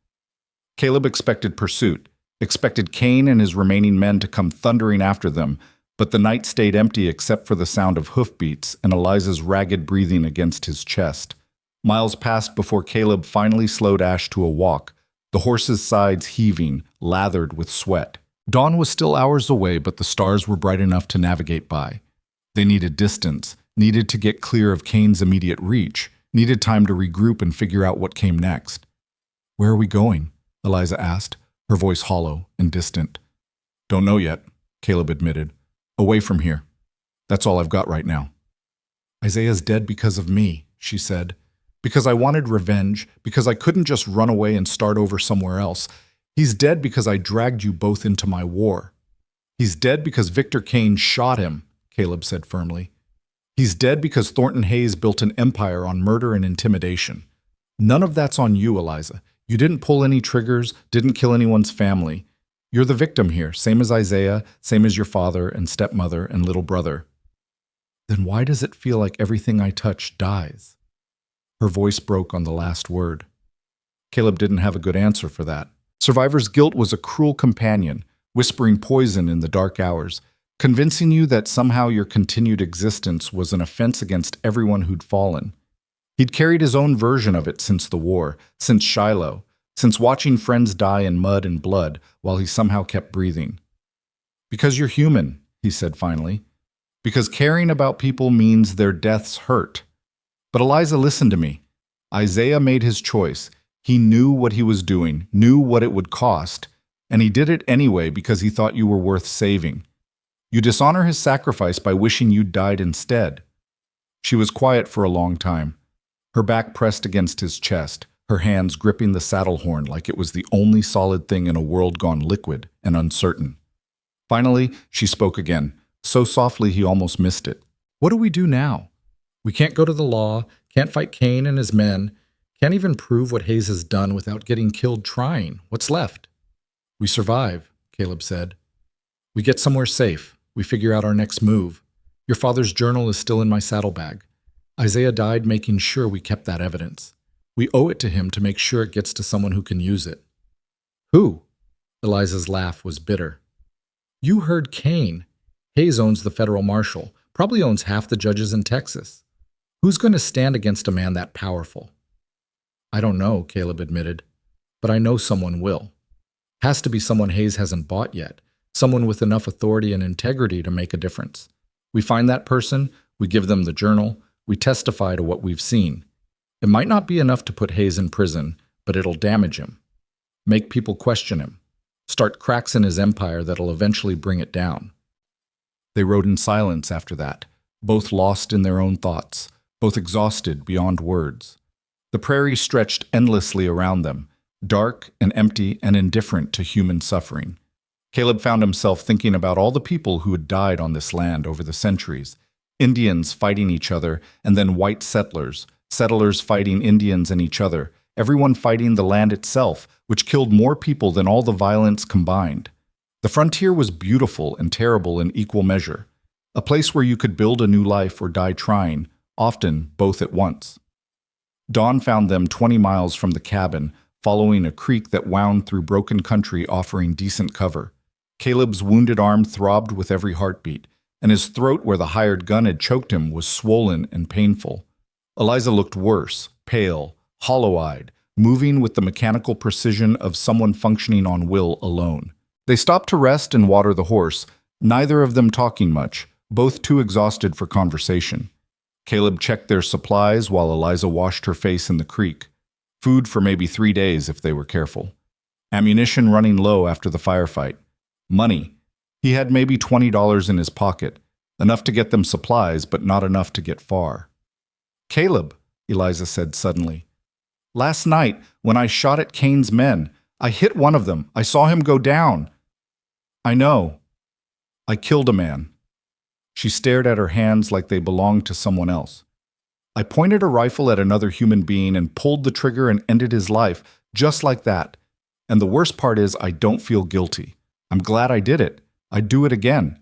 Caleb expected pursuit, expected Cain and his remaining men to come thundering after them, but the night stayed empty except for the sound of hoofbeats and Eliza's ragged breathing against his chest. Miles passed before Caleb finally slowed Ash to a walk, the horse's sides heaving, lathered with sweat. Dawn was still hours away, but the stars were bright enough to navigate by. They needed distance, needed to get clear of Cain's immediate reach, needed time to regroup and figure out what came next. "Where are we going?" Eliza asked, her voice hollow and distant. "Don't know yet," Caleb admitted. "Away from here. That's all I've got right now." "Isaiah's dead because of me," she said. "Because I wanted revenge, because I couldn't just run away and start over somewhere else. He's dead because I dragged you both into my war." "He's dead because Victor Cain shot him," Caleb said firmly. "He's dead because Thornton Hayes built an empire on murder and intimidation. None of that's on you, Eliza. You didn't pull any triggers, didn't kill anyone's family. You're the victim here, same as Isaiah, same as your father and stepmother and little brother." "Then why does it feel like everything I touch dies?" Her voice broke on the last word. Caleb didn't have a good answer for that. Survivor's guilt was a cruel companion, whispering poison in the dark hours, convincing you that somehow your continued existence was an offense against everyone who'd fallen. He'd carried his own version of it since the war, since Shiloh, since watching friends die in mud and blood while he somehow kept breathing. "Because you're human," he said finally. "Because caring about people means their deaths hurt. But Eliza, listen to me. Isaiah made his choice. He knew what he was doing, knew what it would cost, and he did it anyway because he thought you were worth saving. You dishonor his sacrifice by wishing you'd died instead. She was quiet for a long time, her back pressed against his chest, her hands gripping the saddle horn like it was the only solid thing in a world gone liquid and uncertain. Finally, she spoke again, so softly he almost missed it. What do we do now? We can't go to the law, can't fight Cain and his men, can't even prove what Hayes has done without getting killed trying. What's left? We survive, Caleb said. We get somewhere safe. We figure out our next move. Your father's journal is still in my saddlebag. Isaiah died making sure we kept that evidence. We owe it to him to make sure it gets to someone who can use it. Who? Eliza's laugh was bitter. You heard Cain. Hayes owns the federal marshal, probably owns half the judges in Texas. Who's going to stand against a man that powerful? I don't know, Caleb admitted, but I know someone will. Has to be someone Hayes hasn't bought yet, someone with enough authority and integrity to make a difference. We find that person, we give them the journal, we testify to what we've seen. It might not be enough to put Hayes in prison, but it'll damage him. Make people question him. Start cracks in his empire that'll eventually bring it down. They rode in silence after that, both lost in their own thoughts, both exhausted beyond words. The prairie stretched endlessly around them, dark and empty and indifferent to human suffering. Caleb found himself thinking about all the people who had died on this land over the centuries, Indians fighting each other, and then white settlers, settlers fighting Indians and each other, everyone fighting the land itself, which killed more people than all the violence combined. The frontier was beautiful and terrible in equal measure, a place where you could build a new life or die trying, often both at once. Dawn found them 20 miles from the cabin, following a creek that wound through broken country offering decent cover. Caleb's wounded arm throbbed with every heartbeat, and his throat where the hired gun had choked him was swollen and painful. Eliza looked worse, pale, hollow-eyed, moving with the mechanical precision of someone functioning on will alone. They stopped to rest and water the horse, neither of them talking much, both too exhausted for conversation. Caleb checked their supplies while Eliza washed her face in the creek. Food for maybe 3 days if they were careful. Ammunition running low after the firefight. Money. He had maybe $20 in his pocket, enough to get them supplies, but not enough to get far. Caleb, Eliza said suddenly. Last night, when I shot at Cain's men, I hit one of them. I saw him go down. I know. I killed a man. She stared at her hands like they belonged to someone else. I pointed a rifle at another human being and pulled the trigger and ended his life, just like that. And the worst part is I don't feel guilty. I'm glad I did it. I'd do it again.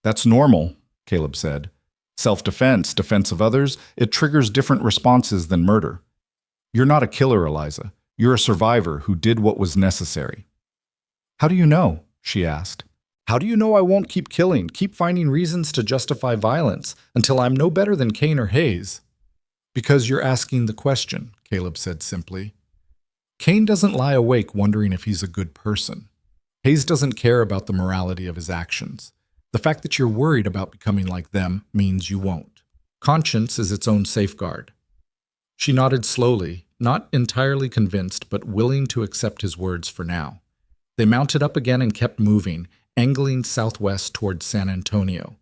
That's normal, Caleb said. Self-defense, defense of others, it triggers different responses than murder. You're not a killer, Eliza. You're a survivor who did what was necessary. How do you know? She asked. How do you know I won't keep killing, keep finding reasons to justify violence until I'm no better than Cain or Hayes? Because you're asking the question, Caleb said simply. Cain doesn't lie awake wondering if he's a good person. Hayes doesn't care about the morality of his actions. The fact that you're worried about becoming like them means you won't. Conscience is its own safeguard. She nodded slowly, not entirely convinced, but willing to accept his words for now. They mounted up again and kept moving, angling southwest towards San Antonio.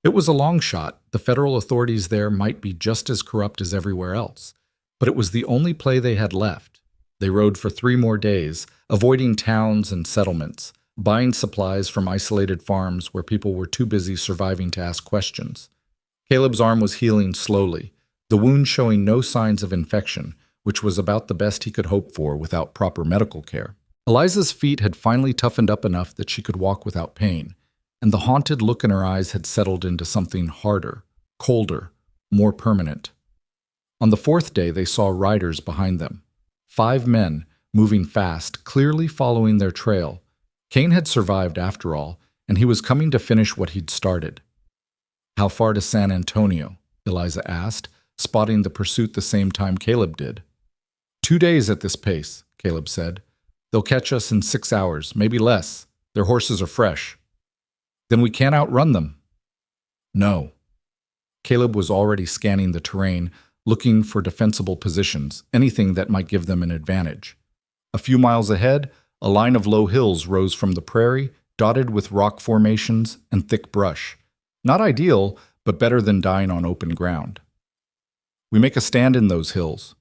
It was a long shot. The federal authorities there might be just as corrupt as everywhere else, but it was the only play they had left. They rode for 3 more days, avoiding towns and settlements, buying supplies from isolated farms where people were too busy surviving to ask questions. Caleb's arm was healing slowly, the wound showing no signs of infection, which was about the best he could hope for without proper medical care. Eliza's feet had finally toughened up enough that she could walk without pain, and the haunted look in her eyes had settled into something harder, colder, more permanent. On the 4th day, they saw riders behind them. 5 men, moving fast, clearly following their trail. Cain had survived after all, and he was coming to finish what he'd started. How far to San Antonio? Eliza asked, spotting the pursuit the same time Caleb did. 2 days at this pace, Caleb said. They'll catch us in 6 hours, maybe less. Their horses are fresh. Then we can't outrun them. No. Caleb was already scanning the terrain, looking for defensible positions, anything that might give them an advantage. A few miles ahead, a line of low hills rose from the prairie, dotted with rock formations and thick brush. Not ideal, but better than dying on open ground. We make a stand in those hills.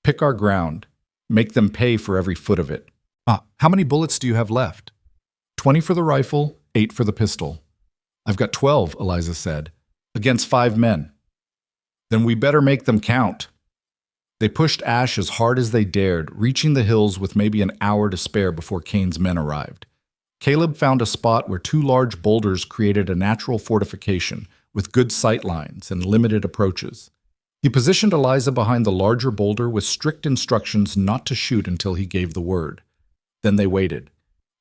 Pick our ground. Make them pay for every foot of it. How many bullets do you have left? 20 for the rifle, 8 for the pistol. I've got 12, Eliza said, against 5 men. Then we better make them count. They pushed Ash as hard as they dared, reaching the hills with maybe an hour to spare before Kane's men arrived. Caleb found a spot where 2 large boulders created a natural fortification, with good sight lines and limited approaches. He positioned Eliza behind the larger boulder with strict instructions not to shoot until he gave the word. Then they waited.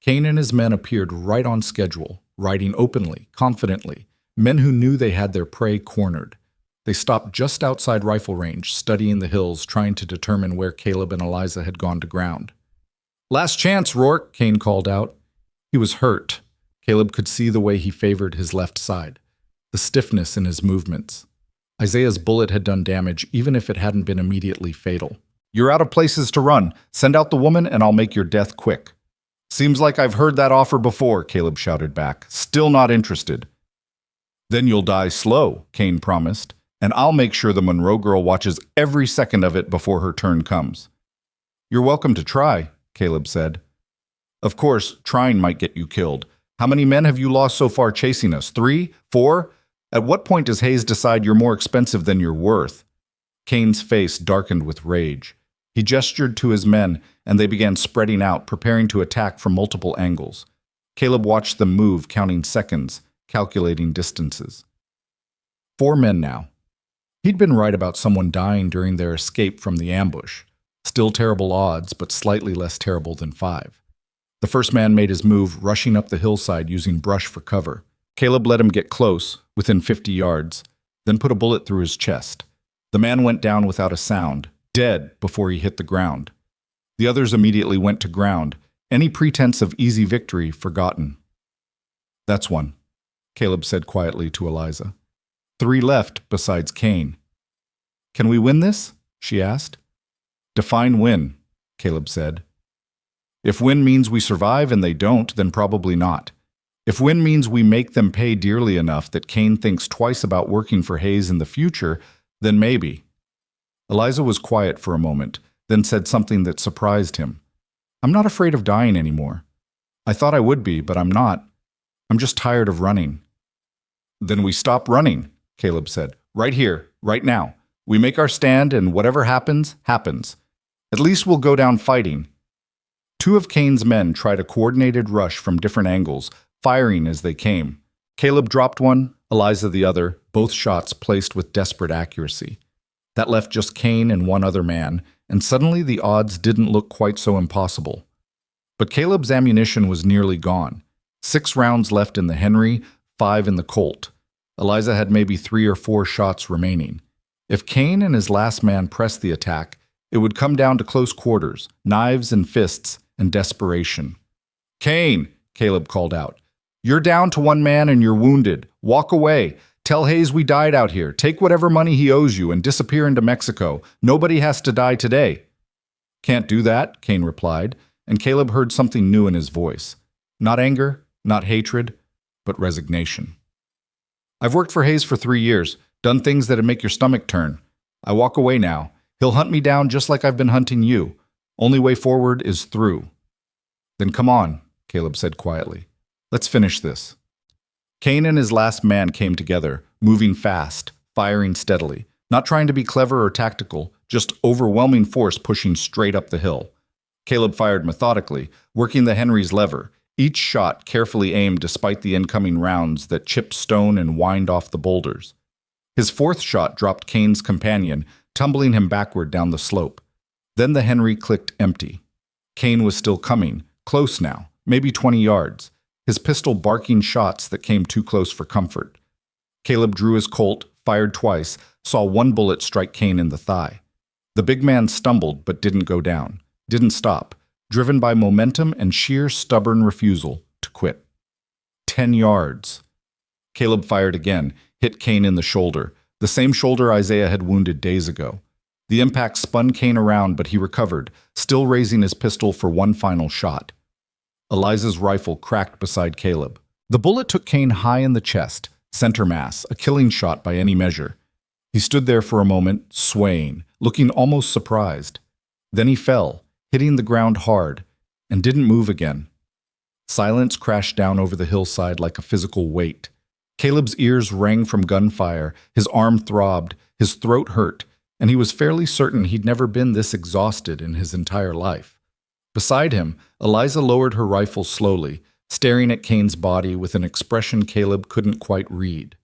Kane and his men appeared right on schedule, riding openly, confidently, men who knew they had their prey cornered. They stopped just outside rifle range, studying the hills, trying to determine where Caleb and Eliza had gone to ground. "Last chance, Rourke," Kane called out. He was hurt. Caleb could see the way he favored his left side, the stiffness in his movements. Isaiah's bullet had done damage, even if it hadn't been immediately fatal. "You're out of places to run. Send out the woman, and I'll make your death quick." "Seems like I've heard that offer before," Caleb shouted back. "Still not interested." "Then you'll die slow," Kane promised, "and I'll make sure the Monroe girl watches every second of it before her turn comes." "You're welcome to try," Caleb said. "Of course, trying might get you killed. How many men have you lost so far chasing us? 3? 4? At what point does Hayes decide you're more expensive than you're worth?" Kane's face darkened with rage. He gestured to his men, and they began spreading out, preparing to attack from multiple angles. Caleb watched them move, counting seconds, calculating distances. 4 men now. He'd been right about someone dying during their escape from the ambush. Still terrible odds, but slightly less terrible than 5. The first man made his move, rushing up the hillside using brush for cover. Caleb let him get close, within 50 yards, then put a bullet through his chest. The man went down without a sound, dead before he hit the ground. The others immediately went to ground, any pretense of easy victory forgotten. "That's one," Caleb said quietly to Eliza. 3 left besides Kane. "Can we win this?" she asked. "Define win," Caleb said. "If win means we survive and they don't, then probably not. If win means we make them pay dearly enough that Kane thinks twice about working for Hayes in the future, then maybe." Eliza was quiet for a moment, then said something that surprised him. "I'm not afraid of dying anymore. I thought I would be, but I'm not. I'm just tired of running." "Then we stop running," Caleb said. "Right here, right now. We make our stand, and whatever happens, happens. At least we'll go down fighting." 2 of Kane's men tried a coordinated rush from different angles, firing as they came. Caleb dropped one, Eliza the other, both shots placed with desperate accuracy. That left just Kane and 1 other man, and suddenly the odds didn't look quite so impossible. But Caleb's ammunition was nearly gone. 6 rounds left in the Henry, 5 in the Colt. Eliza had maybe 3 or 4 shots remaining. If Kane and his last man pressed the attack, it would come down to close quarters, knives and fists, and desperation. "Kane," Caleb called out, "you're down to 1 man and you're wounded. Walk away. Tell Hayes we died out here. Take whatever money he owes you and disappear into Mexico. Nobody has to die today." "Can't do that," Kane replied, and Caleb heard something new in his voice. Not anger, not hatred, but resignation. "I've worked for Hayes for 3 years, done things that'd make your stomach turn. I walk away now. He'll hunt me down just like I've been hunting you. Only way forward is through." "Then come on," Caleb said quietly. "Let's finish this." Kane and his last man came together, moving fast, firing steadily, not trying to be clever or tactical, just overwhelming force pushing straight up the hill. Caleb fired methodically, working the Henry's lever, each shot carefully aimed despite the incoming rounds that chipped stone and whined off the boulders. His 4th shot dropped Kane's companion, tumbling him backward down the slope. Then the Henry clicked empty. Kane was still coming, close now, maybe 20 yards, his pistol barking shots that came too close for comfort. Caleb drew his Colt, fired twice, saw 1 bullet strike Kane in the thigh. The big man stumbled but didn't go down, didn't stop, driven by momentum and sheer stubborn refusal to quit. 10 yards. Caleb fired again, hit Kane in the shoulder, the same shoulder Isaiah had wounded days ago. The impact spun Kane around, but he recovered, still raising his pistol for one final shot. Eliza's rifle cracked beside Caleb. The bullet took Kane high in the chest, center mass, a killing shot by any measure. He stood there for a moment, swaying, looking almost surprised. Then he fell, hitting the ground hard, and didn't move again. Silence crashed down over the hillside like a physical weight. Caleb's ears rang from gunfire, his arm throbbed, his throat hurt, and he was fairly certain he'd never been this exhausted in his entire life. Beside him, Eliza lowered her rifle slowly, staring at Kane's body with an expression Caleb couldn't quite read.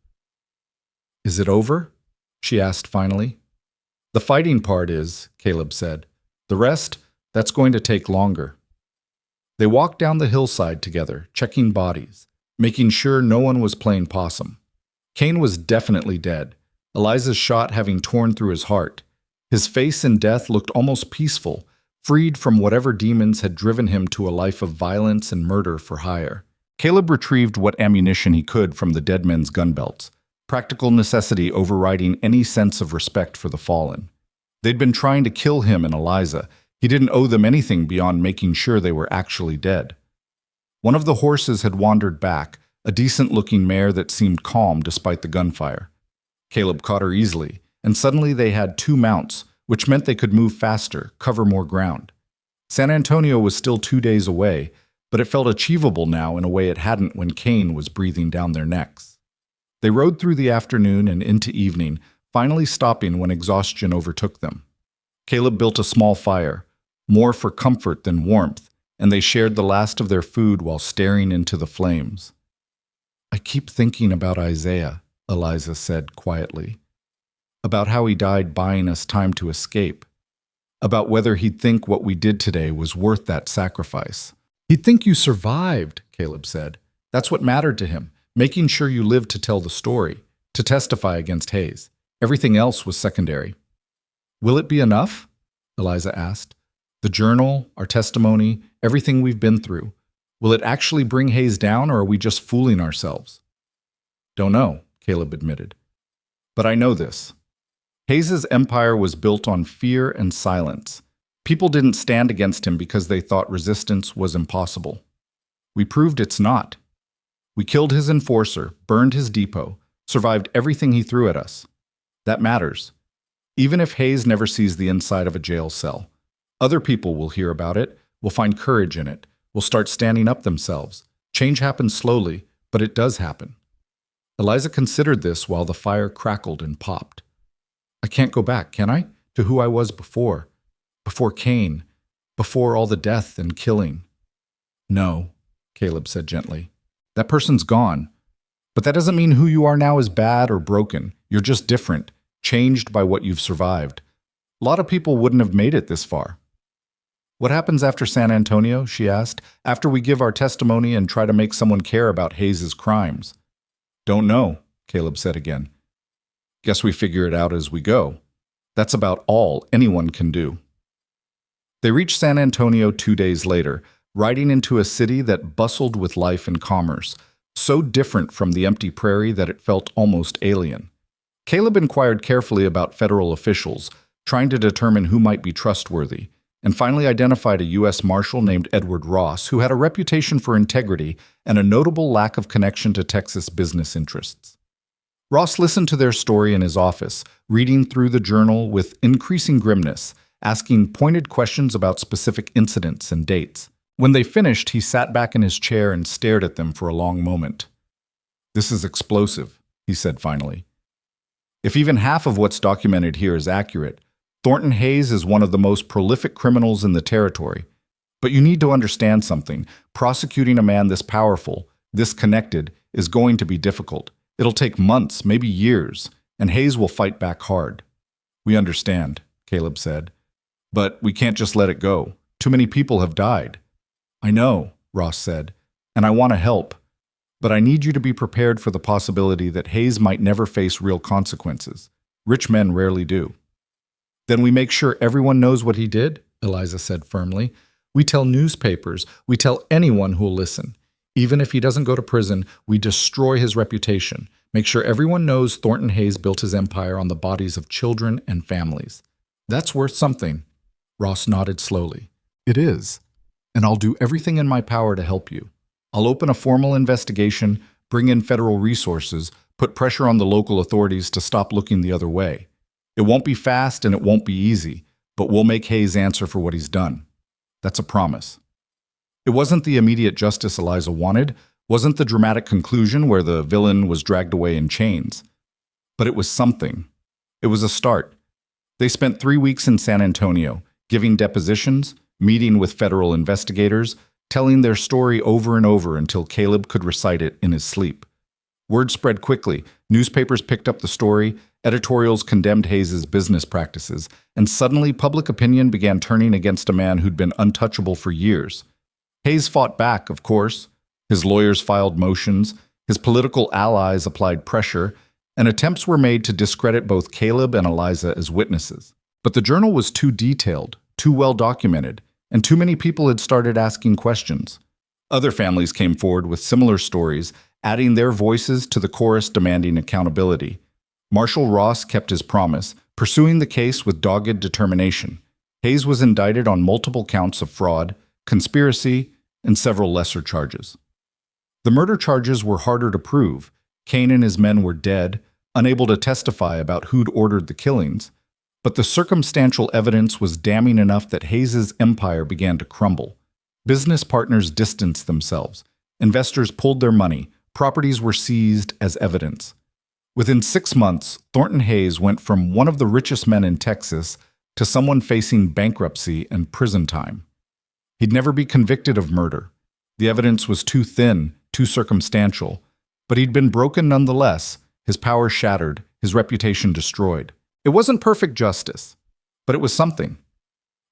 "Is it over?" she asked finally. "The fighting part is," Caleb said. "The rest, that's going to take longer." They walked down the hillside together, checking bodies, making sure no one was playing possum. Kane was definitely dead, Eliza's shot having torn through his heart. His face in death looked almost peaceful, freed from whatever demons had driven him to a life of violence and murder for hire. Caleb retrieved what ammunition he could from the dead men's gun belts, practical necessity overriding any sense of respect for the fallen. They'd been trying to kill him and Eliza. He didn't owe them anything beyond making sure they were actually dead. One of the horses had wandered back, a decent-looking mare that seemed calm despite the gunfire. Caleb caught her easily, and suddenly they had two mounts, which meant they could move faster, cover more ground. San Antonio was still 2 days away, but it felt achievable now in a way it hadn't when Kane was breathing down their necks. They rode through the afternoon and into evening, finally stopping when exhaustion overtook them. Caleb built a small fire, more for comfort than warmth, and they shared the last of their food while staring into the flames. "I keep thinking about Isaiah," Eliza said quietly. "About how he died buying us time to escape. About whether he'd think what we did today was worth that sacrifice." "He'd think you survived," Caleb said. "That's what mattered to him, making sure you lived to tell the story, to testify against Hayes. Everything else was secondary." "Will it be enough?" Eliza asked. "The journal, our testimony, everything we've been through. Will it actually bring Hayes down, or are we just fooling ourselves?" "Don't know," Caleb admitted. "But I know this. Hayes's empire was built on fear and silence. People didn't stand against him because they thought resistance was impossible. We proved it's not. We killed his enforcer, burned his depot, survived everything he threw at us. That matters. Even if Hayes never sees the inside of a jail cell, other people will hear about it, will find courage in it, will start standing up themselves. Change happens slowly, but it does happen." Eliza considered this while the fire crackled and popped. "I can't go back, can I? To who I was before. Before Kane. Before all the death and killing." "No," Caleb said gently. "That person's gone. But that doesn't mean who you are now is bad or broken. You're just different, changed by what you've survived. A lot of people wouldn't have made it this far." "What happens after San Antonio?" she asked. "After we give our testimony and try to make someone care about Hayes' crimes?" "Don't know," Caleb said again. "Guess we figure it out as we go. That's about all anyone can do." They reached San Antonio 2 days later, riding into a city that bustled with life and commerce, so different from the empty prairie that it felt almost alien. Caleb inquired carefully about federal officials, trying to determine who might be trustworthy, and finally identified a U.S. Marshal named Edward Ross, who had a reputation for integrity and a notable lack of connection to Texas business interests. Ross listened to their story in his office, reading through the journal with increasing grimness, asking pointed questions about specific incidents and dates. When they finished, he sat back in his chair and stared at them for a long moment. "This is explosive," he said finally. "If even half of what's documented here is accurate, Thornton Hayes is one of the most prolific criminals in the territory. But you need to understand something. Prosecuting a man this powerful, this connected, is going to be difficult. It'll take months, maybe years, and Hayes will fight back hard." "We understand," Caleb said. "But we can't just let it go. Too many people have died." "I know," Ross said, "and I want to help. But I need you to be prepared for the possibility that Hayes might never face real consequences. Rich men rarely do." "Then we make sure everyone knows what he did," Eliza said firmly. "We tell newspapers, we tell anyone who'll listen. Even if he doesn't go to prison, we destroy his reputation. Make sure everyone knows Thornton Hayes built his empire on the bodies of children and families. That's worth something. Ross nodded slowly. It is. And I'll do everything in my power to help you. I'll open a formal investigation, bring in federal resources, put pressure on the local authorities to stop looking the other way. It won't be fast and it won't be easy, but we'll make Hayes answer for what he's done. That's a promise. It wasn't the immediate justice Eliza wanted, wasn't the dramatic conclusion where the villain was dragged away in chains. But it was something. It was a start. They spent 3 weeks in San Antonio, giving depositions, meeting with federal investigators, telling their story over and over until Caleb could recite it in his sleep. Word spread quickly. Newspapers picked up the story, editorials condemned Hayes' business practices, and suddenly public opinion began turning against a man who'd been untouchable for years. Hayes fought back, of course. His lawyers filed motions, his political allies applied pressure, and attempts were made to discredit both Caleb and Eliza as witnesses. But the journal was too detailed, too well documented, and too many people had started asking questions. Other families came forward with similar stories, adding their voices to the chorus demanding accountability. Marshal Ross kept his promise, pursuing the case with dogged determination. Hayes was indicted on multiple counts of fraud, conspiracy, and several lesser charges. The murder charges were harder to prove. Kane and his men were dead, unable to testify about who'd ordered the killings. But the circumstantial evidence was damning enough that Hayes' empire began to crumble. Business partners distanced themselves. Investors pulled their money. Properties were seized as evidence. Within 6 months, Thornton Hayes went from one of the richest men in Texas to someone facing bankruptcy and prison time. He'd never be convicted of murder. The evidence was too thin, too circumstantial. But he'd been broken nonetheless, his power shattered, his reputation destroyed. It wasn't perfect justice, but it was something.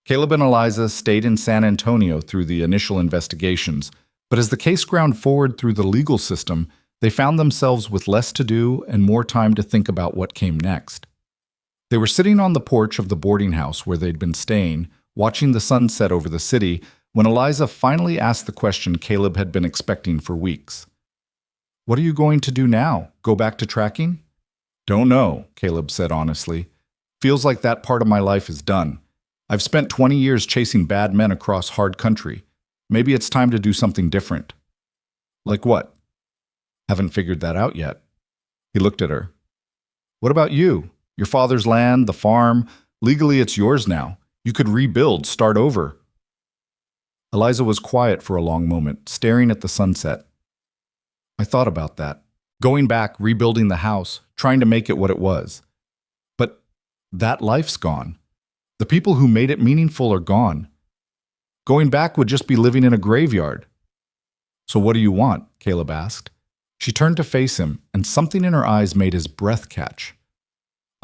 Caleb and Eliza stayed in San Antonio through the initial investigations, but as the case ground forward through the legal system, they found themselves with less to do and more time to think about what came next. They were sitting on the porch of the boarding house where they'd been staying, watching the sun set over the city, when Eliza finally asked the question Caleb had been expecting for weeks. "What are you going to do now? Go back to tracking?" "Don't know," Caleb said honestly. "Feels like that part of my life is done. I've spent 20 years chasing bad men across hard country. Maybe it's time to do something different." "Like what?" "Haven't figured that out yet." He looked at her. "What about you? Your father's land, the farm, legally it's yours now. You could rebuild, start over." Eliza was quiet for a long moment, staring at the sunset. "I thought about that. Going back, rebuilding the house, trying to make it what it was. But that life's gone. The people who made it meaningful are gone. Going back would just be living in a graveyard." "So what do you want?" Caleb asked. She turned to face him, and something in her eyes made his breath catch.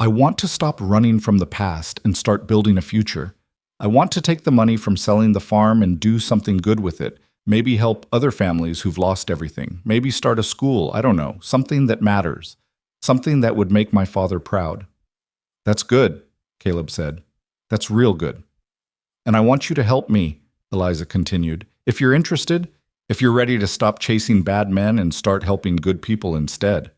"I want to stop running from the past and start building a future. I want to take the money from selling the farm and do something good with it. Maybe help other families who've lost everything. Maybe start a school, I don't know, something that matters. Something that would make my father proud." "That's good," Caleb said. "That's real good. And I want you to help me," Eliza continued. "If you're interested, if you're ready to stop chasing bad men and start helping good people instead."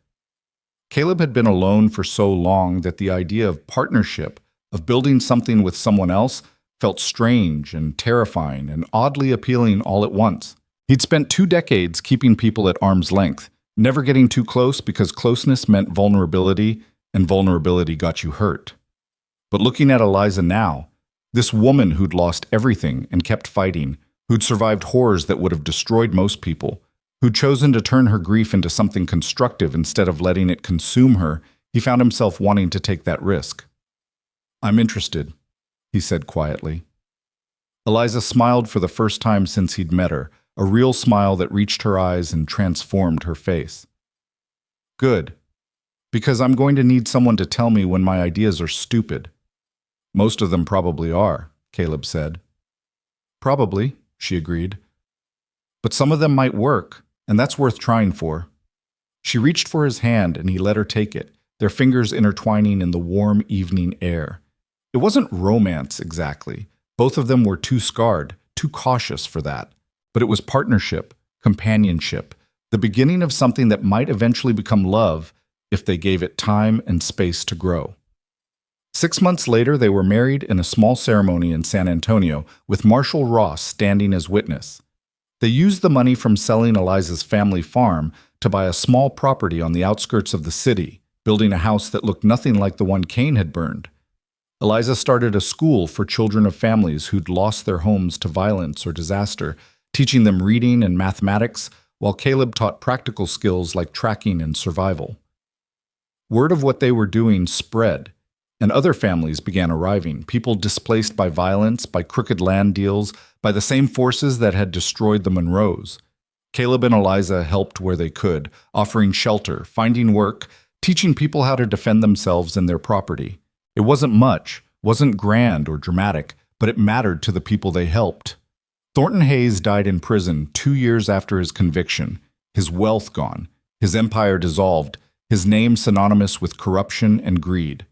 Caleb had been alone for so long that the idea of partnership, of building something with someone else, felt strange and terrifying and oddly appealing all at once. He'd spent 2 decades keeping people at arm's length, never getting too close because closeness meant vulnerability, and vulnerability got you hurt. But looking at Eliza now, this woman who'd lost everything and kept fighting, who'd survived horrors that would have destroyed most people, who'd chosen to turn her grief into something constructive instead of letting it consume her, he found himself wanting to take that risk. "I'm interested," he said quietly. Eliza smiled for the first time since he'd met her, a real smile that reached her eyes and transformed her face. "Good. Because I'm going to need someone to tell me when my ideas are stupid." "Most of them probably are," Caleb said. "Probably," she agreed. "But some of them might work, and that's worth trying for." She reached for his hand and he let her take it, their fingers intertwining in the warm evening air. It wasn't romance exactly. Both of them were too scarred, too cautious for that. But it was partnership, companionship, the beginning of something that might eventually become love, if they gave it time and space to grow. 6 months later, they were married in a small ceremony in San Antonio, with Marshall Ross standing as witness. They used the money from selling Eliza's family farm to buy a small property on the outskirts of the city, building a house that looked nothing like the one Cain had burned. Eliza started a school for children of families who'd lost their homes to violence or disaster, teaching them reading and mathematics, while Caleb taught practical skills like tracking and survival. Word of what they were doing spread, and other families began arriving, people displaced by violence, by crooked land deals, by the same forces that had destroyed the Monroes. Caleb and Eliza helped where they could, offering shelter, finding work, teaching people how to defend themselves and their property. It wasn't much, wasn't grand or dramatic, but it mattered to the people they helped. Thornton Hayes died in prison 2 years after his conviction, his wealth gone, his empire dissolved, his name synonymous with corruption and greed.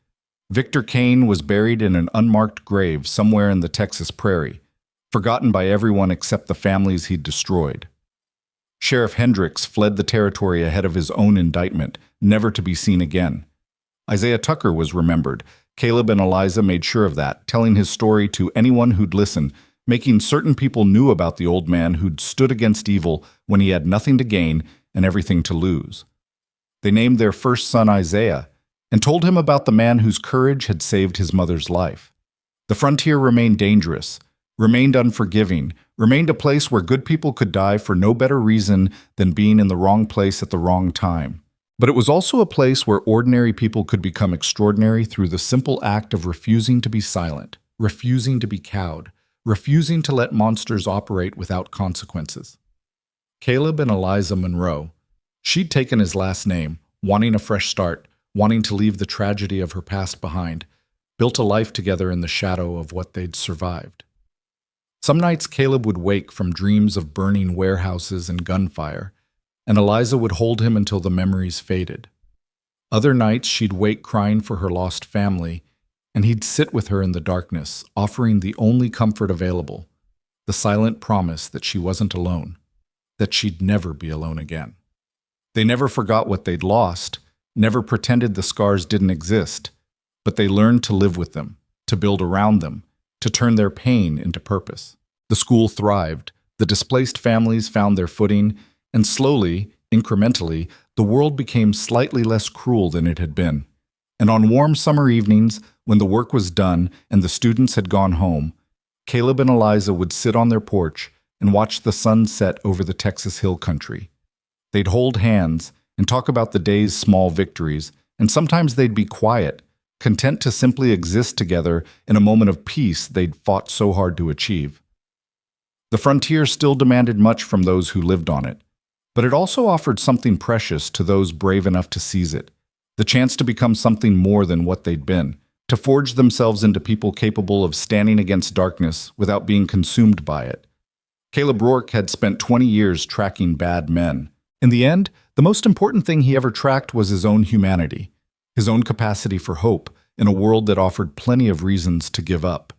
Victor Cain was buried in an unmarked grave somewhere in the Texas prairie, forgotten by everyone except the families he'd destroyed. Sheriff Hendricks fled the territory ahead of his own indictment, never to be seen again. Isaiah Tucker was remembered. Caleb and Eliza made sure of that, telling his story to anyone who'd listen, making certain people knew about the old man who'd stood against evil when he had nothing to gain and everything to lose. They named their first son Isaiah and told him about the man whose courage had saved his mother's life. The frontier remained dangerous, remained unforgiving, remained a place where good people could die for no better reason than being in the wrong place at the wrong time. But it was also a place where ordinary people could become extraordinary through the simple act of refusing to be silent, refusing to be cowed, refusing to let monsters operate without consequences. Caleb and Eliza Monroe. She'd taken his last name, wanting a fresh start, wanting to leave the tragedy of her past behind, built a life together in the shadow of what they'd survived. Some nights Caleb would wake from dreams of burning warehouses and gunfire, and Eliza would hold him until the memories faded. Other nights she'd wake crying for her lost family, and he'd sit with her in the darkness, offering the only comfort available, the silent promise that she wasn't alone, that she'd never be alone again. They never forgot what they'd lost, never pretended the scars didn't exist, but they learned to live with them, to build around them, to turn their pain into purpose. The school thrived, the displaced families found their footing, and slowly, incrementally, the world became slightly less cruel than it had been. And on warm summer evenings, when the work was done and the students had gone home, Caleb and Eliza would sit on their porch and watch the sun set over the Texas hill country. They'd hold hands and talk about the day's small victories, and sometimes they'd be quiet, content to simply exist together in a moment of peace they'd fought so hard to achieve. The frontier still demanded much from those who lived on it, but it also offered something precious to those brave enough to seize it, the chance to become something more than what they'd been, to forge themselves into people capable of standing against darkness without being consumed by it. Caleb Rourke had spent 20 years tracking bad men. In the end, the most important thing he ever tracked was his own humanity, his own capacity for hope in a world that offered plenty of reasons to give up.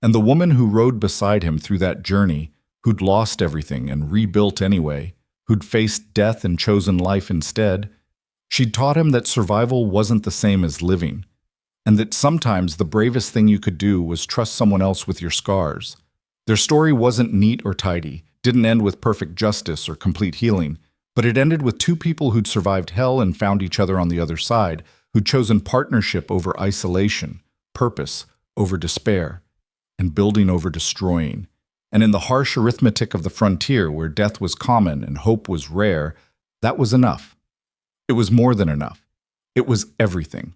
And the woman who rode beside him through that journey, who'd lost everything and rebuilt anyway, who'd faced death and chosen life instead, she'd taught him that survival wasn't the same as living, and that sometimes the bravest thing you could do was trust someone else with your scars. Their story wasn't neat or tidy, didn't end with perfect justice or complete healing, but it ended with two people who'd survived hell and found each other on the other side, who'd chosen partnership over isolation, purpose over despair, and building over destroying. And in the harsh arithmetic of the frontier, where death was common and hope was rare, that was enough. It was more than enough. It was everything.